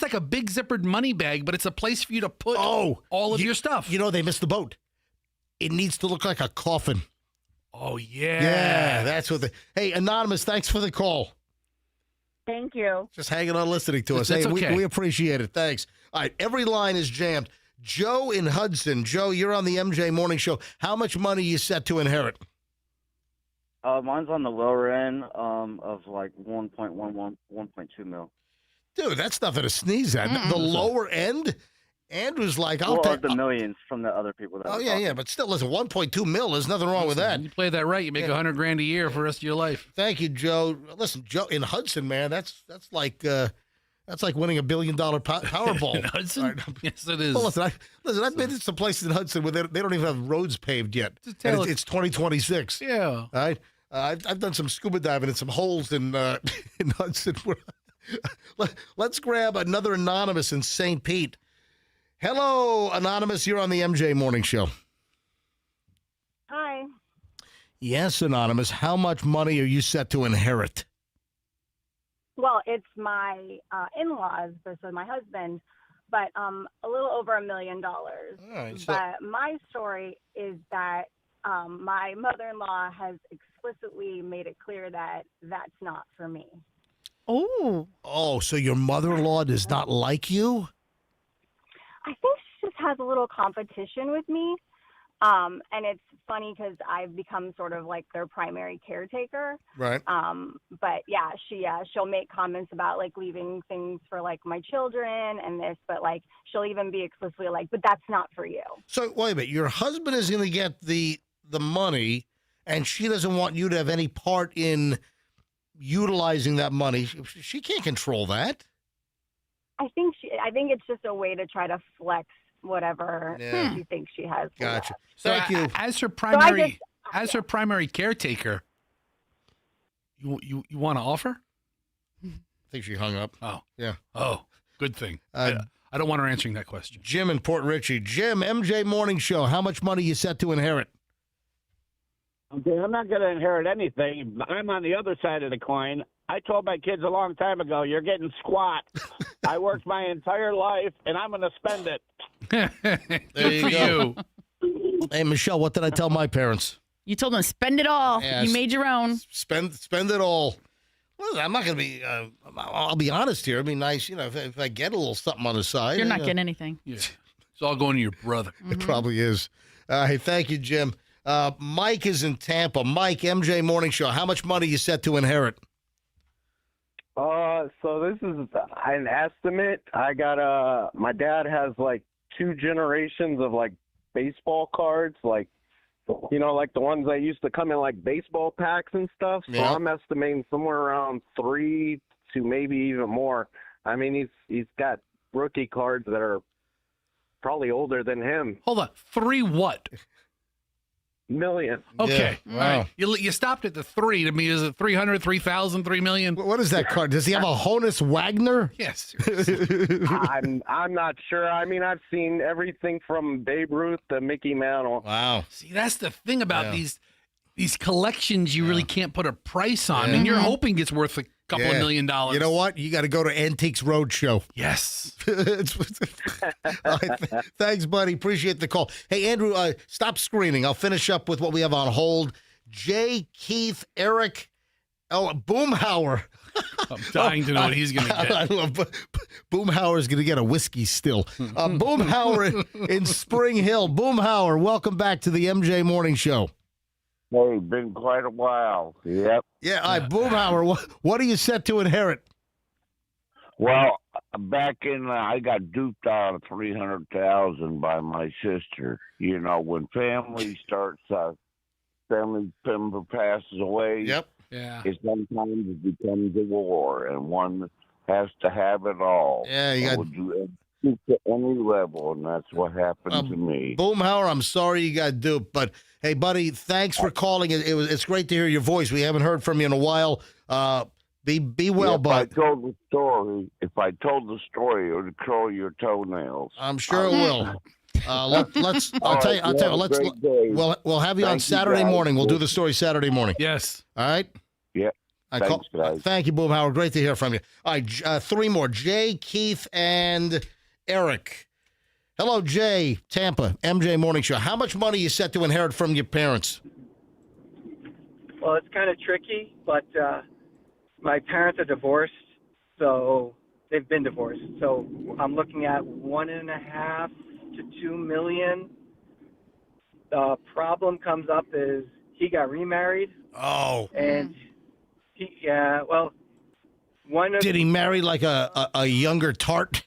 like a big zippered money bag, but it's a place for you to put all of your stuff. They missed the boat. It needs to look like a coffin. Oh yeah. Yeah, that's what Hey, Anonymous, thanks for the call. Thank you. Just hanging on listening to us. That's hey, okay. we appreciate it. Thanks. All right, every line is jammed. Joe in Hudson. Joe, you're on the MJ Morning Show. How much money are you set to inherit? Mine's on the lower end of like 1.11, 1.2 mil. Dude, that's nothing to sneeze at. The lower end? Andrew's like, I'll take the millions from the other people. That yeah. But still, listen, 1.2 mil, there's nothing wrong with that. You play that right, you make $100,000 a year for the rest of your life. Thank you, Joe. Listen, Joe, in Hudson, man, that's like winning $1 billion Powerball. In Hudson? Right. Yes, it is. Well, I've been to some places in Hudson where they don't even have roads paved yet. And it's 2026. Yeah. All right. I've done some scuba diving in some holes in Hudson. Let's grab another Anonymous in St. Pete. Hello, Anonymous. You're on the MJ Morning Show. Hi. Yes, Anonymous. How much money are you set to inherit? Well, it's my in-laws, so my husband, but a little over $1 million. All right, so- But my story is that my mother-in-law has explicitly made it clear that that's not for me. Oh, so your mother-in-law does not like you? I think she just has a little competition with me. And it's funny because I've become sort of like their primary caretaker. Right. But yeah, she'll make comments about like leaving things for like my children and this, but like she'll even be explicitly like, but that's not for you. So wait a minute, your husband is going to get the money, and she doesn't want you to have any part in utilizing that money. She can't control that. I think it's just a way to try to flex whatever she thinks she has. Gotcha. So Thank you. As her primary caretaker, you want to offer? I think she hung up. Oh. Yeah. Oh, good thing. I don't want her answering that question. Jim in Port Richey. Jim, MJ Morning Show. How much money you set to inherit? Okay, I'm not going to inherit anything. I'm on the other side of the coin. I told my kids a long time ago, you're getting squat. I worked my entire life, and I'm going to spend it. There you go. Hey, Michelle, what did I tell my parents? You told them to spend it all. Yes. You made your own. Spend it all. Well, I'm not going to be, I'll be honest here. It'd be nice, if I get a little something on the side. You're not getting anything. Yeah. It's all going to your brother. It probably is. Hey, thank you, Jim. Mike is in Tampa. Mike, MJ Morning Show. How much money you set to inherit? So this is an estimate. I got my dad has like 2 generations of like baseball cards, like like the ones that used to come in like baseball packs and stuff. So Yeah. I'm estimating somewhere around 3 to maybe even more. I mean, he's got rookie cards that are probably older than him. Hold on. 3 what? Million. Okay. Yeah. All Wow. right. You stopped at the 3. To me, is it 300, 3,000, 3 million? What is that card? Does he have a Honus Wagner? Yes. I'm not sure. I mean, I've seen everything from Babe Ruth to Mickey Mantle. Wow. See, that's the thing about Yeah. these collections you really can't put a price on. Yeah. And you're hoping it's worth a couple of Yeah. $1 million. You know what? You got to go to Antiques Roadshow. Yes. All right, thanks, buddy. Appreciate the call. Hey, Andrew, stop screening. I'll finish up with what we have on hold. Jay, Keith, Eric, Boomhauer. I'm dying to know what he's going to get. I love Boomhauer is going to get a whiskey still. Boomhauer in Spring Hill. Boomhauer, welcome back to the MJ Morning Show. Hey, been quite a while. Yep. Yeah, all right, Boomhauer, what are you set to inherit? Well, back in I got duped out of $300,000 by my sister. You know, when family starts, family member passes away. Yep. Yeah. It sometimes it becomes a war, and one has to have it all. Yeah, you I got. would do anything to any level, and that's what happened to me. Boomhauer, I'm sorry you got duped, but hey, buddy, thanks for calling. It's great to hear your voice. We haven't heard from you in a while. Be well, bud. If I told the story, it would curl your toenails. I'm sure it will. Let's. I'll tell you. We'll have you on Saturday morning. We'll do the story Saturday morning. Yes. All right. Yeah. Thanks, guys. Thank you, Boomhauer. Great to hear from you. All right, 3 more. Jay, Keith, and Eric. Hello, Jay, Tampa, MJ Morning Show. How much money you set to inherit from your parents? Well, it's kind of tricky, but my parents are divorced, so they've been divorced. So I'm looking at $1.5 to $2 million. The problem comes up is he got remarried. Oh. And Did he marry like a younger tart?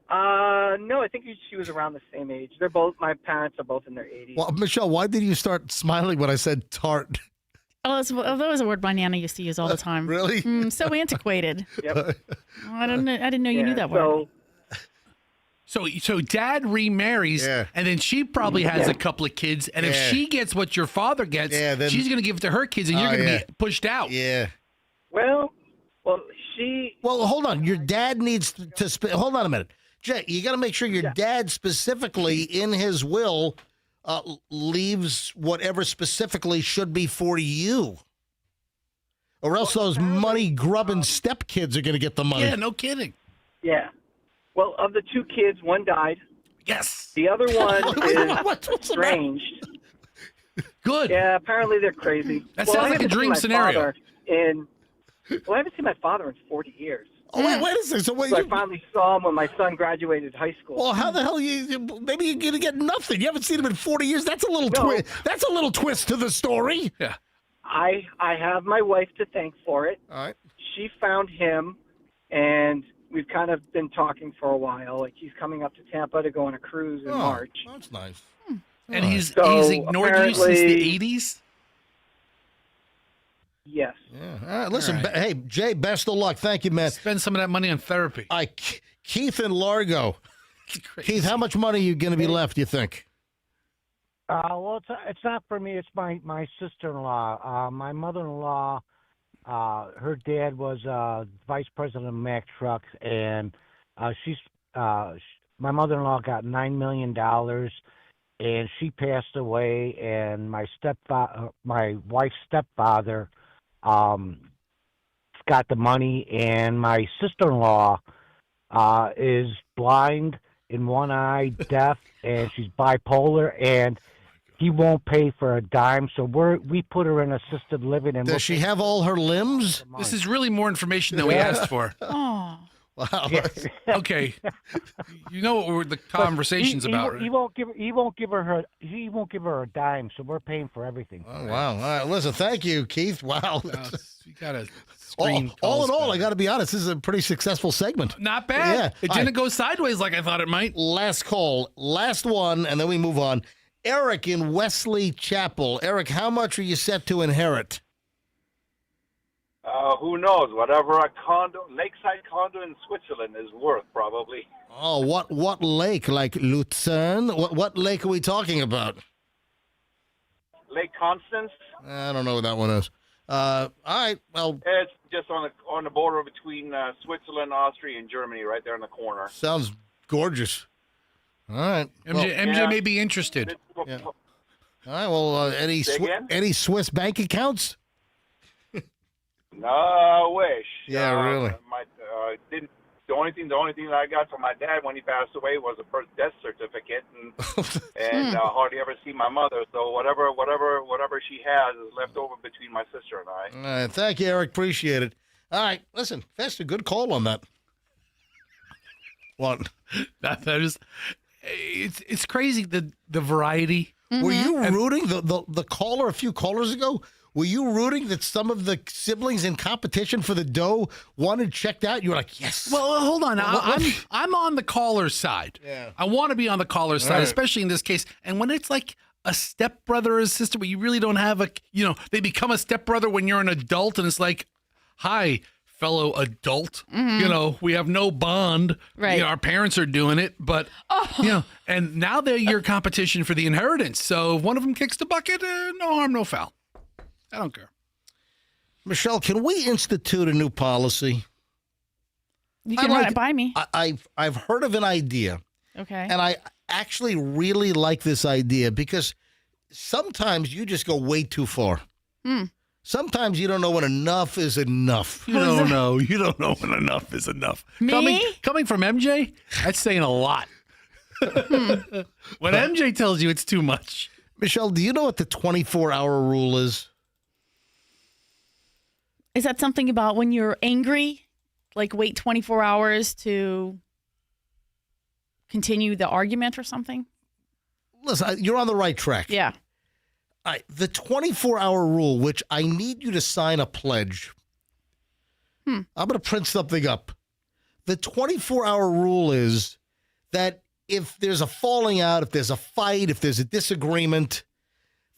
No, I think she was around the same age. My parents are both in their 80s. Well, Michelle, why did you start smiling when I said tart? Oh, that was a word my Nana used to use all the time. Really? So antiquated. Yep. I didn't know you knew that word. So dad remarries, and then she probably has a couple of kids, and if she gets what your father gets, she's going to give it to her kids, and you're going to be pushed out. Yeah. Well, hold on. Your dad needs to hold on a minute. Jay, you got to make sure your dad specifically in his will leaves whatever specifically should be for you. Or else those money-grubbing stepkids are going to get the money. Yeah, no kidding. Yeah. Well, of the 2 kids, one died. Yes. The other one is What's estranged. Good. Yeah, apparently they're crazy. That Well, sounds I like a haven't seen dream my scenario. father I haven't seen my father in 40 years. Oh, wait a second. So, So I finally saw him when my son graduated high school. well, how the hell maybe you're going to get nothing. You haven't seen him in 40 years. That's a little twist. That's a little twist to the story. Yeah. I have my wife to thank for it. All right. She found him, and we've kind of been talking for a while. Like, he's coming up to Tampa to go on a cruise in March. That's nice. And he's ignored you since apparently- the 80s? Yes. Yeah. All right, listen, All right. hey, Jay, best of luck. Thank you, man. Spend some of that money on therapy. Keith in Largo. Keith, how much money are you going to be left, you think? Well, it's not for me. It's my sister-in-law. My mother-in-law, her dad was vice president of Mack Trucks, and my mother-in-law got $9 million, and she passed away. And my wife's stepfather, got the money, and my sister-in-law is blind in one eye, deaf, and she's bipolar, and he won't pay for a dime. So we put her in assisted living. And Does she have all her limbs? This is really more information than we asked for. Oh. Wow. Okay. You know what the conversation's about, right? He won't give her a dime. So we're paying for everything. Oh, wow. All right, listen, thank you, Keith. Wow. You got to all screen in calls all, better. I got to be honest, this is a pretty successful segment. Not bad. Yeah. It didn't go sideways like I thought it might. Last call, last one, and then we move on. Eric in Wesley Chapel. Eric, how much are you set to inherit? Who knows? Whatever a lakeside condo in Switzerland is worth, probably. Oh, what lake? Like Lucerne? What lake are we talking about? Lake Constance. I don't know what that one is. All right, well, It's just on the border between Switzerland, Austria, and Germany, right there in the corner. sounds gorgeous. All right. MJ may be interested. Yeah. All right, well, any Say again? any Swiss bank accounts? No, I wish. Yeah, really. The only thing that I got from my dad when he passed away was a birth death certificate, and hardly ever see my mother. So whatever she has is left over between my sister and I. All right, thank you, Eric. Appreciate it. All right, listen, that's a good call on that. What? That is, it's crazy the variety. Were you rooting the caller a few callers ago? Were you rooting that some of the siblings in competition for the dough wanted checked out? You were like, yes. Well, hold on. I'm on the caller's side. Yeah. I want to be on the caller's side, Right. especially in this case. And when it's like a stepbrother or sister, but you really don't have they become a stepbrother when you're an adult, and it's like, hi, fellow adult. We have no bond. Right. Our parents are doing it, but and now they're your competition for the inheritance. So if one of them kicks the bucket, no harm, no foul. I don't care. Michelle, can we institute a new policy? You can run it by me. I've heard of an idea. Okay. And I actually really like this idea because sometimes you just go way too far. Sometimes you don't know when enough is enough. You don't know. You don't know when enough is enough. Me? Coming from MJ, that's saying a lot. When MJ tells you it's too much. Michelle, do you know what the 24-hour rule is? Is that something about when you're angry, like wait 24 hours to continue the argument or something? Listen, you're on the right track. Yeah. The 24-hour rule, which I need you to sign a pledge. I'm going to print something up. The 24-hour rule is that if there's a falling out, if there's a fight, if there's a disagreement,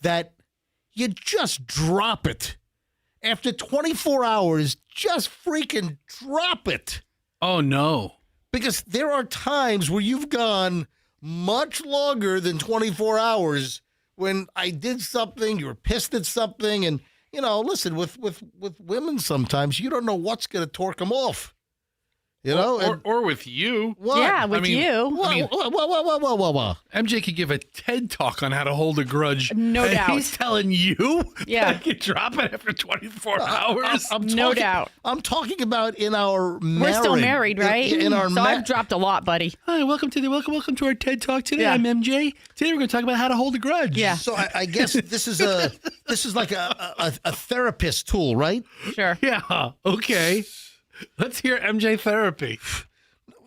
that you just drop it. After 24 hours, just freaking drop it. Oh, no. Because there are times where you've gone much longer than 24 hours when I did something, you were pissed at something, and, listen, with women sometimes, you don't know what's going to torque them off. You know, or with you. What? Yeah, with you. Whoa. MJ could give a TED talk on how to hold a grudge. No doubt. He's telling you Yeah. that you drop it after 24 hours. No doubt. I'm talking about in our marriage. We're still married, right? In our so I've dropped a lot, buddy. Hi, welcome to our TED talk today. Yeah. I'm MJ. Today we're going to talk about how to hold a grudge. Yeah. So I guess this is like a therapist tool, right? Sure. Yeah. Okay. Let's hear MJ therapy.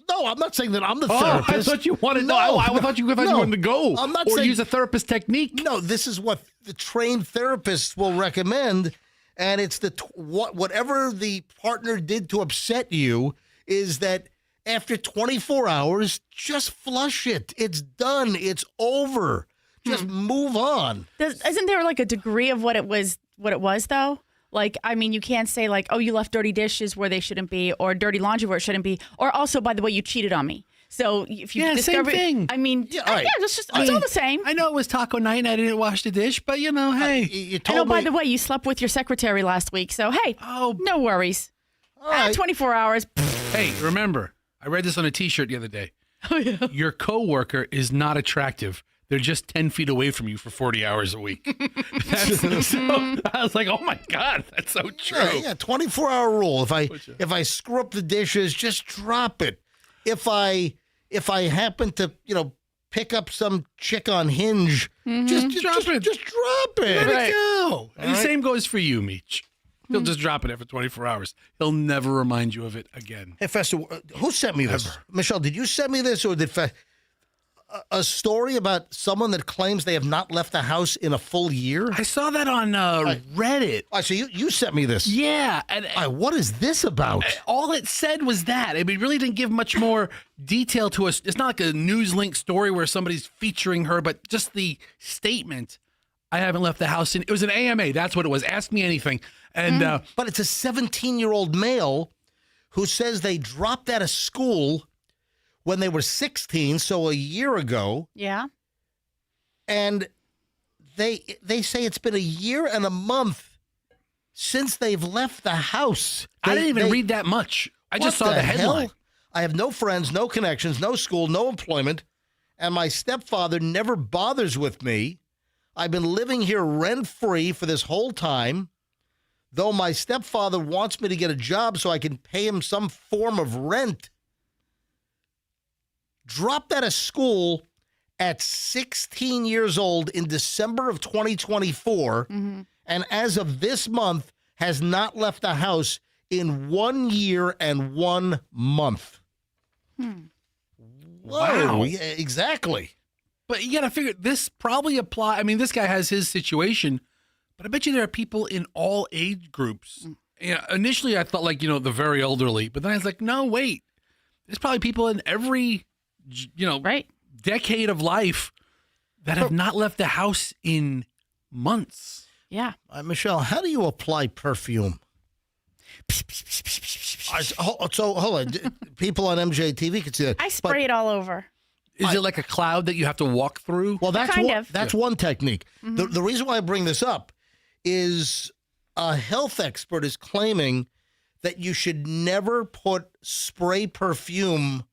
No, I'm not saying that I'm the Oh, therapist. I thought you wanted. No, I thought you wanted to go. I'm not or saying, use a therapist technique. No, this is what the trained therapists will recommend, and it's whatever the partner did to upset you is that after 24 hours, just flush it. It's done. It's over. Just move on. Isn't there like a degree of what it was though? Like, I mean, you can't say like, oh, you left dirty dishes where they shouldn't be, or dirty laundry where it shouldn't be, or also, by the way, you cheated on me. So if you discover, same thing. I mean, it's all the same. I know it was taco night and I didn't wash the dish, but hey, you I know. By the way, you slept with your secretary last week, so hey, no worries. 24 hours. Hey, remember, I read this on a T-shirt the other day. Oh yeah. Your coworker is not attractive. They're just 10 feet away from you for 40 hours a week. So I was like, oh my God, that's so true. Yeah, 24-hour rule. If I screw up the dishes, just drop it. If I happen to, pick up some chick on Hinge, just drop it. Just drop it. Let it go. And the right. same goes for you, Meech. He'll just drop it after 24 hours. He'll never remind you of it again. Hey, Fester, who sent me this? Michelle, did you send me this, or did a story about someone that claims they have not left the house in a full year? I saw that on Reddit. So you sent me this. Yeah. And what is this about? All it said was that. I mean, it really didn't give much more detail to us. It's not like a news link story where somebody's featuring her, but just the statement, I haven't left the house. It was an AMA. That's what it was. Ask me anything. And But it's a 17-year-old male who says they dropped out of school when they were 16, so a year ago. Yeah. And they say it's been a year and a month since they've left the house. I didn't even read that much. I just saw the headline. Hell? I have no friends, no connections, no school, no employment, and my stepfather never bothers with me. I've been living here rent-free for this whole time, though my stepfather wants me to get a job so I can pay him some form of rent. Dropped out of school at 16 years old in December of 2024, and as of this month, has not left the house in 1 year and 1 month. Wow. Yeah, exactly. But you got to figure, this probably apply. I mean, this guy has his situation, but I bet you there are people in all age groups. Yeah, initially, I thought the very elderly, but then I was like, no, wait. There's probably people in every decade of life that have not left the house in months. Yeah. Michelle, how do you apply perfume? So hold on. People on MJTV can see that. I spray it all over. Is it like a cloud that you have to walk through? Well, that's one technique. Mm-hmm. The reason why I bring this up is a health expert is claiming that you should never put spray perfume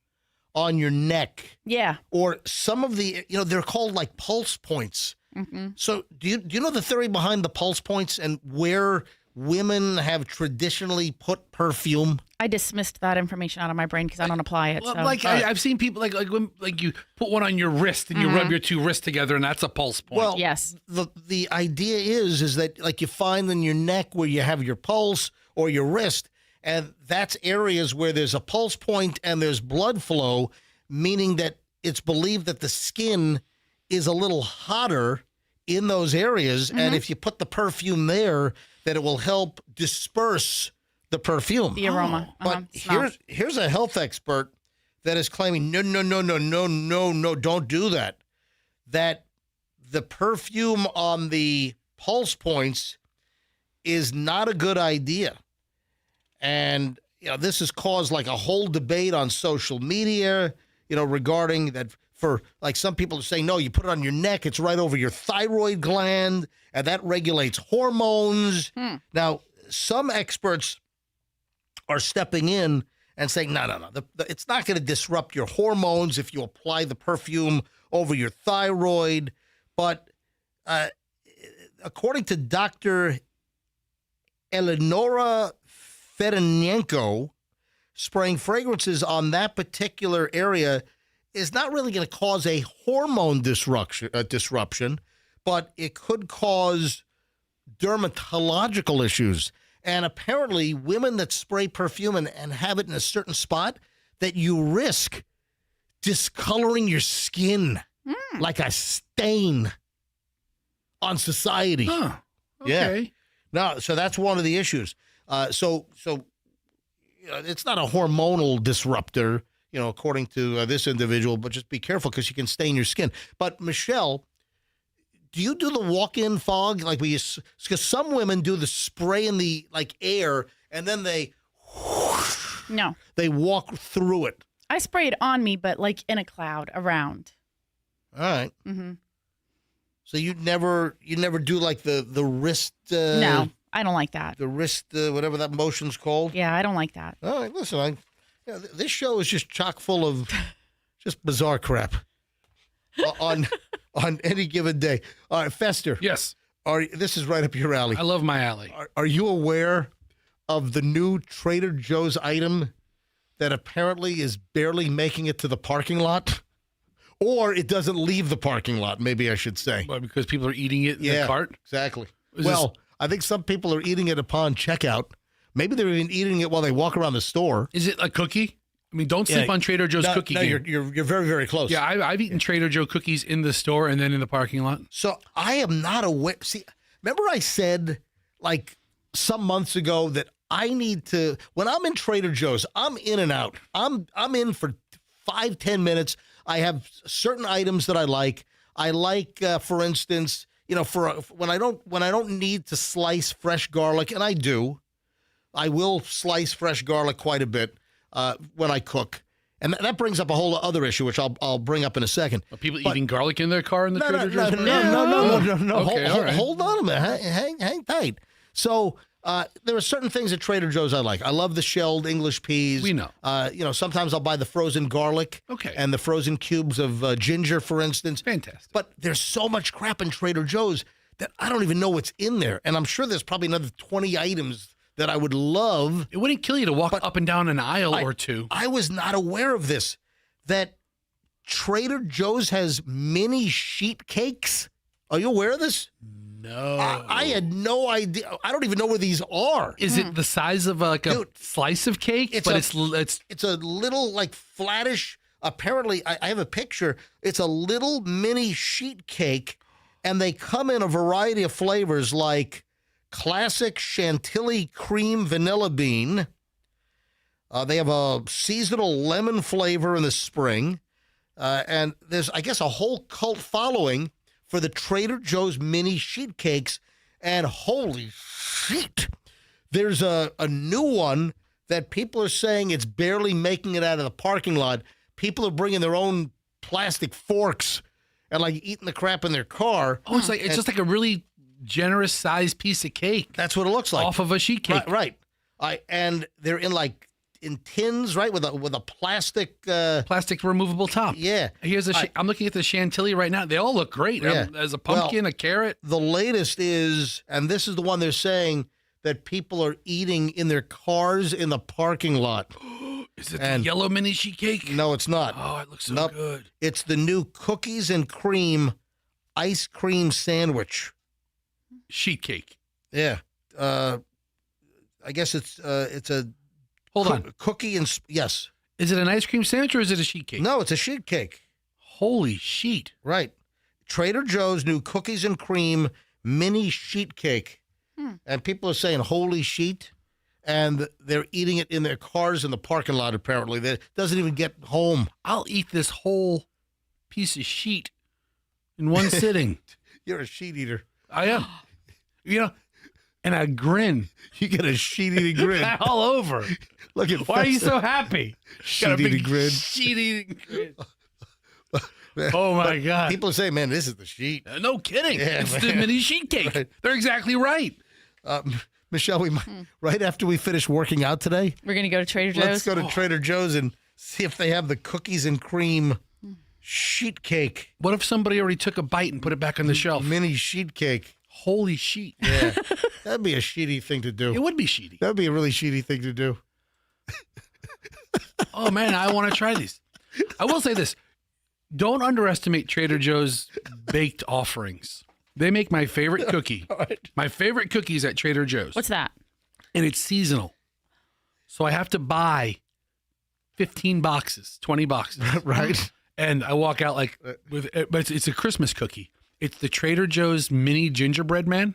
on your neck. Yeah. Or some of the, they're called like pulse points. Mm-hmm. So do you know the theory behind the pulse points and where women have traditionally put perfume? I dismissed that information out of my brain because I don't apply it. Well, so. I've seen people when you put one on your wrist and you rub your two wrists together, and that's a pulse point. Well, yes. The idea is that like you find in your neck where you have your pulse or your wrist, and that's areas where there's a pulse point and there's blood flow, meaning that it's believed that the skin is a little hotter in those areas, and if you put the perfume there, that it will help disperse the perfume. The aroma. But here's a health expert that is claiming, no, don't do that. That the perfume on the pulse points is not a good idea. And this has caused like a whole debate on social media, regarding that. For like some people are saying, no, you put it on your neck, it's right over your thyroid gland, and that regulates hormones. Now, some experts are stepping in and saying, no. It's not going to disrupt your hormones if you apply the perfume over your thyroid. But according to Dr. Eleonora Fedorenko, spraying fragrances on that particular area is not really going to cause a hormone disruption, but it could cause dermatological issues. And apparently women that spray perfume and have it in a certain spot, that you risk discoloring your skin like a stain on society. Huh. Okay. Yeah. No, so that's one of the issues. So it's not a hormonal disruptor, according to this individual, but just be careful because you can stain your skin. But Michelle, do you do the walk-in fog? Because some women do the spray in the air and then they walk through it. I spray it on me, but in a cloud around. All right. Mm-hmm. So you never do the wrist. No, I don't like that. The wrist, whatever that motion's called. Yeah, I don't like that. All right, listen, this show is just chock full of just bizarre crap on any given day. All right, Fester. Yes. This is right up your alley. I love my alley. Are you aware of the new Trader Joe's item that apparently is barely making it to the parking lot? Or it doesn't leave the parking lot, maybe I should say. Well, because people are eating it in the cart? Exactly. I think some people are eating it upon checkout. Maybe they're even eating it while they walk around the store. Is it a cookie? I mean, don't sleep on Trader Joe's cookie game. You're very, very close. Yeah, I've eaten Trader Joe cookies in the store and then in the parking lot. So I am not aware. See, remember I said some months ago that I need to, when I'm in Trader Joe's, I'm in and out. I'm in for 5-10 minutes. I have certain items that I like. I like, for instance, when I don't need to slice fresh garlic, and I do. I will slice fresh garlic quite a bit when I cook. And that brings up a whole other issue, which I'll bring up in a second. Are people eating garlic in their car in the Trader Joe's? No. Okay, hold on a minute. Hang tight. So there are certain things at Trader Joe's I like. I love the shelled English peas. We know. Sometimes I'll buy the frozen garlic. Okay. And the frozen cubes of ginger, for instance. Fantastic. But there's so much crap in Trader Joe's that I don't even know what's in there. And I'm sure there's probably another 20 items that I would love. It wouldn't kill you to walk up and down an aisle or two. I was not aware of this, that Trader Joe's has mini sheet cakes. Are you aware of this? No. I had no idea. I don't even know where these are. Is it the size of a slice of cake? It's a little flattish. Apparently, I have a picture. It's a little mini sheet cake, and they come in a variety of flavors like classic chantilly cream vanilla bean. They have a seasonal lemon flavor in the spring. And there's, I guess, a whole cult following for the Trader Joe's mini sheet cakes. And holy shit, there's a new one that people are saying it's barely making it out of the parking lot. People are bringing their own plastic forks and eating the crap in their car. Oh, it's just like a really generous sized piece of cake. That's what it looks like. Off of a sheet cake. Right. And they're in tins, right, with a plastic removable top. Yeah. Here's I'm looking at the chantilly right now. They all look great. Yeah. There's a pumpkin, a carrot. The latest is, and this is the one they're saying that people are eating in their cars in the parking lot. Is it the yellow mini sheet cake? No, it's not. Oh, it looks so good. It's the new cookies and cream ice cream sandwich. Sheet cake. Yeah. I guess it's a hold on. Cookie and yes. Is it an ice cream sandwich or is it a sheet cake? No, it's a sheet cake. Holy sheet. Right. Trader Joe's new cookies and cream mini sheet cake. And people are saying holy sheet, and they're eating it in their cars in the parking lot apparently. That doesn't even get home. I'll eat this whole piece of sheet in one sitting. You're a sheet eater. I am. And I grin. You get a sheet-eating grin. All over. Look at Why are you so happy? Sheet-eating grin. Sheet-eating grin. Oh, my God. People say, man, this is the sheet. No kidding. Yeah, it's the mini sheet cake. Right. They're exactly right. Michelle, we might, right after we finish working out today, We're going to go to Trader Joe's. let's go to Trader Joe's and see if they have the cookies and cream sheet cake. What if somebody already took a bite and put it back on the shelf? Mini sheet cake. Holy sheet. Yeah. That'd be a sheety thing to do. It would be sheety. That'd be a really sheety thing to do. Oh, man, I want to try these. I will say this. Don't underestimate Trader Joe's baked offerings. They make my favorite cookie. My favorite cookies at Trader Joe's. What's that? And it's seasonal. So I have to buy 15 boxes, 20 boxes. Right. And I walk out like with, but it's a Christmas cookie. It's the Trader Joe's mini gingerbread man.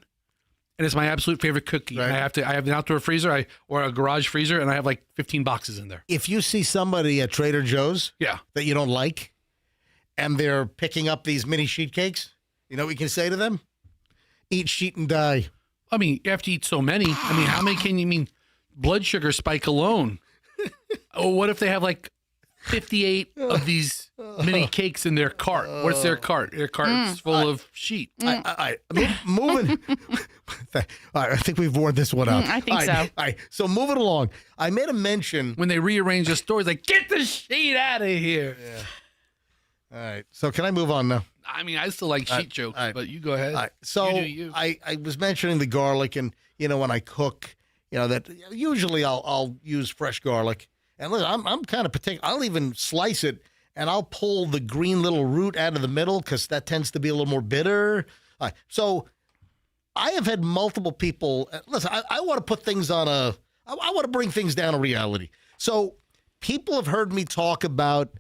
And it's my absolute favorite cookie. Right. And I have an outdoor freezer or a garage freezer, and I have like 15 boxes in there. If you see somebody at Trader Joe's that you don't like, and they're picking up these mini sheet cakes, you know what you can say to them? Eat sheet and die. I mean, you have to eat so many. I mean, how many can you mean? Blood sugar spike alone. Oh, what if they have like 58 of these mini cakes in their cart? What's their cart? Their cart's full of sheet. Moving. All right, I think we've worn this one out. I think All so. All right, so moving along. I made a mention. When they rearrange the stores, like, get the sheet out of here. All right, so can I move on now? I mean, I still like sheet jokes, but you go ahead. All right, so You do you. I was mentioning the garlic, and when I cook, that usually I'll use fresh garlic. And listen, I'm kind of particular. I'll even slice it, and I'll pull the green little root out of the middle because that tends to be a little more bitter. All right, so I have had multiple people. Listen, I want to put things on I want to bring things down to reality. So people have heard me talk about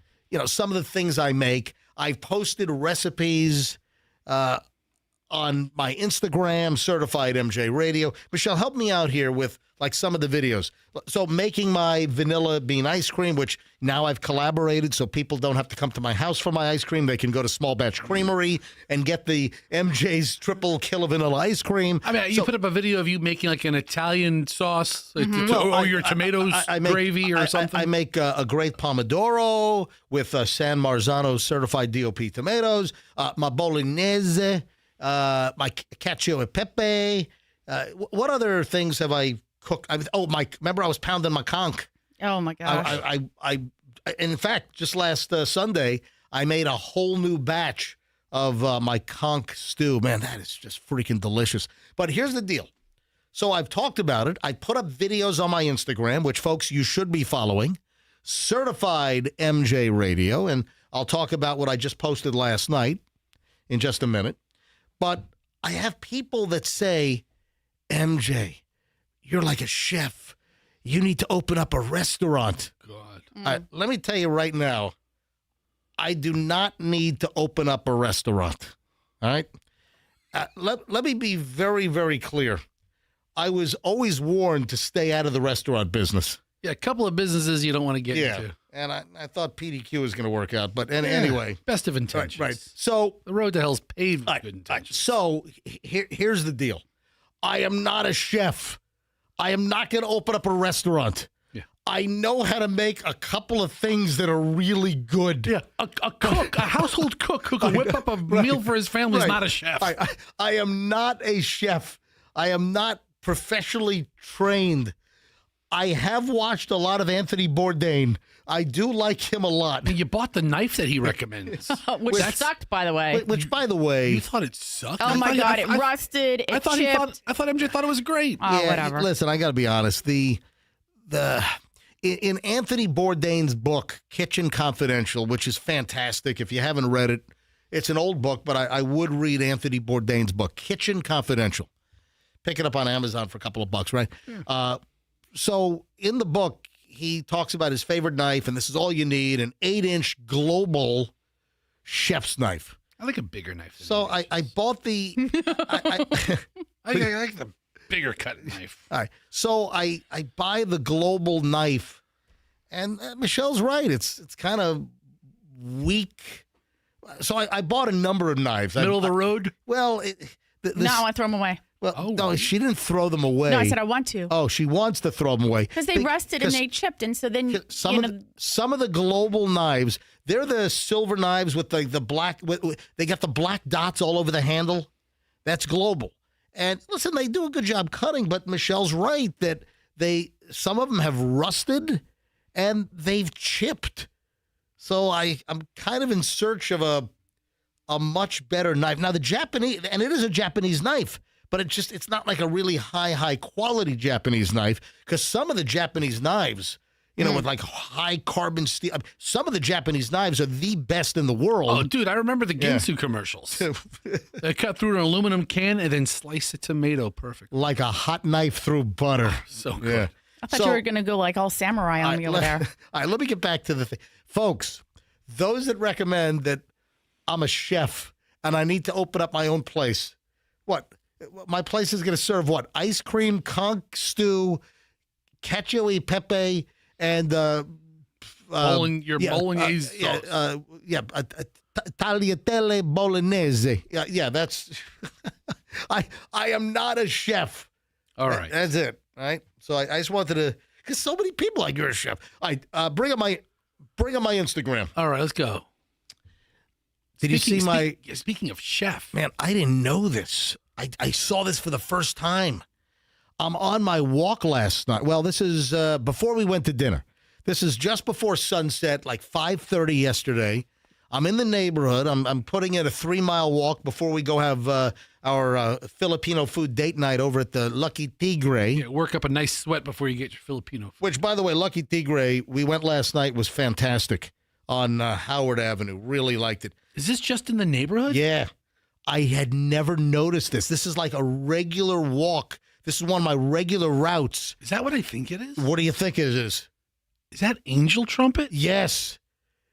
some of the things I make. I've posted recipes on my Instagram, Certified MJ Radio. Michelle, help me out here with like some of the videos. So making my vanilla bean ice cream, which now I've collaborated so people don't have to come to my house for my ice cream. They can go to Small Batch Creamery and get the MJ's triple killer vanilla ice cream. I mean, you put up a video of you making like an Italian sauce or your tomatoes gravy or something. I make a great pomodoro with San Marzano certified DOP tomatoes, my bolognese, my cacio e pepe. What other things have I cooked? Remember I was pounding my conch. Oh my gosh! I in fact, just last Sunday, I made a whole new batch of my conch stew. Man, that is just freaking delicious. But here's the deal. So I've talked about it. I put up videos on my Instagram, which folks you should be following, Certified MJ Radio, and I'll talk about what I just posted last night in just a minute. But I have people that say, MJ, you're like a chef. You need to open up a restaurant. God. Let me tell you right now, I do not need to open up a restaurant. All right? Let me be very, very clear. I was always warned to stay out of the restaurant business. Yeah, a couple of businesses you don't want to get into. And I thought PDQ was going to work out. But anyway. Best of intentions. Right. So the road to hell's paved with good intentions. So here's the deal. I am not a chef. I am not going to open up a restaurant. Yeah. I know how to make a couple of things that are really good. Yeah, a cook, a household cook who can whip up a meal for his family is not a chef. I am not a chef. I am not professionally trained. I have watched a lot of Anthony Bourdain. I do like him a lot. You bought the knife that he recommends. Which sucked, by the way. Which, by the way... You thought it sucked? Oh, my God. It rusted. It chipped. I thought MJ thought it was great. Oh, whatever. Listen, I got to be honest. In Anthony Bourdain's book, Kitchen Confidential, which is fantastic. If you haven't read it, it's an old book, but I would read Anthony Bourdain's book, Kitchen Confidential. Pick it up on Amazon for a couple of bucks, right? So in the book, he talks about his favorite knife, and this is all you need, an 8-inch global chef's knife. I like a bigger knife. So I bought the... I like the bigger cut knife. All right. So I buy the global knife, and Michelle's right. It's kind of weak. So I bought a number of knives. Middle of the road? Well... No, I want to throw them away. Well, no, she didn't throw them away. No, I said I want to. Oh, she wants to throw them away. Because they rusted and they chipped, and so then some of the global knives, they're the silver knives with the black. They got the black dots all over the handle. That's global. And listen, they do a good job cutting, but Michelle's right that some of them have rusted and they've chipped. So I'm kind of in search of a much better knife. Now the Japanese, and it is a Japanese knife, but it's not like a really high quality Japanese knife, because some of the Japanese knives, with like high carbon steel, some of the Japanese knives are the best in the world. Oh, dude, I remember the Ginsu commercials. They cut through an aluminum can and then slice a tomato perfect. Like a hot knife through butter. So good. Yeah. I thought you were going to go like all samurai on me over there. All right, let me get back to the thing. Folks, those that recommend that I'm a chef and I need to open up my own place, what? My place is going to serve what? Ice cream, conch stew, cacio e pepe, and bolognese sauce. Tagliatelle bolognese. Yeah, that's. I am not a chef. All right, that's it. All right. So I just wanted to, because so many people like you're a chef. All right, bring up my Instagram. All right, let's go. Did you see my? Speaking of chef, man, I didn't know this. I saw this for the first time. I'm on my walk last night. Well, this is before we went to dinner. This is just before sunset, like 5:30 yesterday. I'm in the neighborhood. I'm putting in a 3-mile walk before we go have our Filipino food date night over at the Lucky Tigre. Yeah, work up a nice sweat before you get your Filipino food. Which, by the way, Lucky Tigre, we went last night, was fantastic on Howard Avenue. Really liked it. Is this just in the neighborhood? Yeah. I had never noticed this. This is like a regular walk. This is one of my regular routes. Is that what I think it is? What do you think it is? Is that Angel Trumpet? Yes.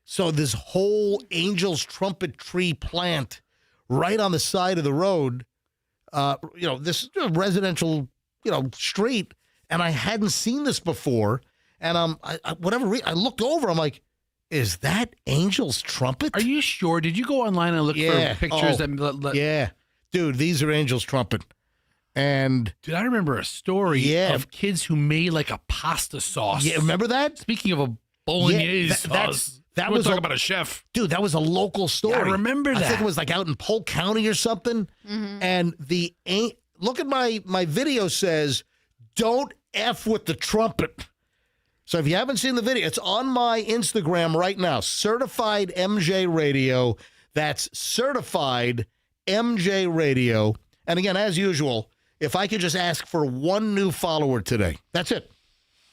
So this whole Angel's Trumpet tree plant right on the side of the road, this residential, street, and I hadn't seen this before. And I looked over, I'm like, is that Angel's Trumpet? Are you sure? Did you go online and look for pictures? Yeah. Dude, these are Angel's Trumpet. And dude, I remember a story of kids who made like a pasta sauce. Yeah, remember that? Speaking of a bolognese sauce. That We're was talking about a chef. Dude, that was a local story. Yeah, I remember that. I think it was like out in Polk County or something. Mm-hmm. And look at my video says, don't F with the trumpet. So if you haven't seen the video, it's on my Instagram right now. Certified MJ Radio. That's Certified MJ Radio. And again, as usual, if I could just ask for one new follower today, that's it.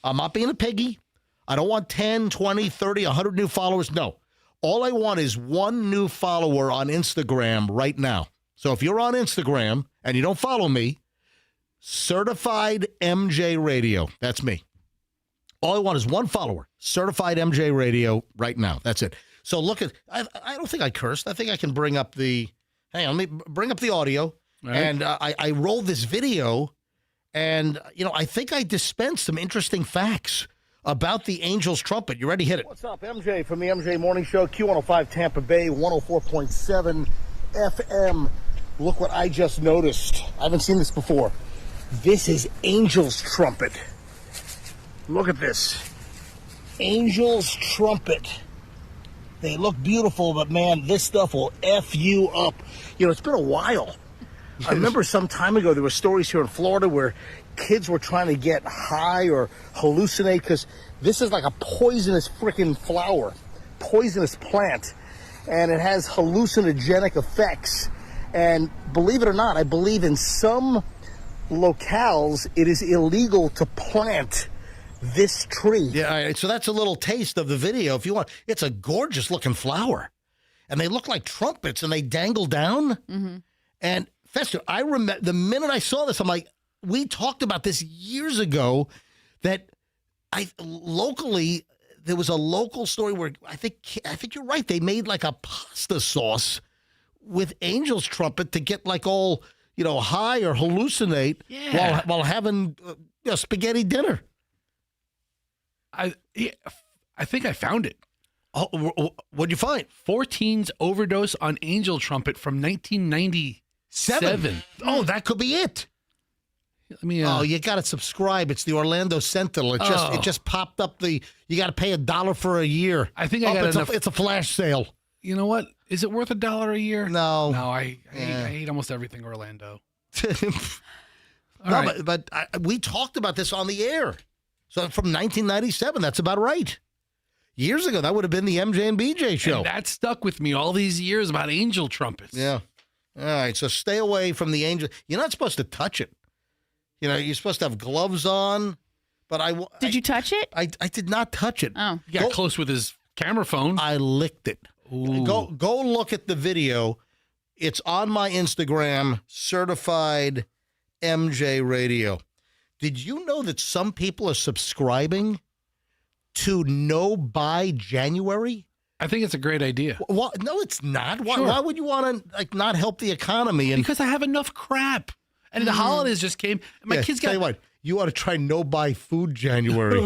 I'm not being a piggy. I don't want 10, 20, 30, 100 new followers. No. All I want is one new follower on Instagram right now. So if you're on Instagram and you don't follow me, Certified MJ Radio. That's me. All I want is one follower. Certified MJ Radio right now. That's it. So look at, I don't think I cursed. I think I can bring up the, hang on, let me bring up the audio. Right. And I rolled this video, and, I think I dispensed some interesting facts about the Angel's Trumpet. You ready? Hit it. What's up, MJ from the MJ Morning Show, Q105 Tampa Bay, 104.7 FM. Look what I just noticed. I haven't seen this before. This is Angel's Trumpet. Look at this. Angel's Trumpet. They look beautiful, but man, this stuff will F you up. It's been a while. I remember some time ago there were stories here in Florida where kids were trying to get high or hallucinate because this is like a poisonous freaking flower, poisonous plant, and it has hallucinogenic effects. And believe it or not, I believe in some locales it is illegal to plant this tree. Yeah, all right, so that's a little taste of the video if you want. It's a gorgeous looking flower, and they look like trumpets, and they dangle down. Mm-hmm. And Fester, I remember the minute I saw this, I'm like, we talked about this years ago, that locally there was a local story where I think you're right. They made like a pasta sauce with Angel's Trumpet to get like all high or hallucinate while having spaghetti dinner. I think I found it. Oh, what'd you find? 14's overdose on Angel Trumpet from 1997. Oh, that could be it. Let me. You got to subscribe. It's the Orlando Sentinel. It just popped up. You got to pay $1 for a year. I think I got enough. It's a flash sale. You know what? Is it worth $1 a year? No. I hate almost everything Orlando. But we talked about this on the air. So from 1997, that's about right. Years ago, that would have been the MJ and BJ show. And that stuck with me all these years about angel trumpets. Yeah. All right, so stay away from the angel. You're not supposed to touch it. You know, you're supposed to have gloves on. But Did you touch it? I did not touch it. Oh. He got close with his camera phone. I licked it. Ooh. Go look at the video. It's on my Instagram, Certified MJ Radio. Did you know that some people are subscribing to No Buy January? I think it's a great idea. What? No, it's not. Why, Sure. why would you want to not help the economy? And Because I have enough crap. And the holidays just came. My kids tell got. you what, you ought to try No Buy Food January.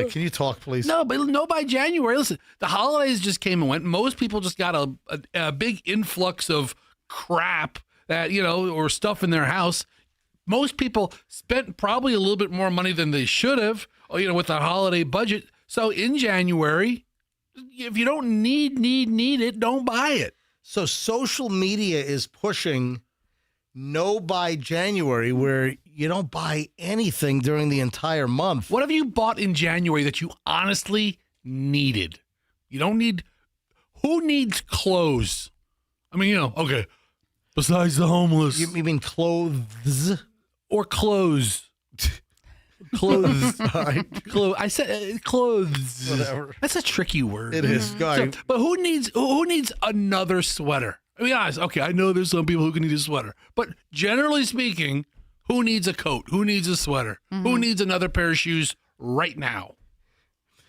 Can you talk, please? No, but no, by January. Listen, the holidays just came and went. Most people just got a big influx of crap that, or stuff in their house. Most people spent probably a little bit more money than they should have, with the holiday budget. So in January, if you don't need it, don't buy it. So social media is pushing No Buy January, where you don't buy anything during the entire month. What have you bought in January that you honestly needed? You don't need. Who needs clothes? I mean, okay. Besides the homeless, You mean clothes? or clothes. Clothes. I said clothes. Whatever. That's a tricky word. It is. Go ahead. But who needs another sweater? I mean, honest. Okay, I know there's some people who can need a sweater, but generally speaking, who needs a coat? Who needs a sweater? Who needs another pair of shoes right now?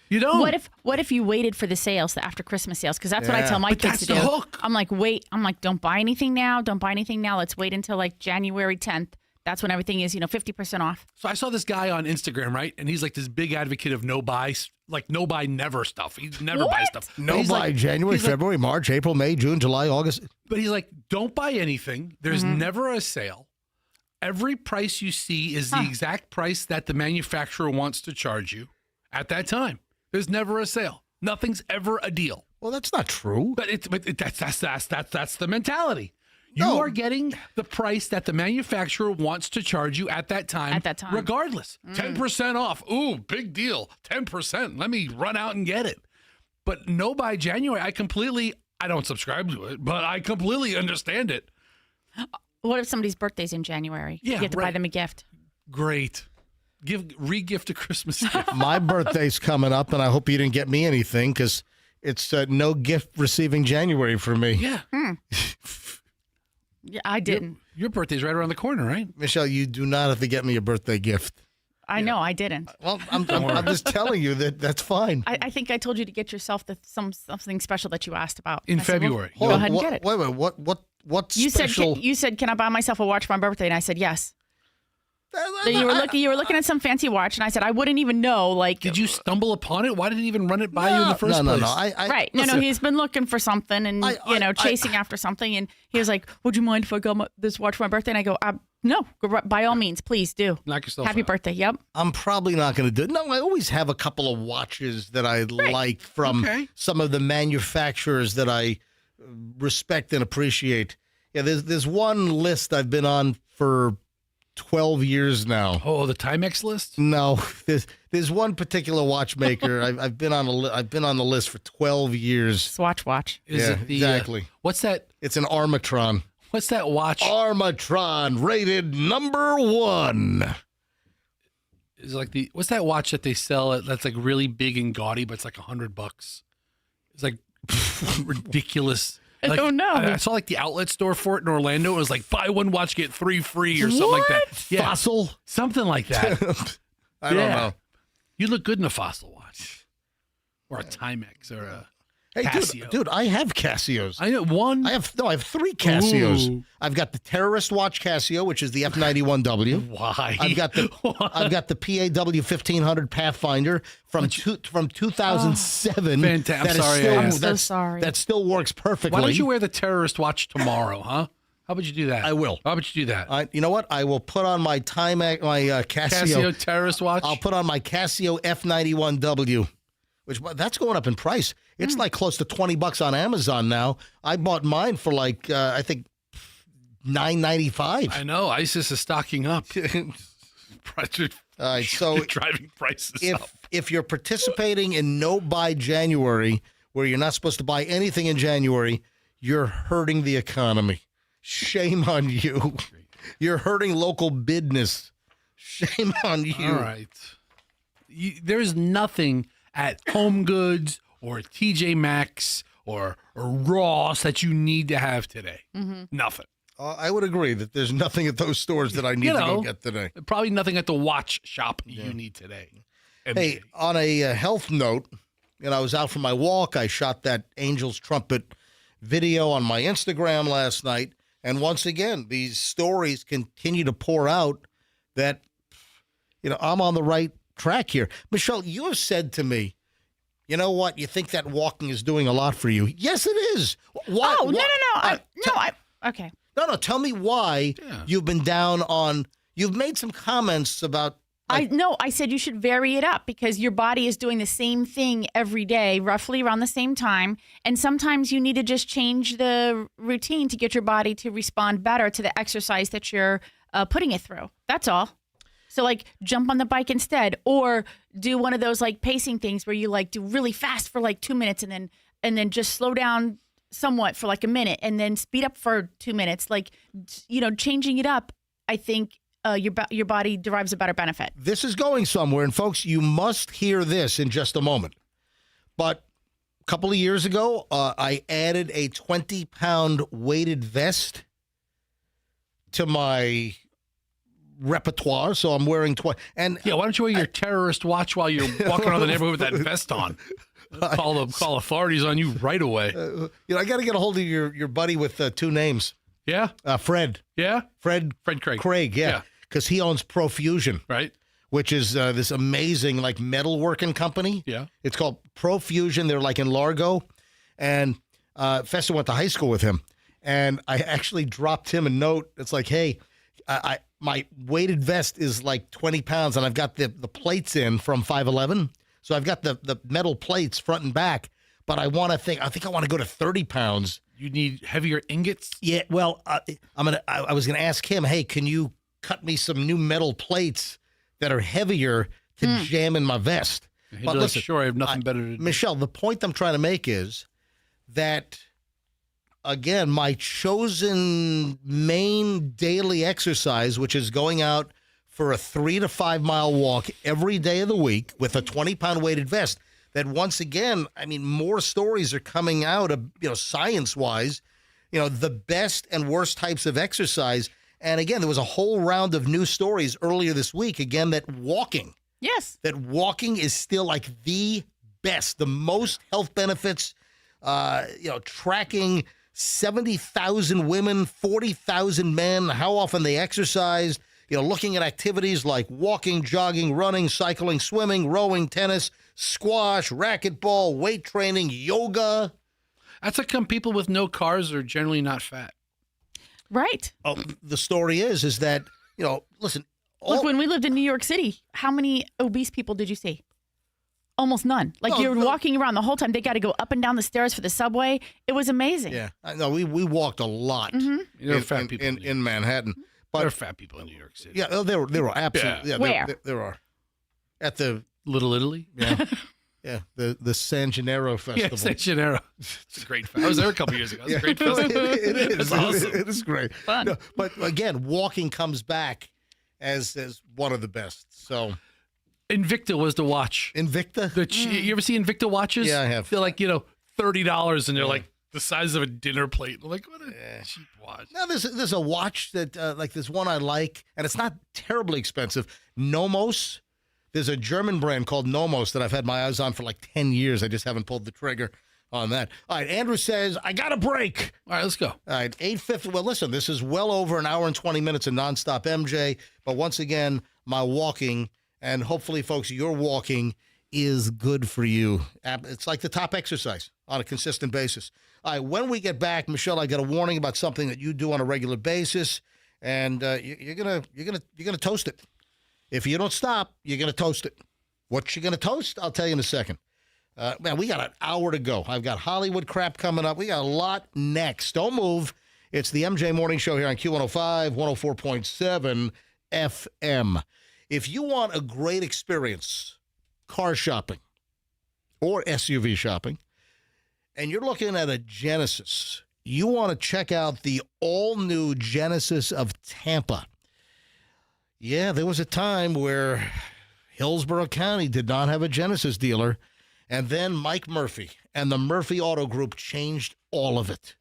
You don't. What if you waited for the sales, the after Christmas sales? Because that's what I Yeah. tell my But kids that's to the do. hook. I'm like, don't buy anything now. Don't buy anything now. Let's wait until like January 10th. That's when everything is, 50% off. So I saw this guy on Instagram, right? And he's like this big advocate of no buy, never stuff. He never buys stuff. But No he's Buy like- January, he's like- February, March, April, May, June, July, August. But he's like, don't buy anything. There's never a sale. Every price you see is the exact price that the manufacturer wants to charge you at that time. There's never a sale. Nothing's ever a deal. Well, that's not true. But that's the mentality. You No. are getting the price that the manufacturer wants to charge you at that time. At that time. Regardless. 10% off. Ooh, big deal. 10%. Let me run out and get it. But No Buy January, I don't subscribe to it, but I completely understand it. What if somebody's birthday's in January? Yeah, you have to buy right. them a gift. Great. Re-gift a Christmas gift. My birthday's coming up, and I hope you didn't get me anything because it's no gift receiving January for me. Yeah. Yeah, I didn't. Your birthday's right around the corner, right? Michelle, you do not have to get me a birthday gift. I know, I didn't. Well, I'm just telling you that's fine. I think I told you to get yourself something special that you asked about. In I said, well, February. go ahead and get it. Wait, what You special? said, can I buy myself a watch for my birthday? And I said, yes. So you were looking at some fancy watch, and I said, I wouldn't even know. Like, Did you stumble upon it? Why did it even run it by you in the first place? No. right? Listen, No. He's been looking for something, and chasing after something. And he was like, "Would you mind if I got this watch for my birthday?" And I go, "No, by all means, please do. Knock yourself Happy out. birthday." Yep. I'm probably not going to do it. No, I always have a couple of watches that I like from some of the manufacturers that I respect and appreciate. Yeah, there's one list I've been on for 12 years now. Oh, the Timex list? No, there's one particular watchmaker. I've been on the list for 12 years. Swatch. Is it the, exactly. What's that? It's an Armatron. What's that watch? Armatron, rated number 1. Is like what's that watch that they sell that's like really big and gaudy, but it's like $100? It's like ridiculous. I don't know. I saw like the outlet store for it in Orlando. It was like buy one watch get 3 free or something like that. Yeah, Fossil? something like that. I don't know. You look good in a Fossil watch, or a Timex, or a Casio. Dude, I have Casios. I know one. I have 3 Casios. Ooh. I've got the terrorist watch Casio, which is the F91W. Why? I've got the PAW 1500 Pathfinder from 2007. Fantastic. I'm so sorry. That still works perfectly. Why don't you wear the terrorist watch tomorrow, huh? How about you do that? I will. How about you do that? You know what? I will put on my Casio Casio terrorist watch. I'll put on my Casio F91W which that's going up in price. It's like close to $20 on Amazon now. I bought mine for like I think $9.95. I know ISIS is stocking up. All right, so driving prices up. If you're participating in No Buy January, where you're not supposed to buy anything in January, you're hurting the economy. Shame on you. You're hurting local business. Shame on you. All right. There's nothing at Home Goods or TJ Maxx or Ross that you need to have today. Nothing. I would agree that there's nothing at those stores that I need to go get today. Probably nothing at the watch shop you need today. Hey, on a health note, I was out for my walk. I shot that Angel's Trumpet video on my Instagram last night. And once again, these stories continue to pour out that, I'm on the right track here. Michelle, you have said to me, you know what? You think that walking is doing a lot for you. Yes, it is. Why? Oh, no. Okay. No. Tell me why you've been down on. You've made some comments about. I said you should vary it up because your body is doing the same thing every day, roughly around the same time. And sometimes you need to just change the routine to get your body to respond better to the exercise that you're putting it through. That's all. So like jump on the bike instead, or do one of those like pacing things where you like do really fast for like 2 minutes and then just slow down somewhat for like a minute and then speed up for 2 minutes. Like, changing it up, I think your body derives a better benefit. This is going somewhere, and folks, you must hear this in just a moment. But a couple of years ago, I added a 20-pound weighted vest to my repertoire, so I'm wearing why don't you wear your terrorist watch while you're walking around the neighborhood with that vest on? Call authorities on you right away. I got to get a hold of your buddy with 2 names. Yeah, Fred. Yeah, Fred Craig. Craig. Yeah, because he owns Profusion, right? Which is this amazing like metalworking company. Yeah, it's called Profusion. They're like in Largo, and Fester went to high school with him, and I actually dropped him a note. It's like, hey, my weighted vest is like 20 pounds, and I've got the plates in from 511. So I've got the metal plates front and back, but I think I want to go to 30 pounds. You need heavier ingots? Yeah, well, I was gonna ask him, hey, can you cut me some new metal plates that are heavier to jam in my vest? But listen, sure, I have nothing better to do. Michelle, the point I'm trying to make is that, again, my chosen main daily exercise, which is going out for a 3 to 5 mile walk every day of the week with a 20-pound weighted vest, that once again, more stories are coming out of, science-wise, the best and worst types of exercise. And again, there was a whole round of new stories earlier this week, again, that walking. Yes. That walking is still like the best, the most health benefits, tracking 70,000 women, 40,000 men, how often they exercise, looking at activities like walking, jogging, running, cycling, swimming, rowing, tennis, squash, racquetball, weight training, yoga. That's how come people with no cars are generally not fat. Right. Oh, the story is that, listen. Look, when we lived in New York City, how many obese people did you see? Almost none. Like you're walking around the whole time. They got to go up and down the stairs for the subway. It was amazing. Yeah. No, we walked a lot There are fat people in Manhattan. But there are fat people in New York City. Yeah, there were absolutely. Yeah, where? There are. At the Little Italy? Yeah. Yeah, the San Gennaro Festival. Yeah, San Gennaro. It's a great festival. I was there a couple years ago. It's a great festival. It is. It's awesome. It is great. Fun. No, but again, walking comes back as one of the best. So Invicta was the watch. Invicta? You ever see Invicta watches? Yeah, I have. They're like, $30 and they're like the size of a dinner plate. I'm like, what a cheap watch. Now there's a watch that like this one I like, and it's not terribly expensive. Nomos. There's a German brand called Nomos that I've had my eyes on for like 10 years. I just haven't pulled the trigger on that. All right, Andrew says, I got a break. All right, let's go. All right, 8:50. Well, listen, this is well over an hour and 20 minutes of nonstop MJ. But once again, my walking, and hopefully, folks, your walking is good for you. It's like the top exercise on a consistent basis. All right, when we get back, Michelle, I got a warning about something that you do on a regular basis, and you're gonna toast it. If you don't stop, you're gonna toast it. What you're gonna toast, I'll tell you in a second. Man, we got an hour to go. I've got Hollywood crap coming up. We got a lot next. Don't move. It's the MJ Morning Show here on Q105, 104.7 FM. If you want a great experience, car shopping or SUV shopping, and you're looking at a Genesis, you want to check out the all-new Genesis of Tampa. Yeah, there was a time where Hillsborough County did not have a Genesis dealer, and then Mike Murphy and the Murphy Auto Group changed all of it,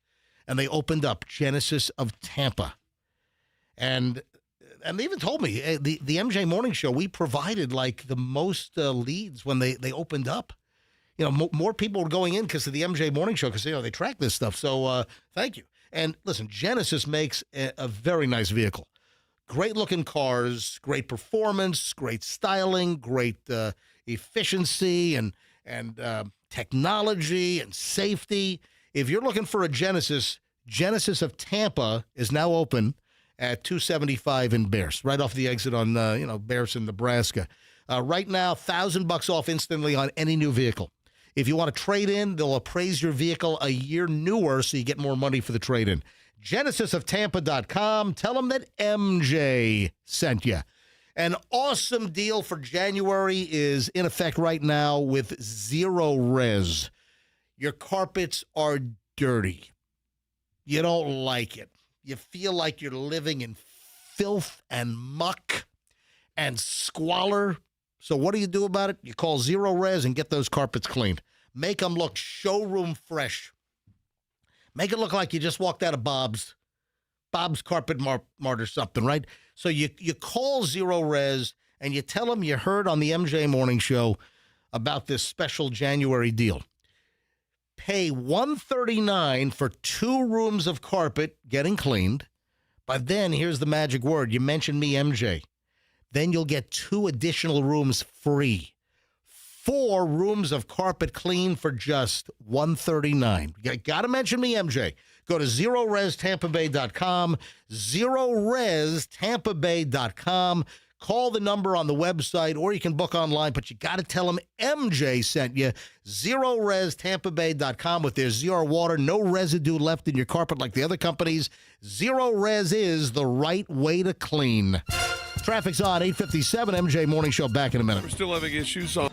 and they opened up Genesis of Tampa. And they even told me, the MJ Morning Show, we provided like the most leads when they opened up. You know, more people were going in because of the MJ Morning Show because, they track this stuff. So thank you. And listen, Genesis makes a very nice vehicle. Great looking cars, great performance, great styling, great efficiency and technology and safety. If you're looking for a Genesis, Genesis of Tampa is now open at 275 in Bears, right off the exit on Bears in Nebraska. Right now, $1,000 off instantly on any new vehicle. If you want to trade in, they'll appraise your vehicle a year newer so you get more money for the trade-in. GenesisofTampa.com. Tell them that MJ sent you. An awesome deal for January is in effect right now with Zero Res. Your carpets are dirty. You don't like it. You feel like you're living in filth and muck and squalor. So what do you do about it? You call Zero Res and get those carpets cleaned. Make them look showroom fresh. Make it look like you just walked out of Bob's Carpet Mart or something, right? So you call Zero Res and you tell them you heard on the MJ Morning Show about this special January deal. Pay $139 for 2 rooms of carpet getting cleaned. But then here's the magic word. You mentioned me, MJ. Then you'll get 2 additional rooms free. 4 rooms of carpet clean for just $139. You got to mention me, MJ. Go to ZeroResTampaBay.com, ZeroResTampaBay.com. Call the number on the website, or you can book online, but you got to tell them MJ sent you. ZeroResTampaBay.com. With their zero water, no residue left in your carpet like the other companies. Zero Res is the right way to clean. Traffic's on 8:57. MJ Morning Show back in a minute. We're still having issues on.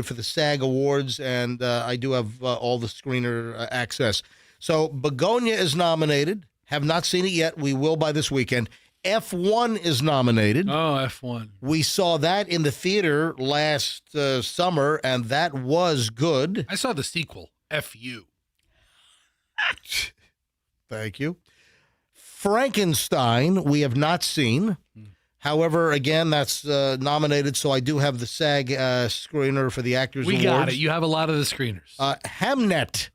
For the SAG Awards, and I do have all the screener access. So Begonia is nominated. Have not seen it yet. We will by this weekend. F1 is nominated. Oh, F1. We saw that in the theater last summer, and that was good. I saw the sequel, FU. Thank you. Frankenstein, we have not seen. However, again, that's nominated, so I do have the SAG screener for the Actors Awards. We got it. You have a lot of the screeners. Hamnet.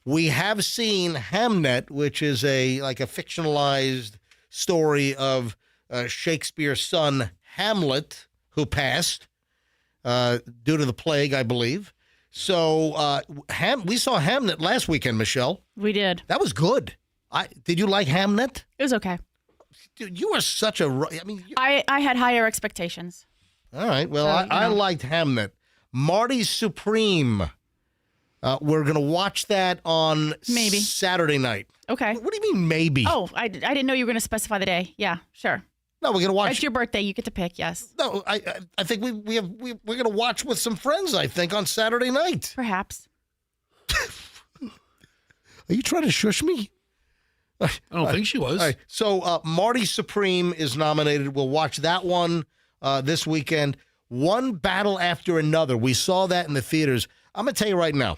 We have seen Hamnet, which is a fictionalized story of Shakespeare's son, Hamlet, who passed due to the plague, I believe. So we saw Hamnet last weekend, Michelle. We did. That was good. Did you like Hamnet? It was okay. Dude, you are such a... I had higher expectations. All right. Well, I liked Hamnet. Marty Supreme. We're going to watch that on maybe Saturday night. Okay. What do you mean maybe? Oh, I didn't know you were going to specify the day. Yeah, sure. No, we're going to watch... It's your birthday. You get to pick, yes. No, I think we're going to watch with some friends, I think, on Saturday night. Perhaps. Are you trying to shush me? I don't think she was. All right. So Marty Supreme is nominated. We'll watch that one this weekend. One Battle After Another. We saw that in the theaters. I'm going to tell you right now,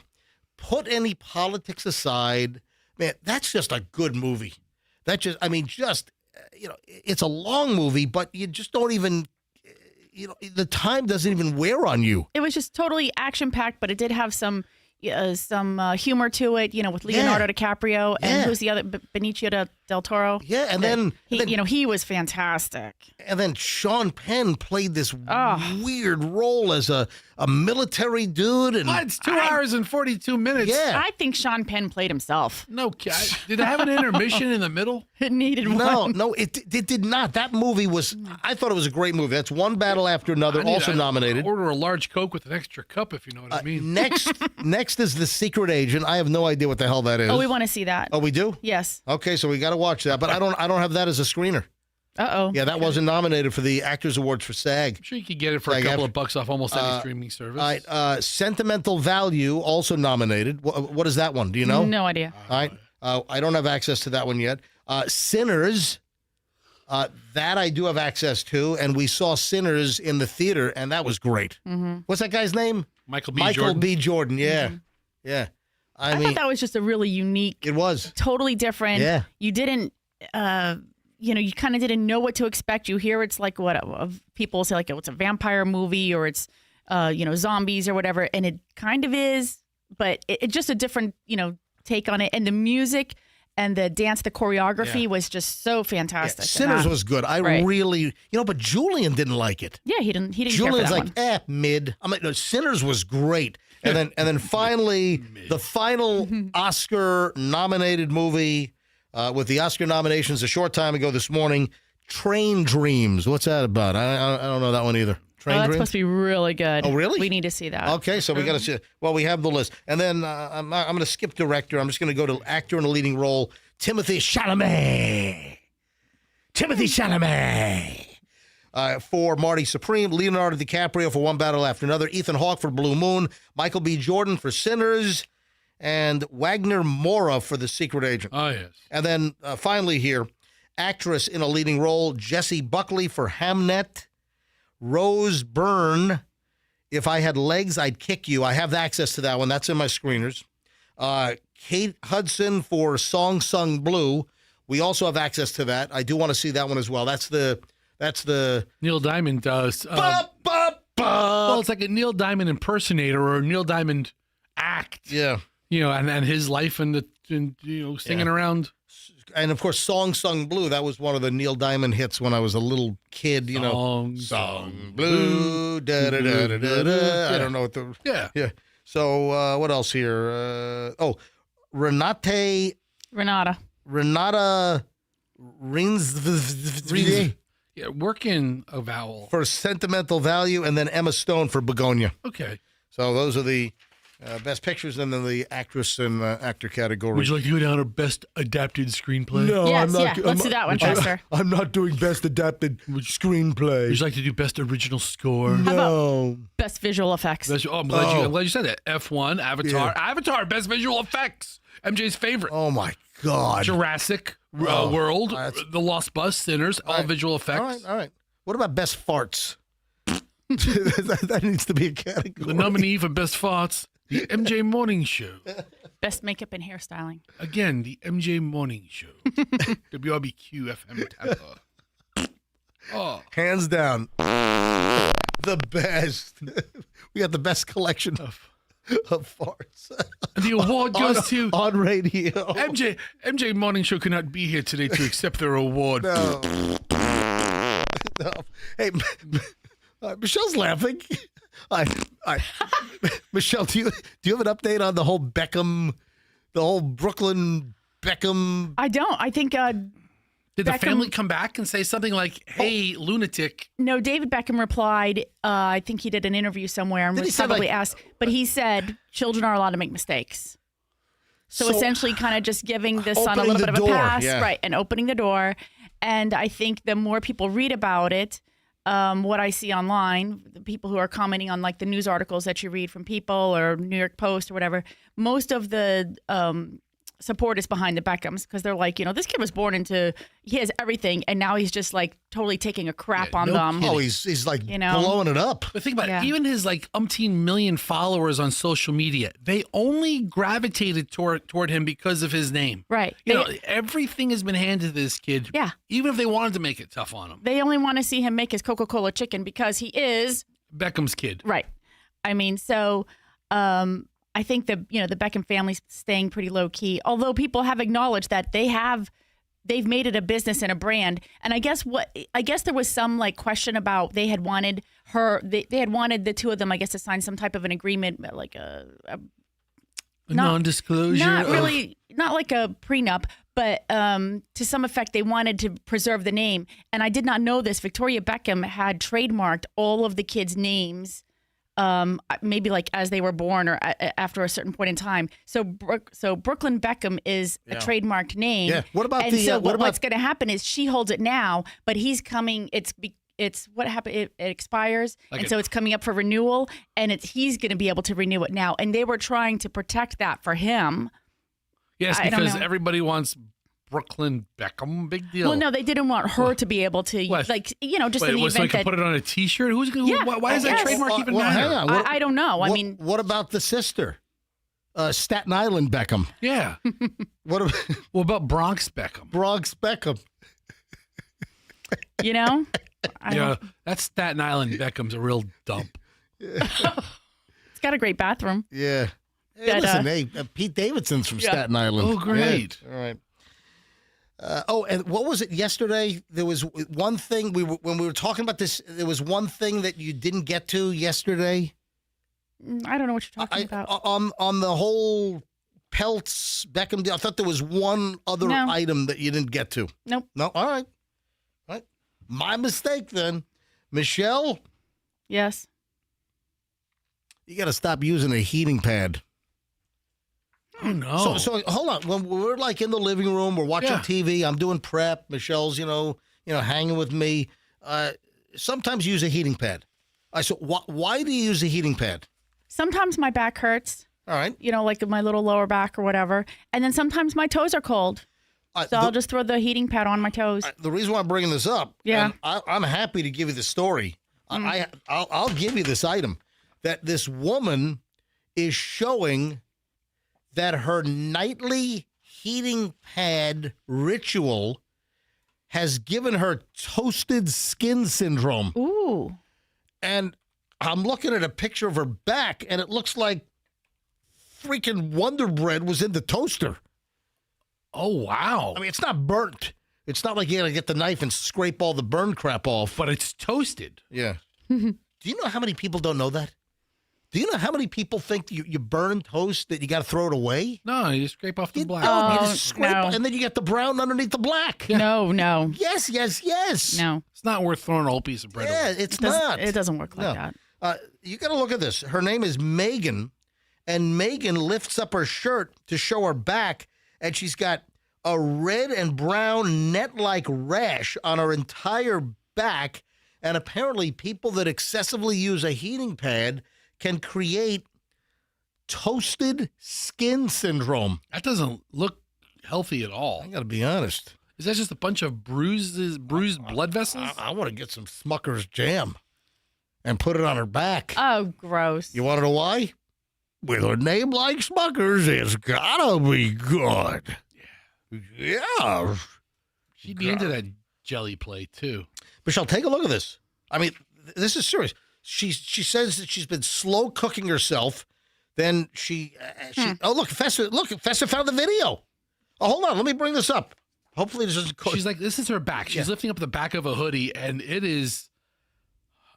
put any politics aside, man, that's just a good movie. It's a long movie, but you just don't even, the time doesn't even wear on you. It was just totally action-packed, but it did have some, some humor to it, with Leonardo DiCaprio and who's the other, Benicio del Toro. Yeah, and then he was fantastic. And then Sean Penn played this weird role as a military dude. And It's 2 hours and 42 minutes. Yeah. I think Sean Penn played himself. No, did it have an intermission in the middle? It needed one. No, it did not. That movie was, I thought it was a great movie. That's One Battle After Another, also nominated. Order a large Coke with an extra cup, if you know what I mean. Next is The Secret Agent. I have no idea what the hell that is. Oh, we want to see that. Oh, we do? Yes. Okay, so we got to watch that. But I don't have that as a screener. Uh-oh. Yeah, that wasn't nominated for the Actors Awards for SAG. I'm sure you could get it for a couple of bucks off almost any streaming service. All right, Sentimental Value, also nominated. What is that one? Do you know? No idea. All right. I don't have access to that one yet. Sinners, that I do have access to, and we saw Sinners in the theater, and that was great. Mm-hmm. What's that guy's name? Michael B. Jordan, yeah. Mm-hmm. Yeah. I thought that was just a really unique. It was. Totally different. Yeah. You didn't, you kind of didn't know what to expect. You hear it's like people say like, it's a vampire movie or it's, zombies or whatever. And it kind of is, but it's just a different, take on it. And the music and the dance, the choreography was just so fantastic. Yeah, Sinners was good. I really, but Julian didn't like it. Yeah, he didn't Julian's care for that like, mid. I'm like, no, Sinners was great. And then finally, the final Oscar nominated movie with the Oscar nominations a short time ago this morning, Train Dreams. What's that about? I don't know that one either. Train that's Dreams? supposed to be really good. Oh, really? We need to see that. Okay, so we got to see it. Well, we have the list. And then I'm going to skip director. I'm just going to go to actor in a leading role, Timothy Chalamet. For Marty Supreme, Leonardo DiCaprio for One Battle After Another, Ethan Hawke for Blue Moon, Michael B. Jordan for Sinners, and Wagner Moura for The Secret Agent. Oh, yes. And then finally here, actress in a leading role, Jessie Buckley for Hamnet, Rose Byrne, If I Had Legs, I'd Kick You. I have access to that one. That's in my screeners. Kate Hudson for Song Sung Blue. We also have access to that. I do want to see that one as well. That's the Neil Diamond does. Well, it's like a Neil Diamond impersonator or a Neil Diamond act. Yeah. And his life and singing around. And of course, Song Sung Blue. That was one of the Neil Diamond hits when I was a little kid. Song Blue. Da da da da da da. I don't know what the. Yeah. So what else here? Renata Rins. Yeah, working a vowel. For Sentimental Value, and then Emma Stone for Begonia. Okay. So those are the best pictures, and then the actress and actor category. Would you like to go down to best adapted screenplay? No, yes, I'm not. Let's do that one, Chester. I'm not doing best adapted screenplay. Would you like to do best original score? No. How about best visual effects? I'm glad you said that. F1, Avatar. Yeah. Avatar, best visual effects. MJ's favorite. Oh, my God. Jurassic World, The Lost Bus, Sinners, all visual effects. All right. What about best farts? that needs to be a category. The nominee for best farts, the MJ Morning Show. Best makeup and hairstyling. Again, the MJ Morning Show. WRBQ FM Tampa. Oh. Hands down. The best. We got the best collection of farts. The award goes to on radio. MJ Morning Show could not be here today to accept their award. No. Hey, Michelle's laughing. Michelle, do you have an update on the whole Brooklyn Beckham? I don't. I think. Did the family come back and say something like, "Hey, lunatic"? No, David Beckham replied. I think he did an interview somewhere and was probably asked, but he said children are allowed to make mistakes. So essentially, kind of just giving the son a little bit of a pass, right, and opening the door. And I think the more people read about it, what I see online, the people who are commenting on like the news articles that you read from People or New York Post or whatever, most of the support is behind the Beckhams because they're like, this kid was born he has everything, and now he's just like totally taking a crap on them. Oh, he's like blowing it up. But think about it. Even his like umpteen million followers on social media, they only gravitated toward him because of his name. Right. Everything has been handed to this kid. Yeah. Even if they wanted to make it tough on him. They only want to see him make his Coca-Cola chicken because he is Beckham's kid. Right. I mean, so I I think the Beckham family's staying pretty low key. Although people have acknowledged that they've made it a business and a brand. And I guess there was some like question about they had wanted the two of them, I guess, to sign some type of an agreement, like a non-disclosure. Not like a prenup, but to some effect, they wanted to preserve the name. And I did not know this. Victoria Beckham had trademarked all of the kids' names, maybe like as they were born or after a certain point in time. So Brooklyn Beckham is a trademarked name. Yeah. What about what's going to happen is she holds it now, but he's coming. It's what happened. It expires, so it's coming up for renewal, and he's going to be able to renew it now. And they were trying to protect that for him. Yes, because everybody wants Brooklyn Beckham. Big deal. Well, no, they didn't want her to be able to, just in the event so they could put it on a T-shirt. Why is that trademark even matter? Hang on. I don't know. What about the sister, Staten Island Beckham? Yeah. What about Bronx Beckham? Bronx Beckham. That Staten Island Beckham's a real dump. It's got a great bathroom. Yeah. Hey, listen, Pete Davidson's from Staten Island. Oh, great. Yeah. All right. And what was it yesterday? There was one thing when we were talking about this. There was one thing that you didn't get to yesterday. I don't know what you're talking about. On the whole Peltz Beckham deal, I thought there was one other item that you didn't get to. Nope. No. All right. My mistake then. Michelle? Yes. You got to stop using a heating pad. Oh, no. So hold on. When we're like in the living room, we're watching TV, I'm doing prep, Michelle's, hanging with me. Sometimes use a heating pad. So why do you use a heating pad? Sometimes my back hurts. All right. Like my little lower back or whatever. And then sometimes my toes are cold. I'll just throw the heating pad on my toes. The reason why I'm bringing this up, and I'm happy to give you the story. I'll give you this item, that this woman is showing that her nightly heating pad ritual has given her toasted skin syndrome. Ooh. And I'm looking at a picture of her back, and it looks like freaking Wonder Bread was in the toaster. Oh, wow. I mean, it's not burnt. It's not like you got to get the knife and scrape all the burn crap off. But it's toasted. Yeah. Do you know how many people don't know that? Do you know how many people think you burn toast that you got to throw it away? No, you scrape off the black. No, you just scrape and then you get the brown underneath the black. Yeah. No. Yes. No. It's not worth throwing a whole piece of bread away. Yeah, it's not. It doesn't work like that. You got to look at this. Her name is Megan, and Megan lifts up her shirt to show her back, and she's got a red and brown net-like rash on her entire back. And apparently people that excessively use a heating pad can create toasted skin syndrome. That doesn't look healthy at all. I got to be honest. Is that just a bunch of bruised blood vessels? I want to get some Smucker's jam and put it on her back. Oh, gross. You want to know why? With a name like Smucker's, it's gotta be good. Yeah. She'd be into that jelly play, too. Michelle, take a look at this. I mean, this is serious. She says that she's been slow cooking herself. Then she oh, look, Fessa found the video. Oh, hold on. Let me bring this up. Hopefully this isn't... She's like, this is her back. She's lifting up the back of a hoodie, and it is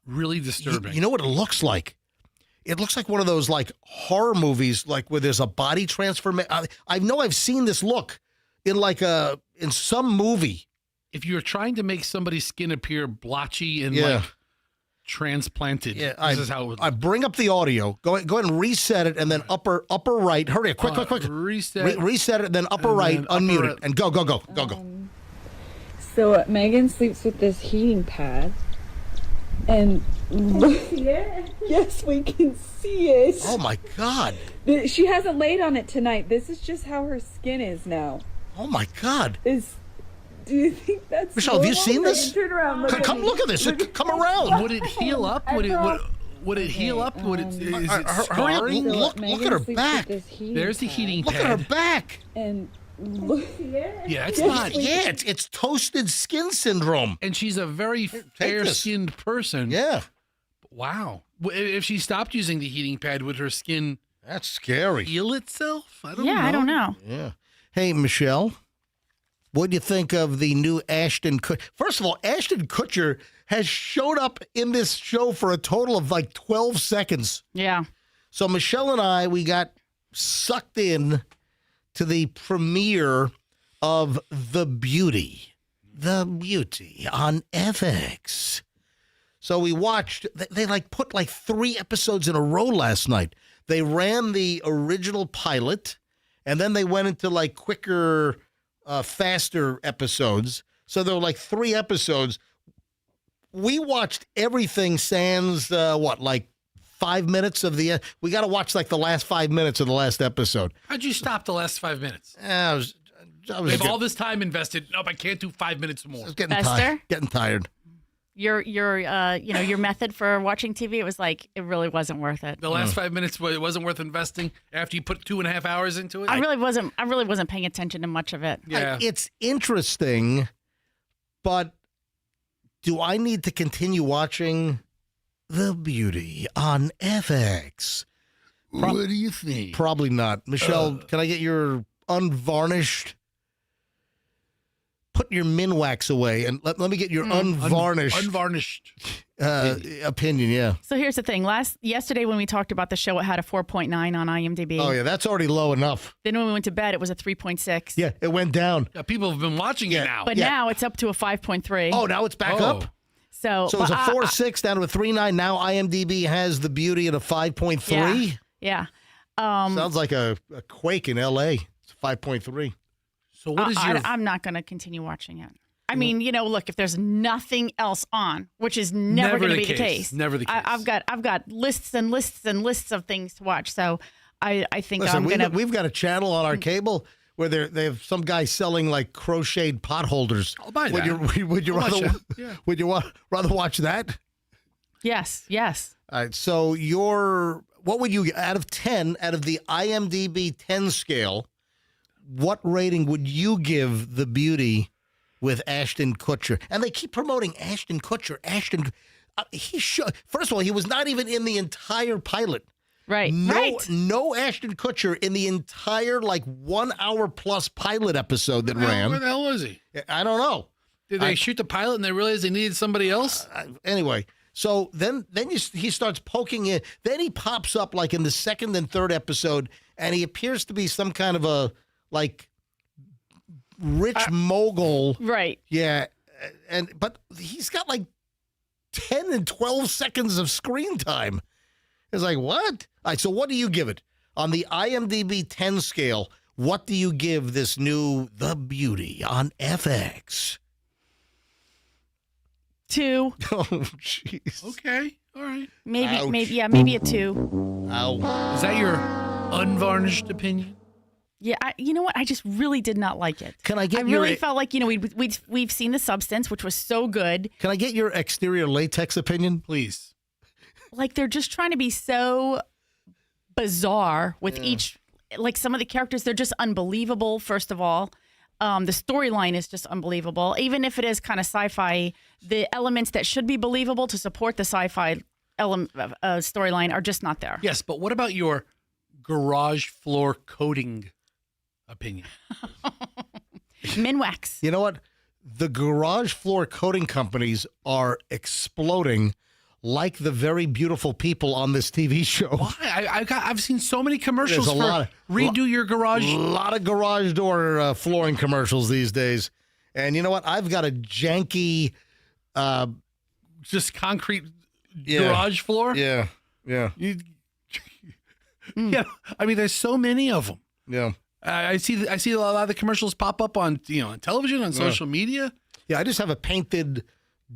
really disturbing. You know what it looks like? It looks like one of those like horror movies, like where there's a body transformation. I know I've seen this look in in some movie. If you're trying to make somebody's skin appear blotchy and like transplanted, this is how it would look. I bring up the audio. Go ahead and reset it, and then upper right. Hurry up, quick. Reset it, and then upper right, unmute it, and go. So Megan sleeps with this heating pad, and look, see it? Yes, we can see it. Oh my God! She hasn't laid on it tonight. This is just how her skin is now. Oh my God! Do you think that's Michelle? Have you seen this? Turn around. Come look at this. Come around. Would it heal up? Would it heal up? Is it scarring? Look at her back. There's the heating pad. Look at her back. And look. Yeah, it's not. Yeah, it's toasted skin syndrome. And she's a very fair-skinned person. Yeah. Wow. If she stopped using the heating pad, would her skin That's scary. Heal itself? I don't know. I don't know. Yeah. Hey, Michelle, what do you think of the new Ashton Kutcher? First of all, Ashton Kutcher has showed up in this show for a total of like 12 seconds. Yeah. So Michelle and I, we got sucked in to the premiere of The Beauty on FX. So we watched, they like put like 3 episodes in a row last night. They ran the original pilot, and then they went into like quicker, faster episodes. So there were like 3 episodes. We watched everything sans, like 5 minutes of the, we got to watch like the last 5 minutes of the last episode. How'd you stop the last 5 minutes? I was We have all this time invested. Nope, I can't do 5 minutes more. Getting tired. Your your method for watching TV, it was like it really wasn't worth it. The last 5 minutes, it wasn't worth investing after you put 2.5 hours into it. I really wasn't paying attention to much of it. Yeah. It's interesting, but do I need to continue watching The Beauty on FX? What do you think? Probably not. Michelle, can I get your unvarnished? Put your Minwax away and let me get your unvarnished opinion. Yeah. So here's the thing. Yesterday when we talked about the show, it had a 4.9 on IMDb. Oh yeah, that's already low enough. Then when we went to bed, it was a 3.6. Yeah, it went down. Yeah, people have been watching it now. But now it's up to a 5.3. Oh, now it's back up. So it's a 4.6 down to a 3.9. Now IMDb has The Beauty at a 5.3. Yeah. Sounds like a quake in LA. It's 5.3. So what is your? I'm not going to continue watching it. I mean, look, if there's nothing else on, which is never going to be the case. Never the case. I've got lists and lists and lists of things to watch. So I think Listen, I'm going to. We've got a channel on our cable where they have some guy selling like crocheted pot holders. I'll buy that. Would you rather watch that? Yes. All right. So what would you, out of 10, out of the IMDb 10 scale, what rating would you give The Beauty with Ashton Kutcher? And they keep promoting Ashton Kutcher. First of all, he was not even in the entire pilot. Right. No Ashton Kutcher in the entire 1 hour plus pilot episode that ran. Where the hell was he? I don't know. Did they shoot the pilot and they realized they needed somebody else? Anyway, so then he starts poking in. Then he pops up like in the second and third episode, and he appears to be some kind of a rich mogul. Right. Yeah. But he's got 10 and 12 seconds of screen time. It's like, what? All right, so what do you give it? On the IMDb 10 scale, what do you give this new The Beauty on FX? 2. Oh, jeez. Okay. All right. Maybe a 2. Ow. Is that your unvarnished opinion? Yeah, you know what? I just really did not like it. Can I get I really felt like, we've seen The Substance, which was so good. Can I get your exterior latex opinion? Please. They're just trying to be so bizarre with each, some of the characters, they're just unbelievable, first of all. The storyline is just unbelievable. Even if it is kind of sci-fi, the elements that should be believable to support the sci-fi storyline are just not there. Yes, but what about your garage floor coating opinion? Minwax. You know what? The garage floor coating companies are exploding like the very beautiful people on this TV show. Why? I've seen so many commercials There's a for lot redo your garage. A lot of garage door flooring commercials these days. And you know what? I've got a janky... just concrete garage floor? Yeah. Yeah, I mean, there's so many of them. Yeah. I see a lot of the commercials pop up on on television, on social media. Yeah, I just have a painted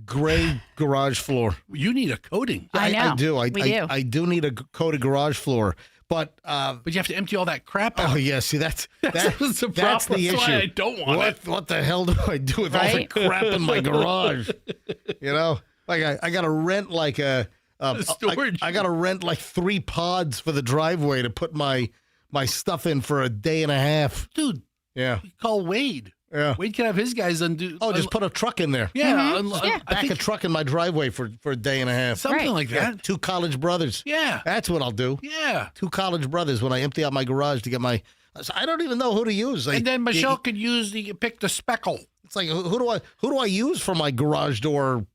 gray garage floor. You need a coating. I know. I do. We do. I do need a coated garage floor. But you have to empty all that crap out. Oh yeah, see that's the issue. That's why I don't want it. What the hell do I do with all the crap in my garage? I got to rent storage. I got to rent 3 pods for the driveway to put my stuff in for a day and a half. Dude. Yeah. Call Wade. Yeah. Wade could have his guys undo. Oh, just put a truck in there. Yeah, Back a truck in my driveway for a day and a half. Something like that. Yeah, 2 college brothers. Yeah. That's what I'll do. Yeah. 2 college brothers when I empty out my garage to get my. I don't even know who to use. And then Michelle could pick the speckle. It's like who do I use for my garage door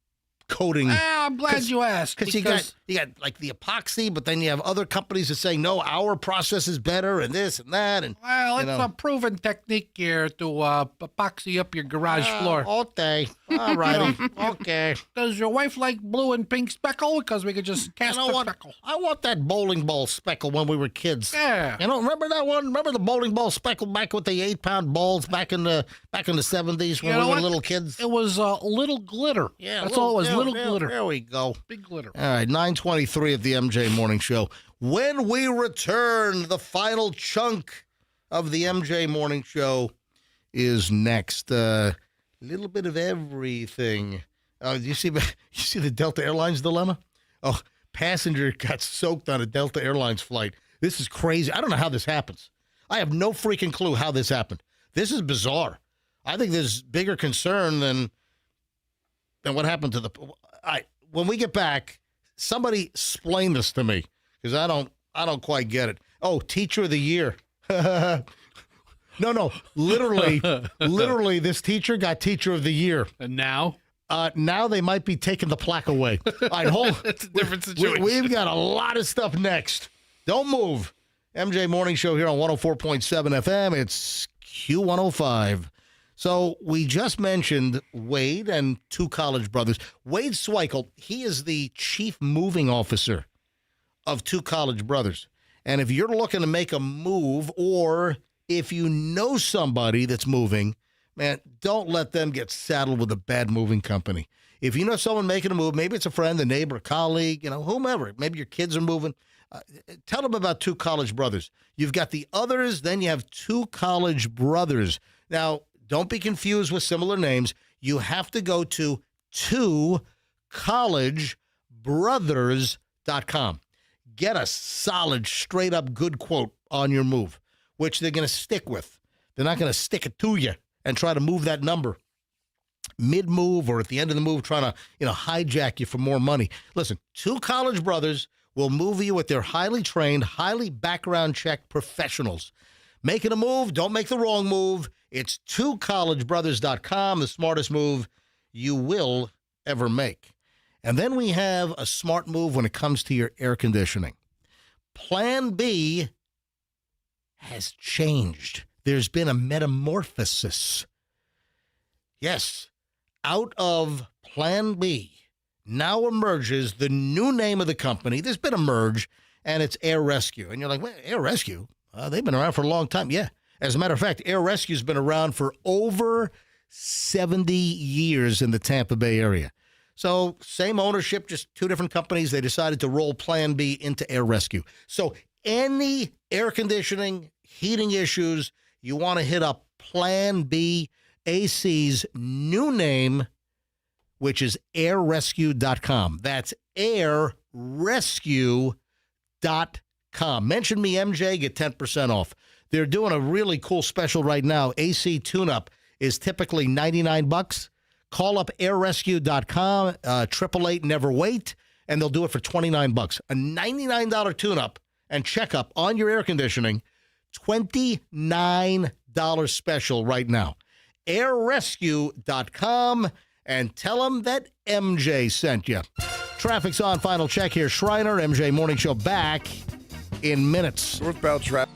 coating? I'm glad you asked. Because you got like the epoxy, but then you have other companies that say no, our process is better, and this and that, and well, it's a proven technique here to epoxy up your garage floor. Okay, all righty, okay. Does your wife like blue and pink speckle? Because we could just cast the speckle. I want that bowling ball speckle when we were kids. Yeah, remember that one? Remember the bowling ball speckle back with the 8-pound balls back in the 70s when we were little kids? It was little glitter. Yeah, that's all it was. Little glitter. There we go. Big glitter. All right, 9:23 at the MJ Morning Show. When we return, the final chunk of the MJ Morning Show is next. Little bit of everything. You see the Delta Airlines dilemma? Oh, passenger got soaked on a Delta Airlines flight. This is crazy. I don't know how this happens. I have no freaking clue how this happened. This is bizarre. I think there's bigger concern than what happened to the. When we get back, somebody explain this to me because I don't quite get it. Oh, Teacher of the Year. No, literally, this teacher got Teacher of the Year. And now? Now they might be taking the plaque away. All right, It's a different situation. We've got a lot of stuff next. Don't move. MJ Morning Show here on 104.7 FM. It's Q105. So we just mentioned Wade and 2 college brothers. Wade Sweikel, he is the chief moving officer of 2 college brothers. And if you're looking to make a move or if you know somebody that's moving, man, don't let them get saddled with a bad moving company. If you know someone making a move, maybe it's a friend, a neighbor, a colleague, whomever. Maybe your kids are moving. Tell them about 2 college brothers. You've got the others, then you have 2 college brothers. Now, don't be confused with similar names. You have to go to 2collegebrothers.com. Get a solid, straight up good quote on your move, which they're going to stick with. They're not going to stick it to you and try to move that number mid-move or at the end of the move trying to, hijack you for more money. Listen, 2 college brothers will move you with their highly trained, highly background checked professionals. Making a move, don't make the wrong move. It's 2collegebrothers.com, the smartest move you will ever make. And then we have a smart move when it comes to your air conditioning. Plan B has changed. There's been a metamorphosis. Yes, out of Plan B now emerges the new name of the company. There's been a merge, and it's Air Rescue. And you're like, wait, Air Rescue? They've been around for a long time. Yeah. As a matter of fact, Air Rescue's been around for over 70 years in the Tampa Bay area. So same ownership, just 2 different companies. They decided to roll Plan B into Air Rescue. So any air conditioning, heating issues, you want to hit up Plan B AC's new name, which is airrescue.com. That's airrescue.com. Mention me, MJ, get 10% off. They're doing a really cool special right now. AC tune-up is typically $99. Call up airrescue.com, 888-NEVER-WAIT, and they'll do it for $29. A $99 tune-up and checkup on your air conditioning, $29 special right now. airrescue.com, and tell them that MJ sent you. Traffic's on. Final check here. Shriner, MJ Morning Show back in minutes. Northbound traffic.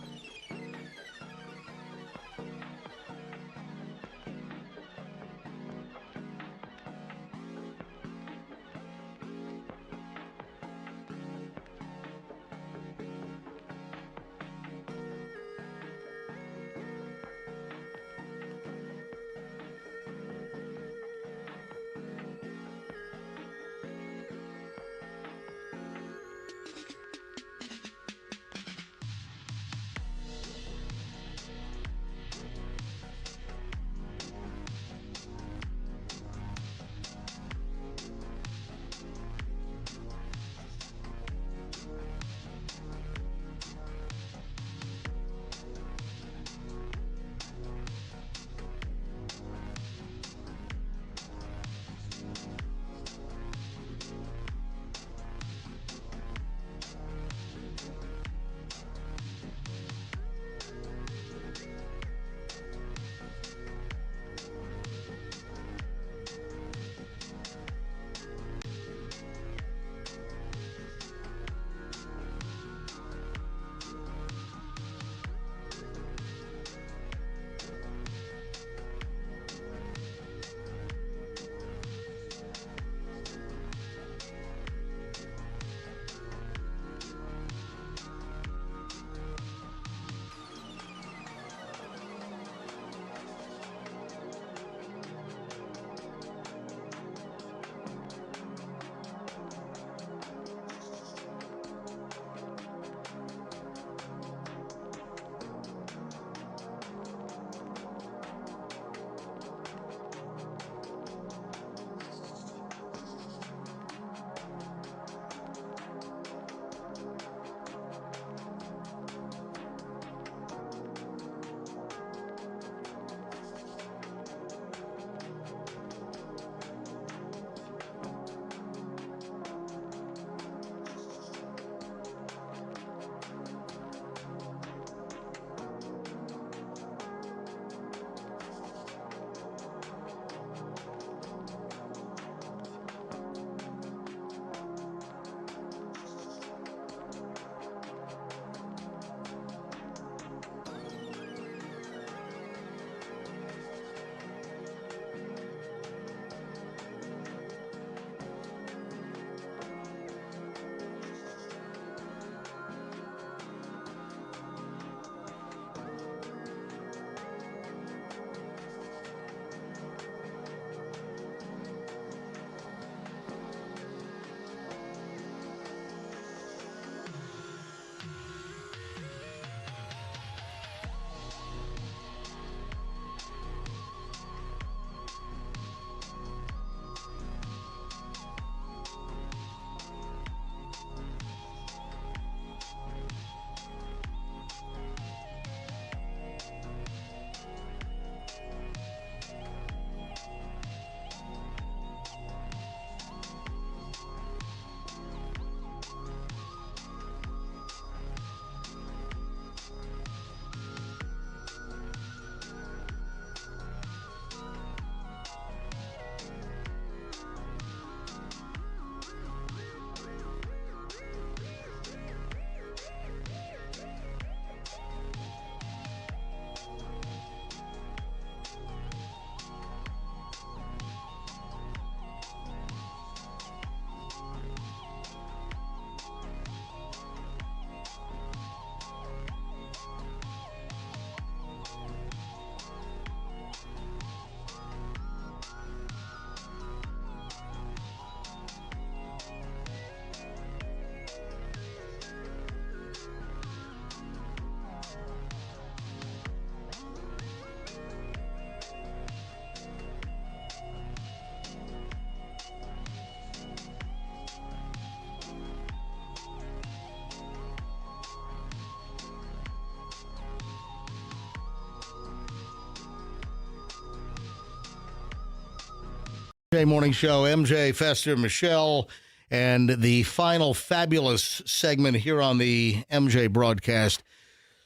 Morning Show, MJ, Fester, Michelle, and the final fabulous segment here on the MJ broadcast.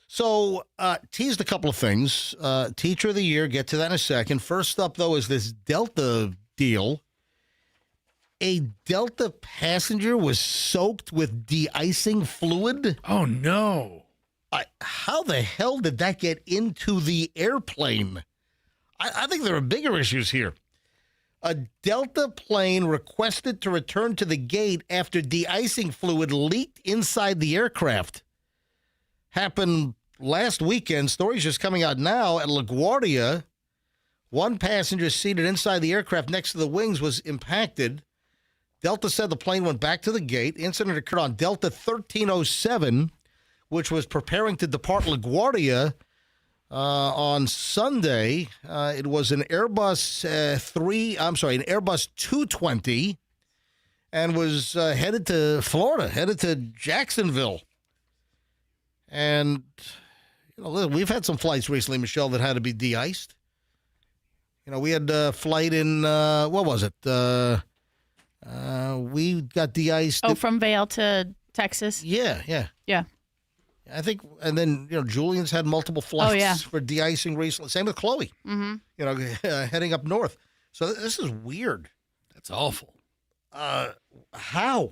So, teased a couple of things. Teacher of the Year, get to that in a second. First up, though, is this Delta deal. A Delta passenger was soaked with de-icing fluid. Oh, no. How the hell did that get into the airplane? I think there are bigger issues here. A Delta plane requested to return to the gate after de-icing fluid leaked inside the aircraft. Happened last weekend. Stories just coming out now at LaGuardia. One passenger seated inside the aircraft next to the wings was impacted. Delta said the plane went back to the gate. Incident occurred on Delta 1307, which was preparing to depart LaGuardia on Sunday. It was an Airbus an Airbus 220, and was headed to Florida, headed to Jacksonville. And we've had some flights recently, Michelle, that had to be de-iced. We had a flight in what was it? We got de-iced. Oh, from Vail to Texas? Yeah. I think, and then, Julian's had multiple flights for de-icing recently. Same with Chloe, heading up north. So this is weird. That's awful. How?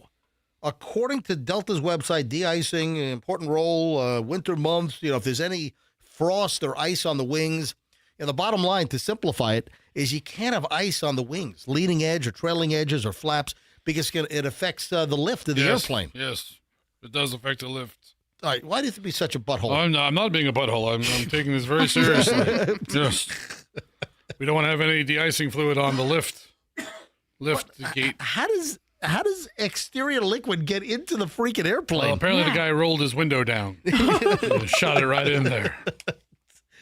According to Delta's website, de-icing, an important role, winter months, if there's any frost or ice on the wings. And the bottom line, to simplify it, is you can't have ice on the wings, leading edge or trailing edges or flaps, because it affects the lift of the airplane. Yes, it does affect the lift. All right, why do you have to be such a butthole? I'm not being a butthole. I'm taking this very seriously. Yes. We don't want to have any de-icing fluid on the lift gate. How does exterior liquid get into the freaking airplane? Well, apparently the guy rolled his window down. And shot it right in there.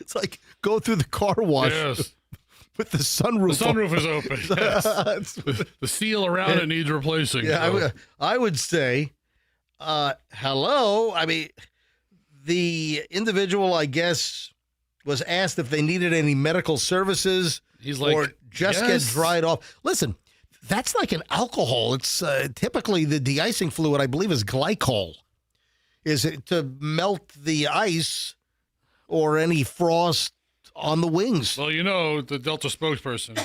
It's like go through the car wash. Yes. With the sunroof. The sunroof is open. Yes. The seal around it needs replacing. Yeah, so. I would say, hello. I mean, the individual, I guess, was asked if they needed any medical services. He's like, or just get dried off. Listen, that's like an alcohol. It's typically the de-icing fluid, I believe, is glycol. Is it to melt the ice or any frost on the wings? Well, the Delta spokesperson,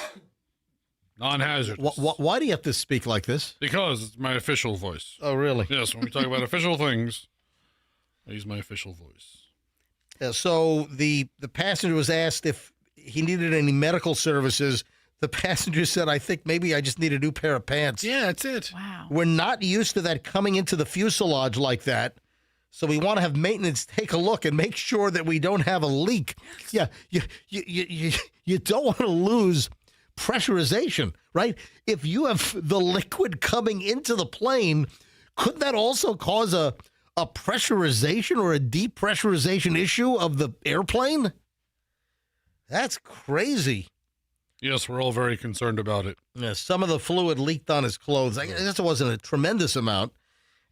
non-hazardous. Why do you have to speak like this? Because it's my official voice. Oh, really? Yes, when we talk about official things, I use my official voice. Yeah, so the passenger was asked if he needed any medical services. The passenger said, I think maybe I just need a new pair of pants. Yeah, that's it. Wow. We're not used to that coming into the fuselage like that. So we want to have maintenance take a look and make sure that we don't have a leak. Yeah, you don't want to lose pressurization, right? If you have the liquid coming into the plane, could that also cause a pressurization or a depressurization issue of the airplane? That's crazy. Yes, we're all very concerned about it. Yeah, some of the fluid leaked on his clothes. I guess it wasn't a tremendous amount.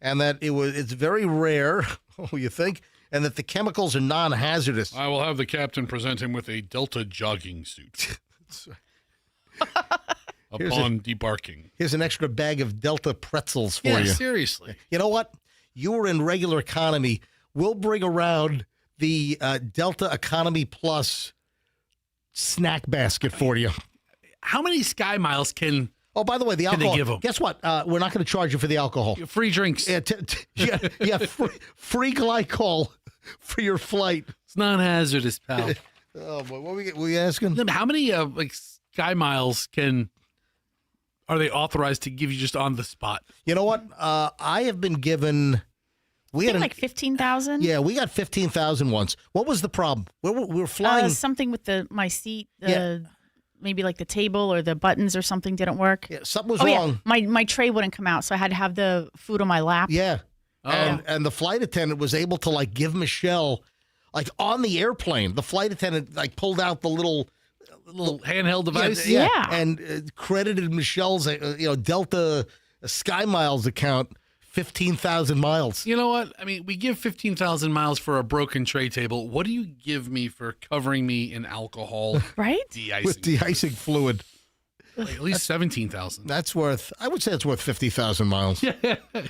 And that it's very rare, you think, and that the chemicals are non-hazardous. I will have the captain present him with a Delta jogging suit upon debarking. Here's an extra bag of Delta pretzels for you. Yeah, seriously. You know what? You were in regular economy. We'll bring around the Delta Economy Plus snack basket for you. How many Sky Miles can... Oh, by the way, the alcohol. They give them? Guess what? We're not going to charge you for the alcohol. Free drinks. Yeah, free glycol for your flight. It's non-hazardous, pal. Oh boy, what were we asking? How many Sky Miles are they authorized to give you just on the spot? You know what? I have been given. We had like 15,000. Yeah, we got 15,000 once. What was the problem? We were flying something with my seat. Maybe like the table or the buttons or something didn't work. Yeah, something was wrong. Yeah. My tray wouldn't come out, so I had to have the food on my lap. Yeah. And the flight attendant was able to give Michelle, on the airplane, the flight attendant pulled out the little handheld device. Yeah. And credited Michelle's Delta Sky Miles account 15,000 miles. You know what? I mean, we give 15,000 miles for a broken tray table. What do you give me for covering me in alcohol? Right? De-icing. With de-icing fluid. Like at least 17,000. That's worth, I would say it's worth 50,000 miles. Yeah. Does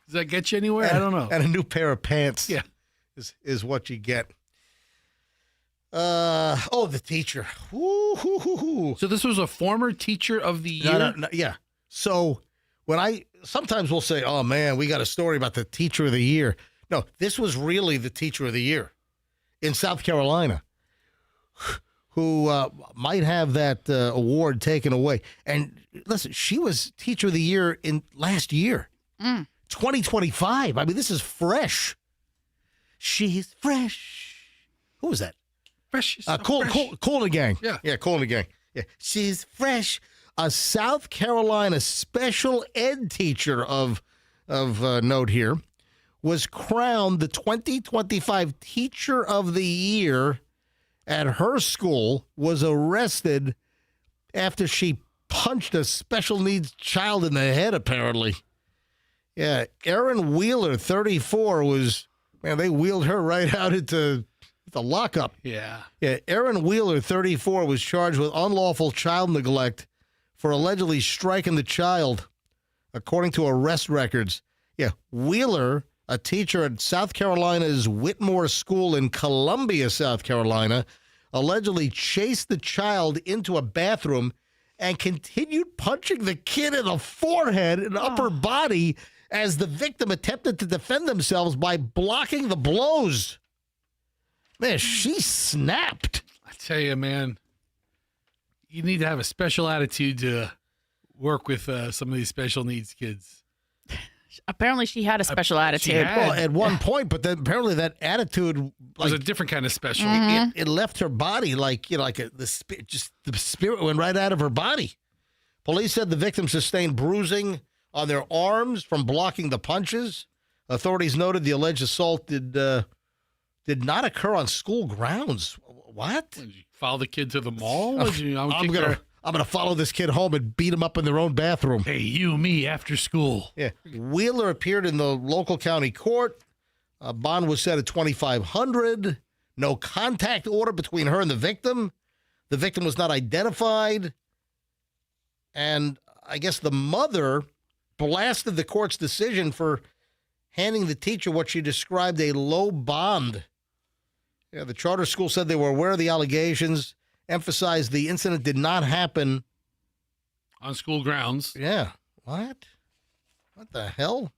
that get you anywhere? I don't know. And a new pair of pants. Yeah. Is what you get. The teacher. Woo-hoo-hoo-hoo. So this was a former teacher of the year? No, yeah. So sometimes we'll say, oh man, we got a story about the teacher of the year. No, this was really the teacher of the year in South Carolina who might have that award taken away. And listen, she was teacher of the year in last year, 2025. I mean, this is fresh. She's fresh. Who was that? Fresh. Cool in the Gang. Yeah. Cool in the Gang. Yeah. She's fresh. A South Carolina special ed teacher of note here was crowned the 2025 Teacher of the Year at her school, was arrested after she punched a special needs child in the head, apparently. Yeah, Erin Wheeler, 34, they wheeled her right out into the lockup. Yeah. Yeah, Erin Wheeler, 34, was charged with unlawful child neglect for allegedly striking the child, according to arrest records. Yeah, Wheeler, a teacher at South Carolina's Whitmore School in Columbia, South Carolina, allegedly chased the child into a bathroom and continued punching the kid in the forehead and upper body as the victim attempted to defend themselves by blocking the blows. Man, she snapped. I tell you, man, you need to have a special attitude to work with some of these special needs kids. Apparently, she had a special attitude. Well, at one point, but then apparently that attitude was a different kind of special. It left her body the spirit went right out of her body. Police said the victim sustained bruising on their arms from blocking the punches. Authorities noted the alleged assault did not occur on school grounds. What? Did you follow the kid to the mall? I'm gonna follow this kid home and beat him up in their own bathroom. Hey, you, me, after school. Yeah. Wheeler appeared in the local county court. A bond was set at $2,500. No contact order between her and the victim. The victim was not identified. And I guess the mother blasted the court's decision for handing the teacher what she described a low bond. Yeah, the charter school said they were aware of the allegations, emphasized the incident did not happen on school grounds. Yeah. What the hell?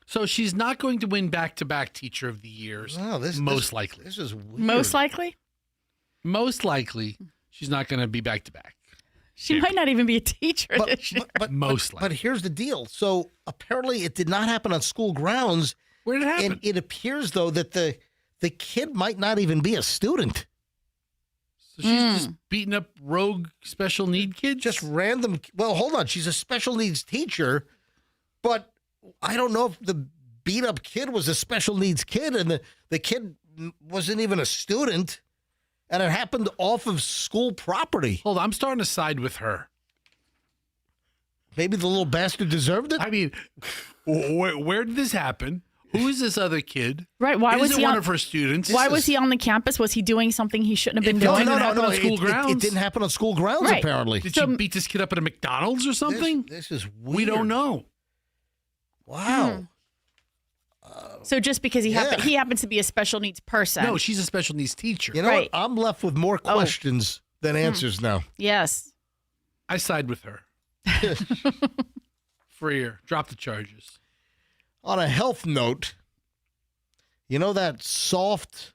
So she's not going to win back-to-back Teacher of the Years. No, most likely. This is weird. Most likely? Most likely, she's not going to be back-to-back. She might not even be a teacher this year. Most likely. But here's the deal. So apparently it did not happen on school grounds. Where did it happen? And it appears, though, that the kid might not even be a student. So she's just beating up rogue special need kids? Just random. Well, hold on. She's a special needs teacher, but I don't know if the beat up kid was a special needs kid and the kid wasn't even a student and it happened off of school property. Hold on. I'm starting to side with her. Maybe the little bastard deserved it? I mean, where did this happen? Who is this other kid? Right. Why was he one of her students? Why was he on the campus? Was he doing something he shouldn't have been doing? No. On school grounds. It didn't happen on school grounds, Right. apparently. Did she beat this kid up at a McDonald's or something? This is weird. We don't know. Wow. So just because he happens to be a special needs person. No, she's a special needs teacher. You know what? I'm left with more questions than answers now. Yes. I side with her. Free her. Drop the charges. On a health note, you know that soft,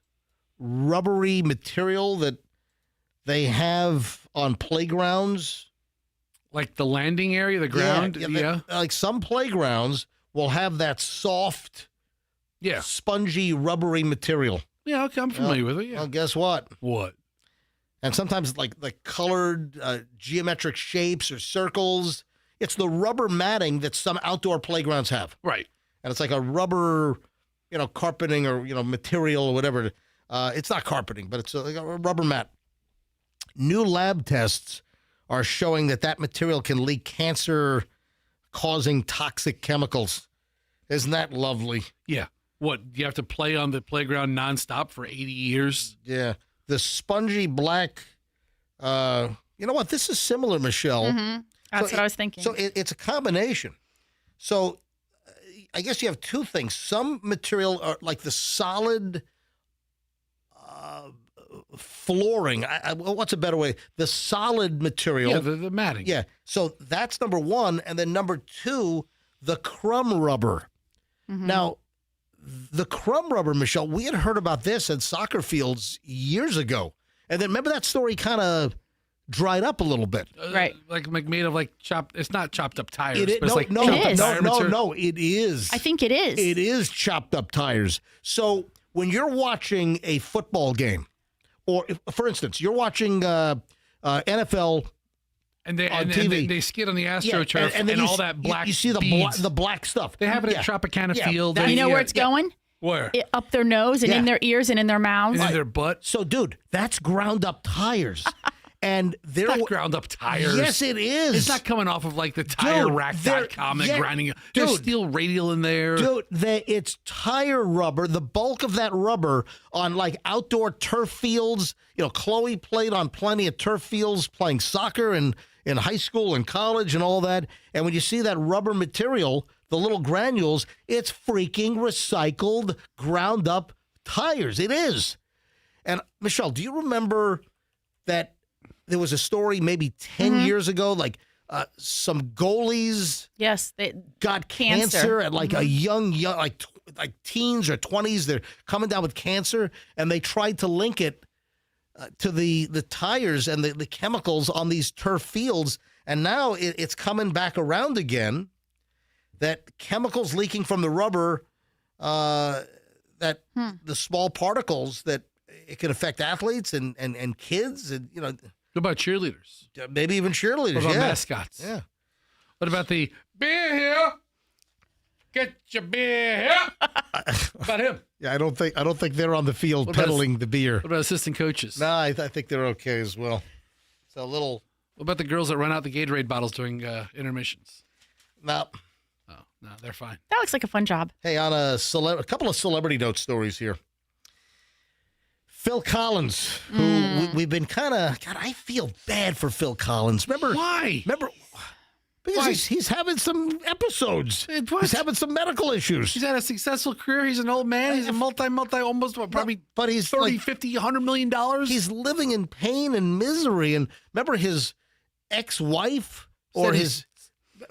rubbery material that they have on playgrounds? Like the landing area, the ground? Yeah. Like some playgrounds will have that soft, spongy, rubbery material. Yeah, okay, I'm familiar with it, yeah. Well, guess what? What? And sometimes like colored geometric shapes or circles. It's the rubber matting that some outdoor playgrounds have. Right. And it's like a rubber, carpeting or, material or whatever. It's not carpeting, but it's like a rubber mat. New lab tests are showing that material can leak cancer-causing toxic chemicals. Isn't that lovely? Yeah. What, you have to play on the playground nonstop for 80 years? Yeah. The spongy black You know what? This is similar, Michelle. Mm-hmm. That's what I was thinking. So it's a combination. So I guess you have two things. Some material are like the solid flooring. What's a better way? The solid material. Yeah, the matting. Yeah. So that's number one. And then number two, the crumb rubber. Mm-hmm. Now, the crumb rubber, Michelle, we had heard about this at soccer fields years ago. And then remember that story kind of dried up a little bit. Right. Like made of like chopped, it's not chopped up tires, It is, but it's like no, chopped It is. up tire no, material. no, it is. I think it is. It is chopped up tires. So when you're watching a football game, or for instance, you're watching NFL And they on and TV. they skid on the AstroTurf and, then you all s- that black You see beads. the black stuff. They have it Yeah. at Tropicana Yeah. Field. You know where it's going? Where? Up their nose and Yeah. in their ears and in their mouths. And in their butt. So, dude, that's ground up tires. And they're Not ground up tires. Yes, it is. It's not coming off of like the they're- TireRack.com and yeah, grinding. There's dude. steel radial in there. Dude, it's tire rubber. The bulk of that rubber on like outdoor turf fields. You know, Chloe played on plenty of turf fields playing soccer and in high school and college and all that. And when you see that rubber material, the little granules, it's freaking recycled, ground up tires. It is. And Michelle, do you remember that there was a story maybe 10 years ago, like some goalies Yes, they got Cancer. cancer at like a young like teens or 20s. They're coming down with cancer, and they tried to link it to the tires and the chemicals on these turf fields. And now it's coming back around again, that chemicals leaking from the rubber, that the small particles, that it can affect athletes and kids, and you know. What about cheerleaders? Maybe even cheerleaders. What about yeah. mascots? Yeah. What about the beer here? Get your beer here. About him? Yeah, I don't think they're on the field What about peddling the beer. What about assistant coaches? No, I think they're okay as well. So a little. What about the girls that run out the Gatorade bottles during intermissions? No. Oh, no, they're fine. That looks like a fun job. Hey, on a couple of celebrity note stories here. Phil Collins, who we've been kind of, God, I feel bad for Phil Collins. Remember? Why? Because Why? he's having some episodes. He's having some medical issues. He's had a successful career. He's an old man. He's a almost probably but he's 30, like, 50, $100 million. He's living in pain and misery. And remember his ex-wife or Said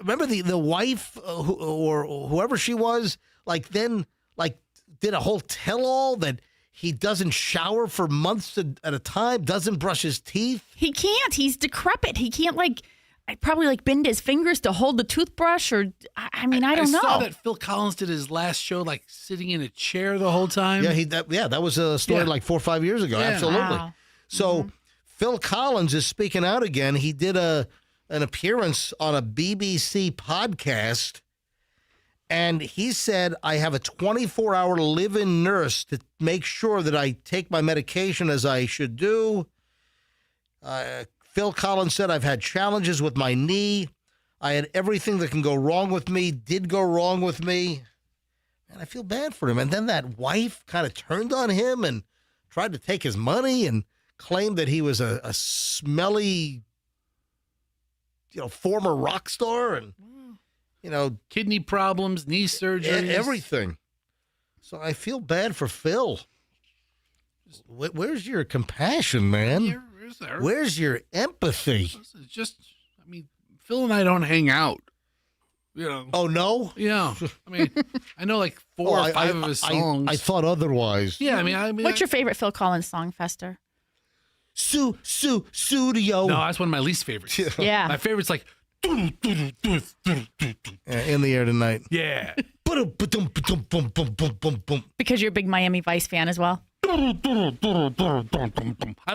remember the wife or whoever she was, like then like did a whole tell-all that he doesn't shower for months at a time, doesn't brush his teeth. He can't. He's decrepit. He can't probably bend his fingers to hold the toothbrush, or I don't know. I saw that Phil Collins did his last show like sitting in a chair the whole time. Yeah, that was a story like 4 or 5 years ago. Yeah. Absolutely. Wow. So Phil Collins is speaking out again. He did an appearance on a BBC podcast, and he said, I have a 24-hour live-in nurse to make sure that I take my medication as I should do. Phil Collins said, I've had challenges with my knee. I had everything that can go wrong with me, did go wrong with me. And I feel bad for him. And then that wife kind of turned on him and tried to take his money and claimed that he was a smelly, former rock star and, kidney problems, knee surgery, everything. So I feel bad for Phil. Where's your compassion, man? Where's your empathy? Phil and I don't hang out. Oh, no? Yeah. I know like 4 or 5 of his songs. I thought otherwise. Yeah, What's your favorite Phil Collins song, Fester? Studio. No, that's one of my least favorites. Yeah. My favorite's like. In the air tonight. Yeah. Because you're a big Miami Vice fan as well. I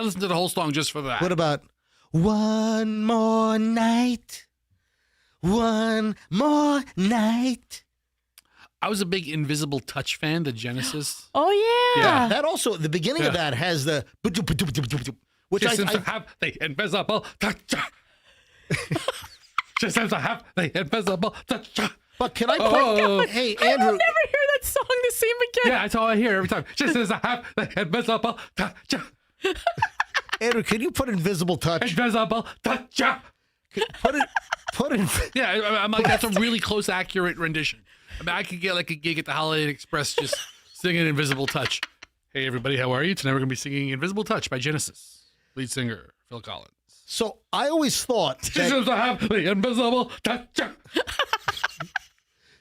listened to the whole song just for that. What about One More Night? One More Night. I was a big Invisible Touch fan, the Genesis. Oh, yeah. That also, the beginning of that has the, which Just seems to have the invisible touch. Just seems to have the invisible touch. But can I point? Hey, Andrew. I will never hear that song the same again. Yeah, that's all I hear every time. Just seems to have the invisible touch. Andrew, can you put invisible touch? Invisible touch. Put it. Yeah, I'm like, that's a really close, accurate rendition. I mean, I could get like a gig at the Holiday Inn Express just singing Invisible Touch. Hey, everybody, how are you? Tonight we're going to be singing Invisible Touch by Genesis. Lead singer, Phil Collins. So I always thought She seems to have the invisible touch.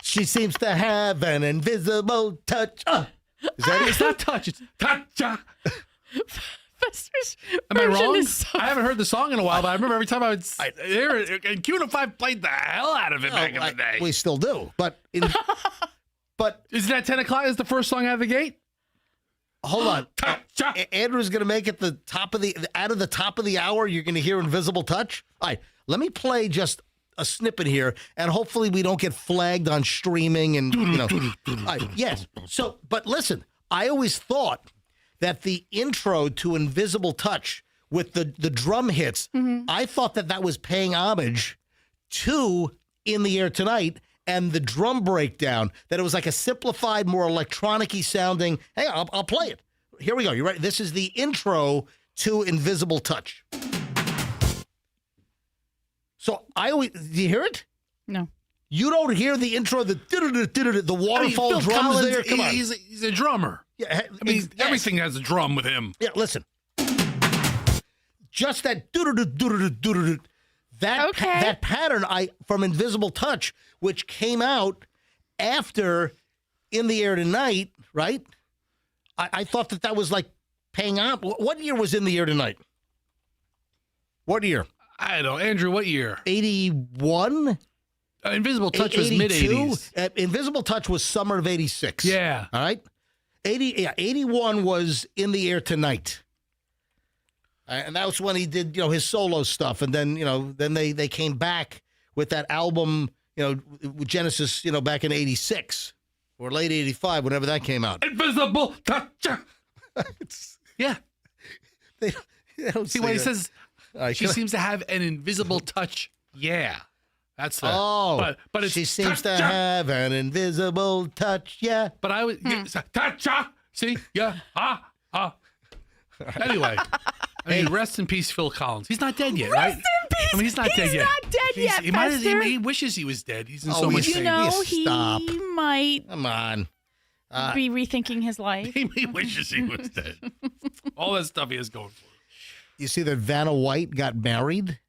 She seems to have an invisible touch. Is that it? It's not touch, it's touch. Fester's Am I version wrong? is so- I haven't heard the song in a while, but I remember every time I would hear it, and Q5 played the hell out of it back in the day. We still do, but Isn't that 10 o'clock is the first song out of the gate? hold on. Andrew's going to make it the top of the top of the hour. You're going to hear invisible touch. All right, let me play just a snippet here, and hopefully we don't get flagged on streaming and All right, yes. So, but listen, I always thought that the intro to Invisible Touch with the drum hits, I thought that was paying homage to In the Air Tonight and the drum breakdown, that it was like a simplified, more electronic-y sounding. Hey, I'll play it. Here we go. You ready? This is the intro to Invisible Touch. So do you hear it? No. You don't hear the intro, the waterfall Phil drums Collins, there? Come on. He's a drummer. Yeah, I mean, everything has a drum with him. Yeah, listen. Just that that pattern from Invisible Touch, which came out after In the Air Tonight, right? I thought that was like paying off. What year was In the Air Tonight? What year? I don't know. Andrew, what year? 81? Invisible Touch was mid-80s. Invisible Touch was summer of 86. Yeah. All right? 81 was In the Air Tonight. And that was when he did, his solo stuff. And then, then they came back with that album, with Genesis, back in 86 or late 85, whenever that came out. Invisible Touch. Yeah. They don't See, when he says she can I- seems to have an invisible touch, yeah. That's the... but it's she seems to touch. have an invisible touch, yeah. But I would... Touch. See? Yeah. Anyway. I mean, rest in peace, Phil Collins. He's not dead yet, right? Rest in peace. I mean, he's not dead yet. He's not dead yet, Fester. He wishes he was dead. He's in so much pain. He Stop. might Come on. be rethinking his life. He wishes he was dead. All that stuff he has going for him. You see that Vanna White got married?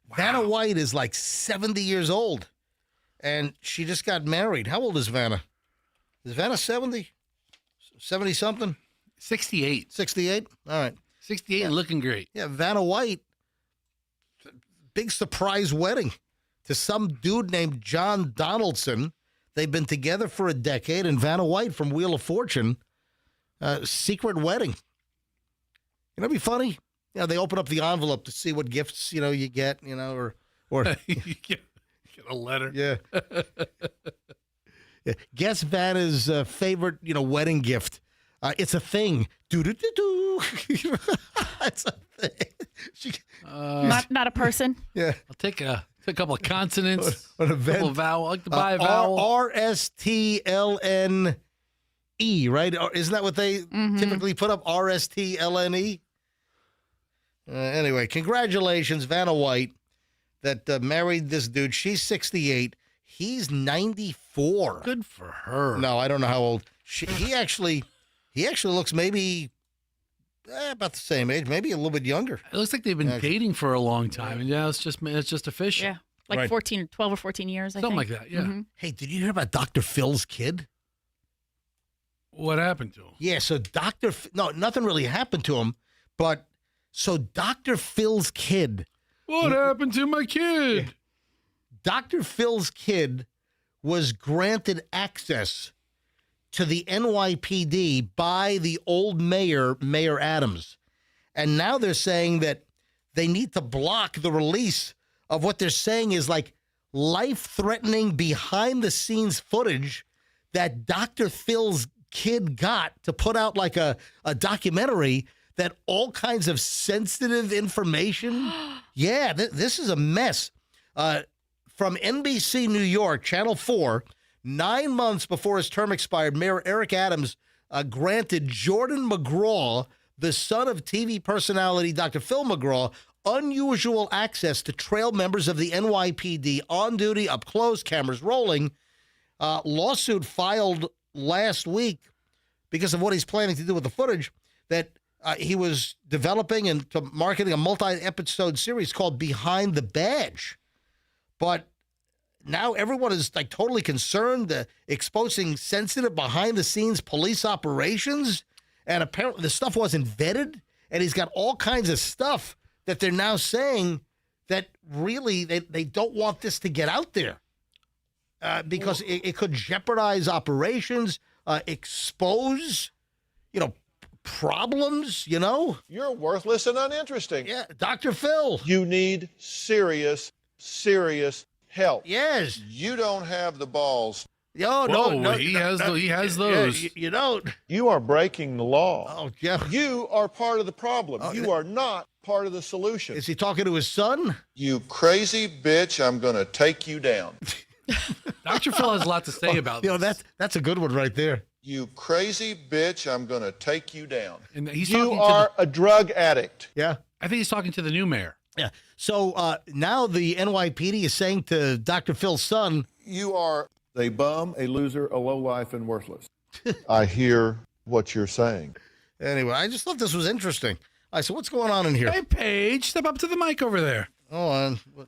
Wow. Vanna White is like 70 years old, and she just got married. How old is Vanna? Is Vanna 70? 70-something? 68. 68? All right. 68 and looking great. Yeah, Vanna White, big surprise wedding to some dude named John Donaldson. They've been together for a decade, and Vanna White from Wheel of Fortune, secret wedding. It'd be funny. They open up the envelope to see what gifts, you get, or you get a letter. Yeah. Yeah. Guess Vanna's favorite, wedding gift. It's a thing. Do-do-do-do. It's a thing. Not a person. Yeah. I'll take a couple of consonants. An event. A couple of vowel. I like to buy a vowel. RSTLNE, right? Isn't that what they typically put up? RSTLNE? Anyway, congratulations, Vanna White, that married this dude. She's 68. He's 94. Good for her. No, I don't know how old. He actually looks maybe about the same age, maybe a little bit younger. It looks like they've been dating for a long time, and it's just official. Yeah, like 12 or 14 years, I Something think. like that, yeah. Hey, did you hear about Dr. Phil's kid? What happened to him? Yeah, so nothing really happened to him, but so Dr. Phil's kid. What happened to my kid? Yeah. Dr. Phil's kid was granted access to the NYPD by the old mayor, Mayor Adams. And now they're saying that they need to block the release of what they're saying is like life-threatening behind-the-scenes footage that Dr. Phil's kid got to put out like a documentary that all kinds of sensitive information. Yeah, this is a mess. From NBC New York, Channel 4, 9 months before his term expired, Mayor Eric Adams granted Jordan McGraw the son of TV personality Dr. Phil McGraw, unusual access to trail members of the NYPD on duty, up close, cameras rolling. Lawsuit filed last week because of what he's planning to do with the footage, that he was developing and marketing a multi-episode series called Behind the Badge. But now everyone is like totally concerned, exposing sensitive behind-the-scenes police operations. And apparently the stuff wasn't vetted, and he's got all kinds of stuff that they're now saying that really they don't want this to get out there because it could jeopardize operations, expose, problems, You're worthless and uninteresting. Yeah, Dr. Phil. You need serious help. Yes. You don't have the balls. No, he has those. You don't. You are breaking the law. Oh, yeah. You are part of the problem. You are not part of the solution. Is he talking to his son? You crazy bitch, I'm going to take you down. Dr. Phil has a lot to say about this. That's a good one right there. You crazy bitch, I'm going to take you down. And he's you talking are a drug addict. Yeah. I think he's talking to the new mayor. Yeah. So now the NYPD is saying to Dr. Phil's son, you are a bum, a loser, a lowlife, and worthless. I hear what you're saying. Anyway, I just thought this was interesting. I said, what's going on in here? Hey, Paige, step up to the mic over there. Hold on. All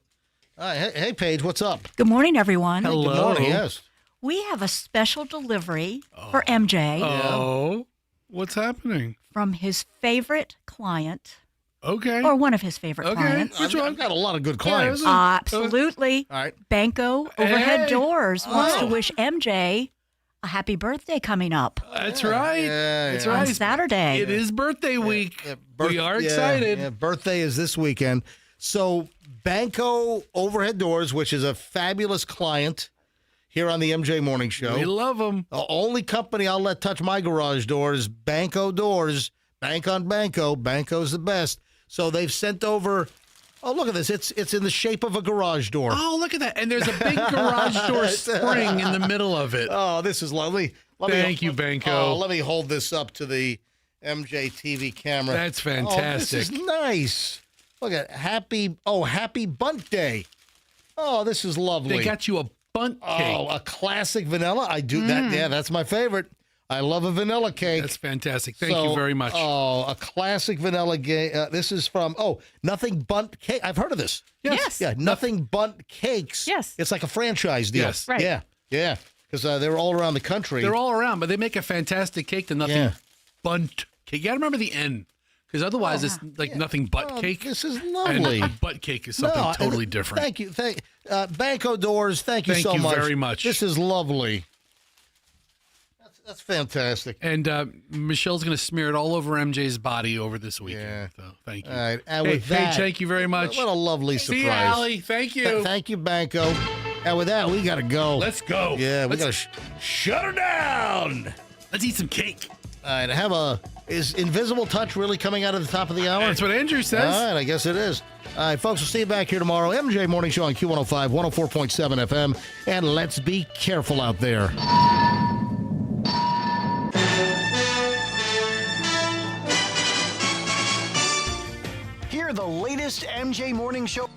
right. Hey, Paige, what's up? Good morning, everyone. Hello. Good morning, yes. We have a special delivery for MJ Oh, what's happening? from his favorite client, Okay. or one of his favorite clients. I've got a lot of good clients. Absolutely. All right. Banco Overhead Hey. Doors wants to Oh. wish MJ a happy birthday coming up That's right. That's on right. Saturday. It is birthday week. We are excited. Yeah, birthday is this weekend. So Banco Overhead Doors, which is a fabulous client here on the MJ Morning Show. We love them. The only company I'll let touch my garage door is Banco Doors. Bank on Banco. Banco's the best. So they've sent over. Oh, look at this. It's in the shape of a garage door. Oh, look at that. And there's a big garage door spring in the middle of it. Oh, this is lovely. Thank you, Banco. Oh, let me hold this up to the MJ TV camera. That's Oh, fantastic. this is nice. Look at happy Bunt Day. Oh, this is lovely. They got you a bunt cake. Oh, a classic vanilla. I do that. Yeah, that's my favorite. I love a vanilla cake. That's fantastic. Thank you very much. Oh, a classic vanilla cake. This is from, Nothing Bunt Cake. I've heard of this. Yes. Yeah, Nothing Bunt Cakes. Yes. It's like a franchise deal. Yes. Right. Yeah, yeah. Because they're all around the country. They're all around, but they make a fantastic cake. The Nothing Bunt Cake. You got to remember the N, because otherwise it's like Nothing But Cake. This is lovely. And butt cake is something totally different. Thank you. Banco Doors, thank you so much. Thank you very much. This is lovely. That's fantastic. And Michelle's going to smear it all over MJ's body over this weekend. Yeah. So thank you. All right. And Hey, with that, Paige, thank you very much. What a lovely surprise. See you, Allie. Thank you. Thank you, Banco. And with that, we got to go. Let's go. Yeah, we got to shut her down. Let's eat some cake. All right. Is Invisible Touch really coming out of the top of the hour? That's what Andrew says. All right, I guess it is. All right, folks, we'll see you back here tomorrow. MJ Morning Show on Q105, 104.7 FM. And let's be careful out there. Hear the latest MJ Morning Show